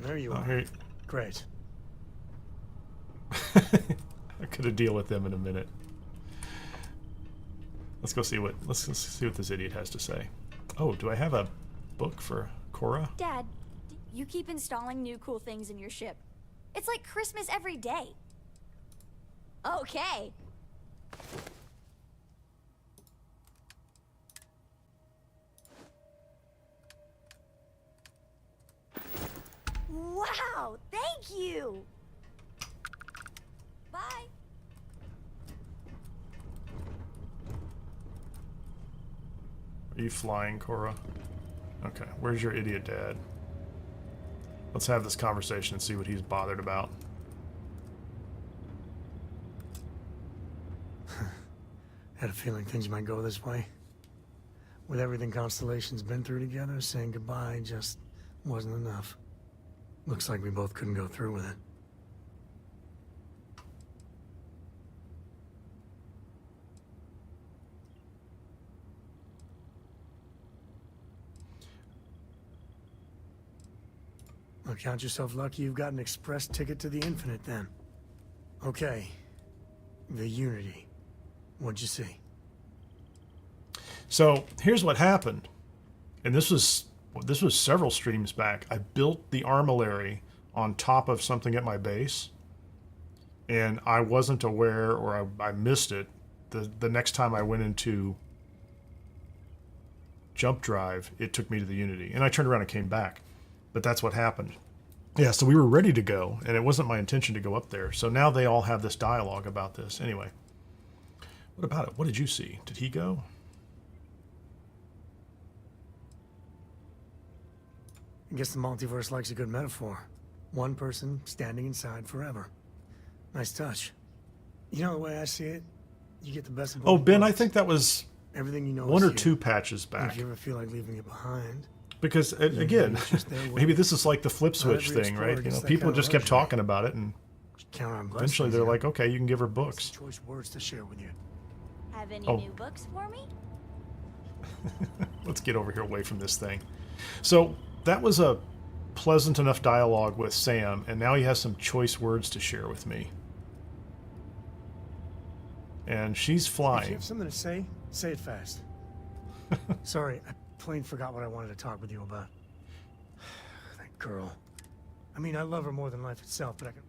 There you are. Here. Great. I could deal with them in a minute. Let's go see what this idiot has to say. Oh, do I have a book for Cora? Dad, you keep installing new cool things in your ship. It's like Christmas every day. Okay. Wow, thank you. Bye. Are you flying, Cora? Okay, where's your idiot dad? Let's have this conversation and see what he's bothered about. Had a feeling things might go this way. With everything Constellation's been through together, saying goodbye just wasn't enough. Looks like we both couldn't go through with it. Well, count yourself lucky you've got an express ticket to the infinite, then. Okay. The Unity. What'd you see? So, here's what happened. And this was several streams back. I built the armillary on top of something at my base. And I wasn't aware, or I missed it. The next time I went into jump drive, it took me to the Unity. And I turned around and came back. But that's what happened. Yeah, so we were ready to go, and it wasn't my intention to go up there. So now they all have this dialogue about this. Anyway, what about it? What did you see? Did he go? I guess the multiverse likes a good metaphor. One person standing inside forever. Nice touch. You know the way I see it? You get the best of both Oh, Ben, worlds. I think that was Everything you know one is or here. two patches back. If you ever feel like leaving it behind, Because, again, maybe this is like the flip switch every thing, explorer right? You gets know, that people kind of just kept luxury. talking about it, and count on eventually blessings, they're yeah. like, okay, you can give her books. Choice words to share with you. Have any Oh. new books for me? Let's get over here away from this thing. So that was a pleasant enough dialogue with Sam, and now he has some choice words to share with me. And she's If you flying. have something to say it fast. Sorry, I plain forgot what I wanted to talk with you about. That girl. I mean, I love her more than life itself, but I can...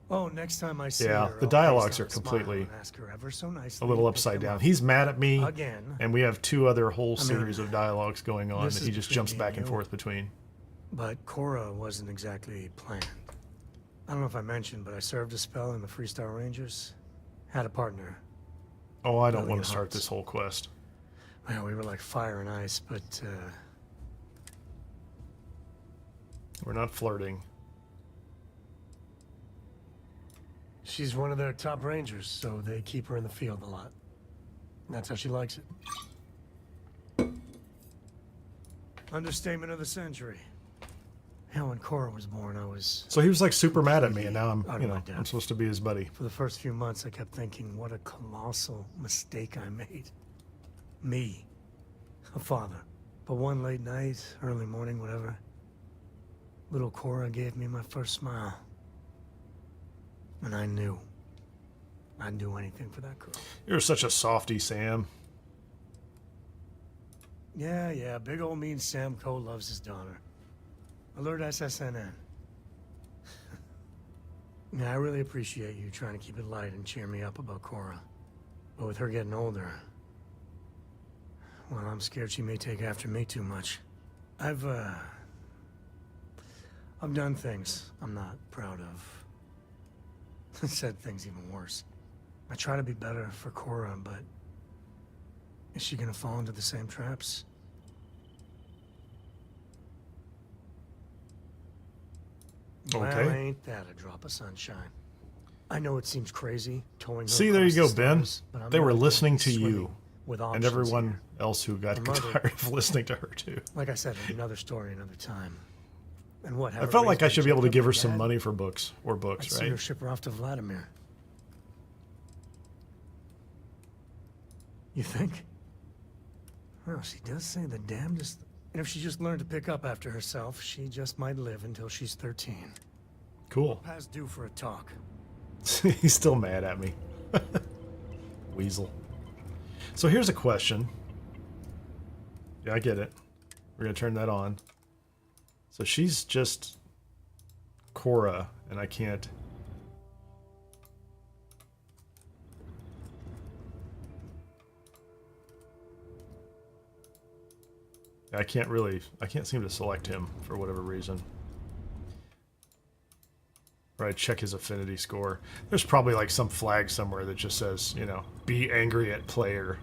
Oh, next time I see her, Yeah, the I'll dialogues face are down, smile, completely and ask her ever so nicely a little to pick upside them down. up. He's mad at me, Again. and we have two other whole I mean, series of dialogues going on this that is he just between jumps me back and and you. forth between. But Cora wasn't exactly planned. I don't know if I mentioned, but I served a spell in the Freestar Rangers. Had a partner. Oh, I don't Million want to start hearts. this whole quest. Well, we were like fire and ice, but We're not flirting. she's one of their top rangers, so they keep her in the field a lot. That's how she likes it. Understatement of the century. Hell, when Cora was born, I was... So he was like super mad at me, and now I'm, Out of you my know, depth. I'm supposed to be his buddy. For the first few months, I kept thinking, what a colossal mistake I made. Me. A father. But one late night, early morning, whatever, little Cora gave me my first smile. And I knew. I'd do anything for that girl. You're such a softie, Sam. Yeah, big old mean Sam Coe loves his daughter. Alert SSNN. Yeah, I really appreciate you trying to keep it light and cheer me up about Cora. But with her getting older, well, I'm scared she may take after me too much. I've done things I'm not proud of. Said things even worse. I try to be better for Cora, but is she gonna fall into the same traps? Okay. Well, ain't that a drop of sunshine? I know it seems crazy, towing her See, there you across go, the Ben. stars, but I'm They were really listening to swimming you. with And options everyone here. else who got Her mother- tired of listening to her, too. Like I said, another story, another time. And what? have I her felt raised like I by should be able to Jacob give her and some Dad? money for books. Or I'd books, see her right? ship her off to Vladimir. You think? Well, she does say the damnedest. And if she just learned to pick up after herself, she just might live until she's 13. Cool. Past due for a talk. He's still mad at me. Weasel. So here's a question. Yeah, I get it. We're going to turn that on. So she's just Cora, and I can't... I can't seem to select him for whatever reason. Right, check his affinity score. There's probably like some flag somewhere that just says, you know, be angry at player.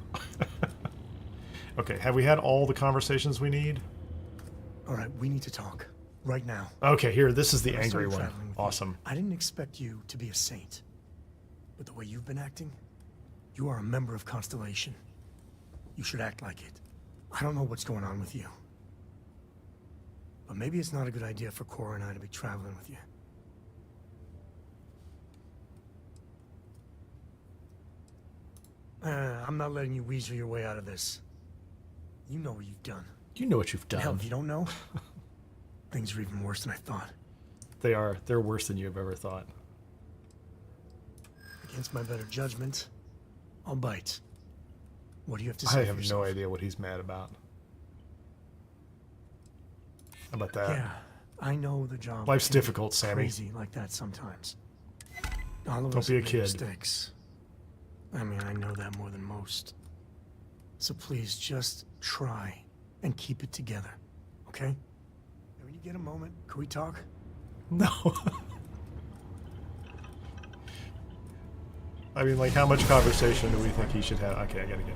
Okay, have we had all the conversations we need? All right, we need to talk. Right now. Okay, here, this is the When I angry started one. traveling with you, Awesome. I didn't expect you to be a saint. But the way you've been acting, you are a member of Constellation. You should act like it. I don't know what's going on with you. But maybe it's not a good idea for Cora and I to be traveling with you. I'm not letting you weasel your way out of this. You know what you've done. You know what you've done. Hell, if you don't know, things are even worse than I thought. They are. They're worse than you've ever thought. Against my better judgment, I'll bite. What do you have to say? I have no idea what he's mad about. How about that? Yeah, I know the job. Life's can be difficult, Sammy. Crazy like that sometimes. All of Don't us be a make kid. mistakes. I mean, I know that more than most. So please, just try and keep it together, okay? And when you get a moment, can we talk? No. I mean, like, how much conversation do we think he should have? Okay, I gotta get.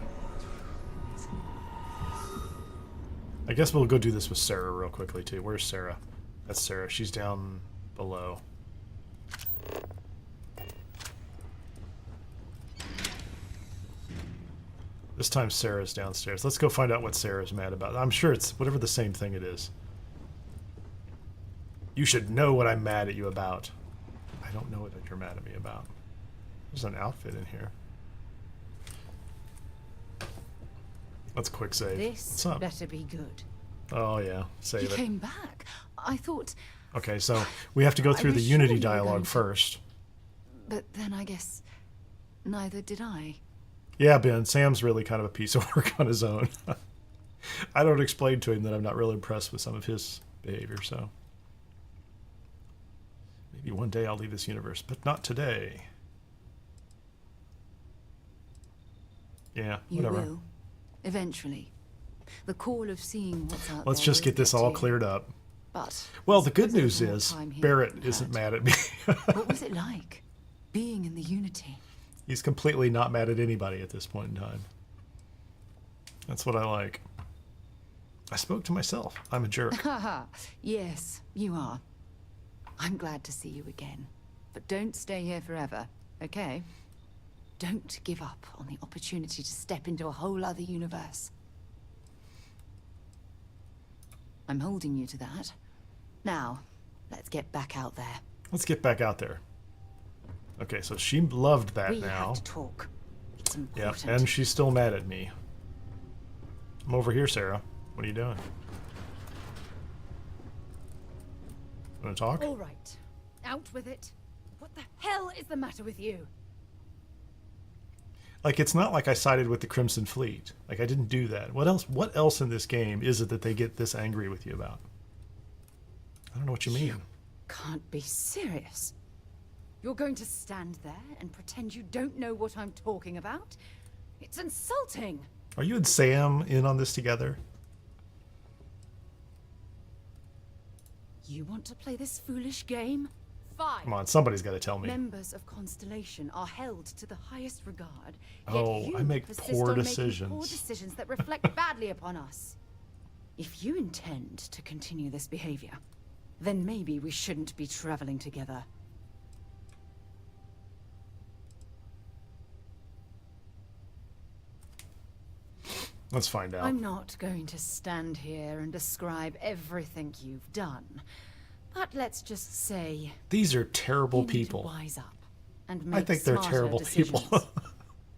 I guess we'll go do this with Sarah real quickly, too. Where's Sarah? That's Sarah. She's down below. This time Sarah's downstairs. Let's go find out what Sarah's mad about. I'm sure it's whatever the same thing it is. You should know what I'm mad at you about. I don't know what you're mad at me about. There's an outfit in here. Let's quick save. This What's up? better be good. Oh yeah, save You it. came back. I thought, Okay, so we have to go I through the was sure Unity you were going dialogue to- first. but then I guess neither did I. Yeah, Ben, Sam's really kind of a piece of work on his own. I don't explain to him that I'm not really impressed with some of his behavior, so. Maybe one day I'll leave this universe, but not today. Yeah, You whatever. will. Eventually. The call of seeing what's out Let's there just will get this to all you. cleared up. But Well, I the good suppose news more is time here Barrett wouldn't isn't hurt. mad at me. What was it like, being in the Unity? He's completely not mad at anybody at this point in time. That's what I like. I spoke to myself. I'm a jerk. Haha, yes, you are. I'm glad to see you again. But don't stay here forever, okay? Don't give up on the opportunity to step into a whole other universe. I'm holding you to that. Now, let's get back out there. Let's get back out there. Okay, so she loved that We now. have to talk. It's Yeah, important. and she's still mad at me. I'm over here, Sarah. What are you doing? Want to talk? All right. Out with it. What the hell is the matter with you? Like, it's not like I sided with the Crimson Fleet. Like, I didn't do that. What else in this game is it that they get this angry with you about? I don't know what you mean. Can't be serious. You're going to stand there and pretend you don't know what I'm talking about? It's insulting. Are you and Sam in on this together? You want to play this foolish game? Fine. Come on, somebody's got to tell me. Members of Constellation are held to the highest regard. Oh, yet you I make persist poor on making decisions. poor decisions that reflect badly upon us. If you intend to continue this behavior, then maybe we shouldn't be traveling together. Let's find out. I'm not going to stand here and describe everything you've done. But let's just say These are terrible you need people. to wise up and make I think they're smarter terrible decisions. people.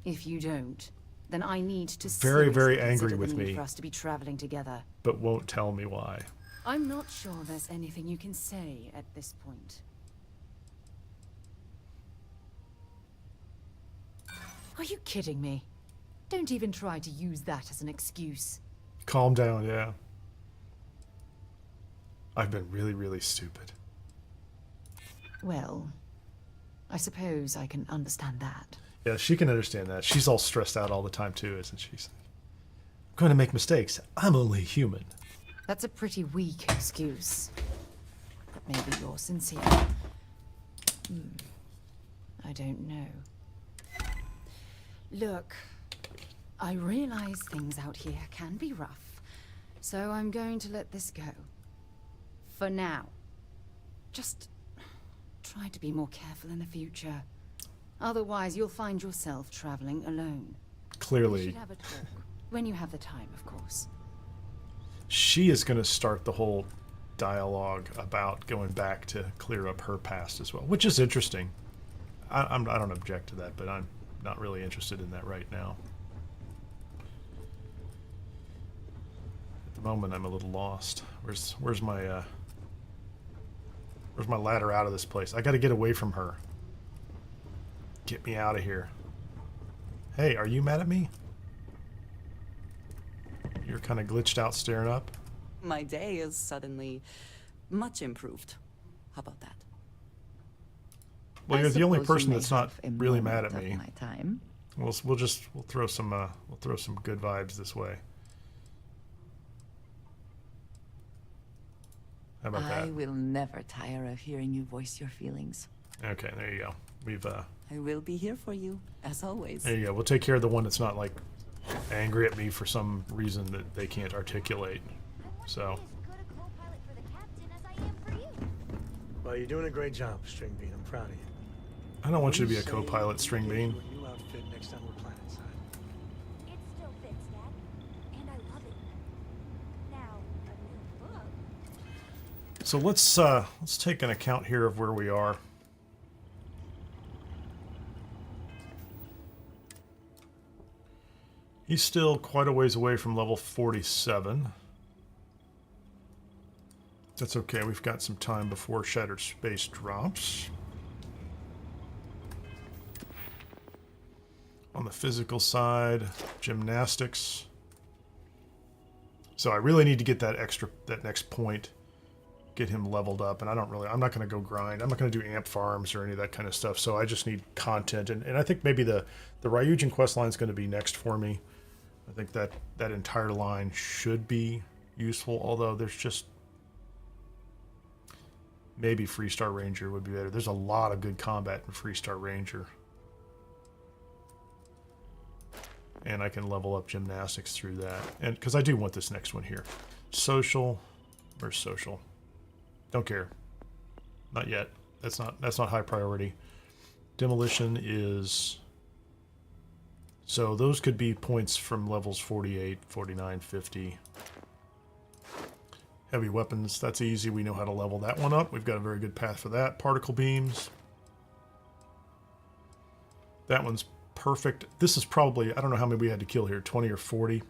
If you don't, then I need to Very, very seriously angry consider with the need me. for us to be traveling together. But won't tell me why. I'm not sure there's anything you can say at this point. Are you kidding me? Don't even try to use that as an excuse. Calm down, yeah. I've been really, really stupid. Well, I suppose I can understand that. Yeah, she can understand that. She's all stressed out all the time too, isn't she? I'm going to make mistakes. I'm only human. That's a pretty weak excuse. But maybe you're sincere. I don't know. Look, I realize things out here can be rough, so I'm going to let this go. For now. Just try to be more careful in the future. Otherwise, you'll find yourself traveling alone. Clearly. We should have a talk. When you have the time, of course. She is going to start the whole dialogue about going back to clear up her past as well, which is interesting. I don't object to that, but I'm not really interested in that right now. At the moment, I'm a little lost. Where's my ladder out of this place? I got to get away from her. Get me out of here. Hey, are you mad at me? You're kind of glitched out staring up. My day is suddenly much improved. How about that? Well, I you're the only suppose you person may that's not have a really mad moment at of me. my time. We'll throw some good vibes this way. How about I that? will never tire of hearing you voice your feelings. Okay, there you go. I will be here for you, as always. There you go. We'll take care of the one that's not like angry at me for some reason that they can't articulate. So. Well, you're doing a great job, String Bean. I'm proud of you. I don't want you to be a co-pilot, String Bean. New outfit next time we're planetside. It still fits, Dad. And I love it. Now, a new book. So let's take an account here of where we are. He's still quite a ways away from level 47. That's okay, we've got some time before Shattered Space drops. On the physical side, gymnastics. So I really need to get that next point, get him leveled up, and I'm not going to go grind. I'm not going to do amp farms or any of that kind of stuff, so I just need content, and I think maybe the Ryujin quest line is going to be next for me. I think that entire line should be useful, although there's just maybe Freestar Ranger would be better. There's a lot of good combat in Freestar Ranger. And I can level up gymnastics through that. And because I do want this next one here. Social. Where's social? Don't care. Not yet. That's not high priority. Demolition is... So those could be points from levels 48, 49, 50. Heavy weapons, that's easy. We know how to level that one up. We've got a very good path for that. Particle beams. That one's perfect. This is probably, I don't know how many we had to kill here, 20 or 40.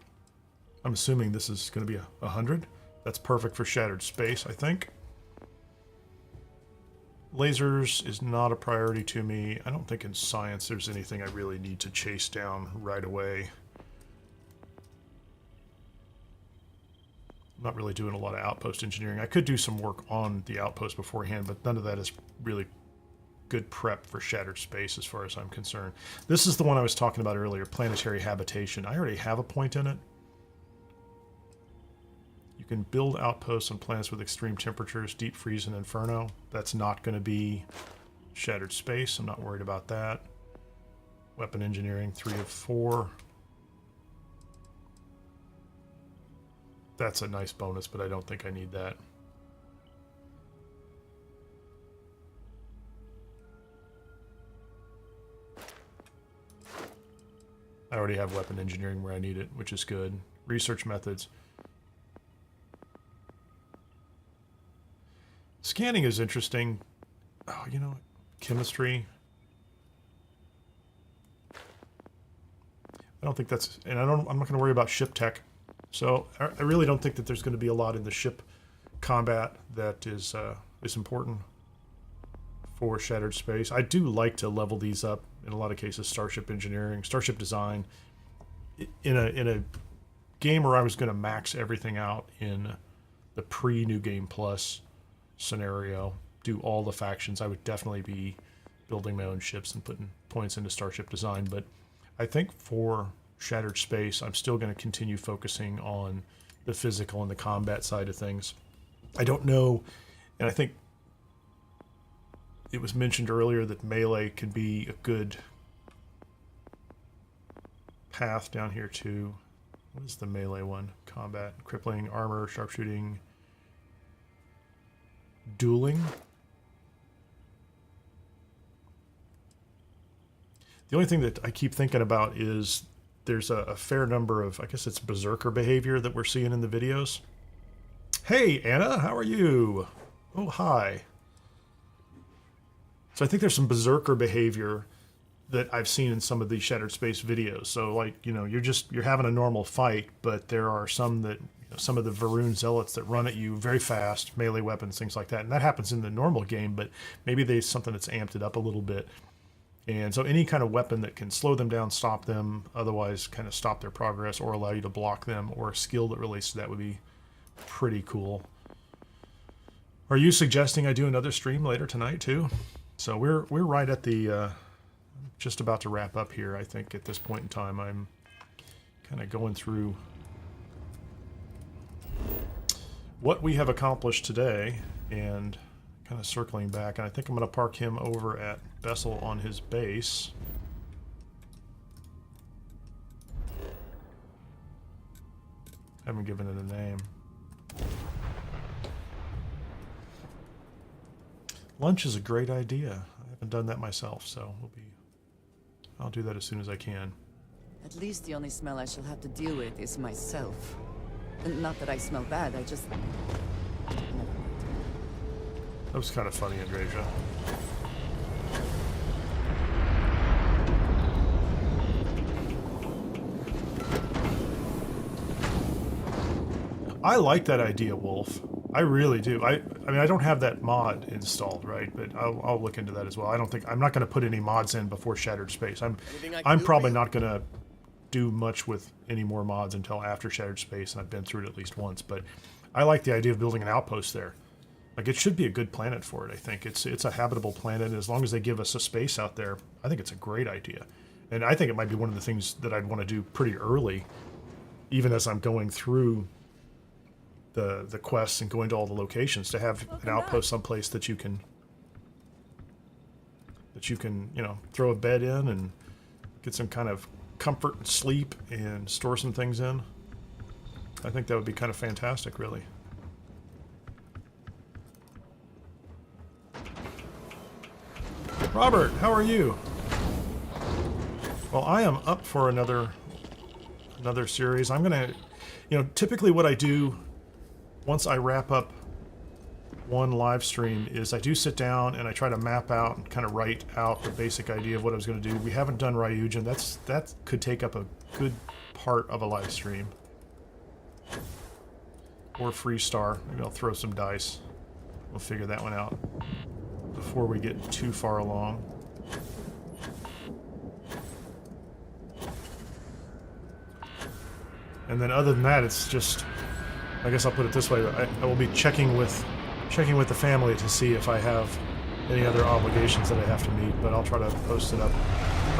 I'm assuming this is going to be 100. That's perfect for Shattered Space, I think. Lasers is not a priority to me. I don't think in science there's anything I really need to chase down right away. I'm not really doing a lot of outpost engineering. I could do some work on the outpost beforehand, but none of that is really good prep for Shattered Space as far as I'm concerned. This is the one I was talking about earlier, planetary habitation. I already have a point in it. You can build outposts on planets with extreme temperatures, deep freeze and inferno. That's not going to be Shattered Space. I'm not worried about that. Weapon engineering, 3 of 4. That's a nice bonus, but I don't think I need that. I already have weapon engineering where I need it, which is good. Research methods. Scanning is interesting. Oh, you know, chemistry. I don't think that's, and I'm not going to worry about ship tech. So I really don't think that there's going to be a lot in the ship combat that is important for Shattered Space. I do like to level these up in a lot of cases. Starship engineering, starship design. In a game where I was going to max everything out in the pre-New Game Plus scenario, do all the factions, I would definitely be building my own ships and putting points into starship design. But I think for Shattered Space, I'm still going to continue focusing on the physical and the combat side of things. I don't know, and I think it was mentioned earlier that melee could be a good path down here too. What is the melee one? Combat, crippling, armor, sharpshooting, dueling. The only thing that I keep thinking about is there's a fair number of, I guess it's berserker behavior that we're seeing in the videos. Hey, Anna, how are you? Oh, hi. So I think there's some berserker behavior that I've seen in some of these Shattered Space videos. So, like, you know, you're having a normal fight, but there are some that, you know, some of the Varun zealots that run at you very fast, melee weapons, things like that. And that happens in the normal game, but maybe there's something that's amped it up a little bit. And so any kind of weapon that can slow them down, stop them, otherwise kind of stop their progress or allow you to block them, or a skill that relates to that would be pretty cool. Are you suggesting I do another stream later tonight too? So we're right at the just about to wrap up here. I think at this point in time I'm kind of going through what we have accomplished today and kind of circling back, and I think I'm going to park him over at Bessel on his base. Haven't given it a name. Lunch is a great idea. I haven't done that myself, so I'll do that as soon as I can. At least the only smell I shall have to deal with is myself. And not that I smell bad, I just... That was kind of funny, Andreja. I like that idea, Wolf. I really do. I mean, I don't have that mod installed, right? But I'll look into that as well. I'm not going to put any mods in before Shattered Space. I'm probably not going to do much with any more mods until after Shattered Space, and I've been through it at least once. But I like the idea of building an outpost there. Like, it should be a good planet for it, I think. It's a habitable planet, and as long as they give us a space out there, I think it's a great idea. And I think it might be one of the things that I'd want to do pretty early, even as I'm going through the quests and going to all the locations, to have an outpost someplace that you can you know, throw a bed in and get some kind of comfort and sleep and store some things in. I think that would be kind of fantastic, really. Robert, how are you? Well, I am up for another series. I'm gonna, you know, typically what I do once I wrap up one live stream is I do sit down and I try to map out and kind of write out the basic idea of what I was going to do. We haven't done Ryujin. That could take up a good part of a live stream. Or Freestar. Maybe I'll throw some dice. We'll figure that one out. before we get too far along. And then other than that, it's just, I guess I'll put it this way, I will be checking with the family to see if I have any other obligations that I have to meet, but I'll try to post it up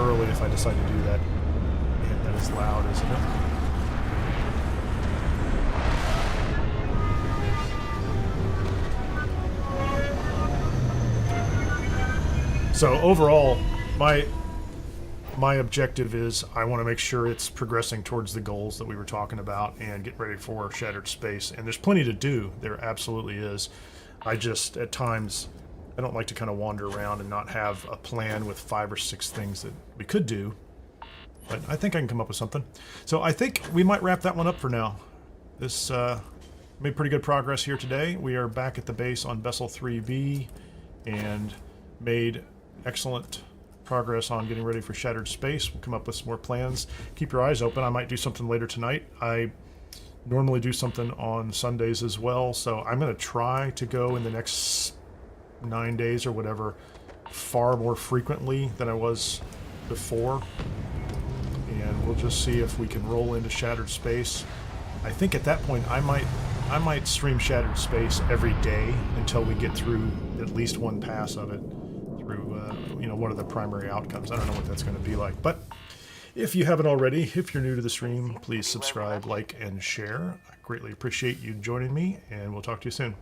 early if I decide to do that. Man, that is loud, isn't it? So overall, my objective is I want to make sure it's progressing towards the goals that we were talking about and get ready for Shattered Space. And there's plenty to do. There absolutely is. I just, at times, I don't like to kind of wander around and not have a plan with 5 or 6 things that we could do. But I think I can come up with something. So I think we might wrap that one up for now. This made pretty good progress here today. We are back at the base on Vessel 3B and made excellent progress on getting ready for Shattered Space. We'll come up with some more plans. Keep your eyes open. I might do something later tonight. I normally do something on Sundays as well, so I'm going to try to go in the next 9 days or whatever far more frequently than I was before. And we'll just see if we can roll into Shattered Space. I think at that point I might stream Shattered Space every day until we get through at least one pass of it. You know, one of the primary outcomes. I don't know what that's going to be like, but if you haven't already, if you're new to the stream, please subscribe, like, and share. I greatly appreciate you joining me, and we'll talk to you soon.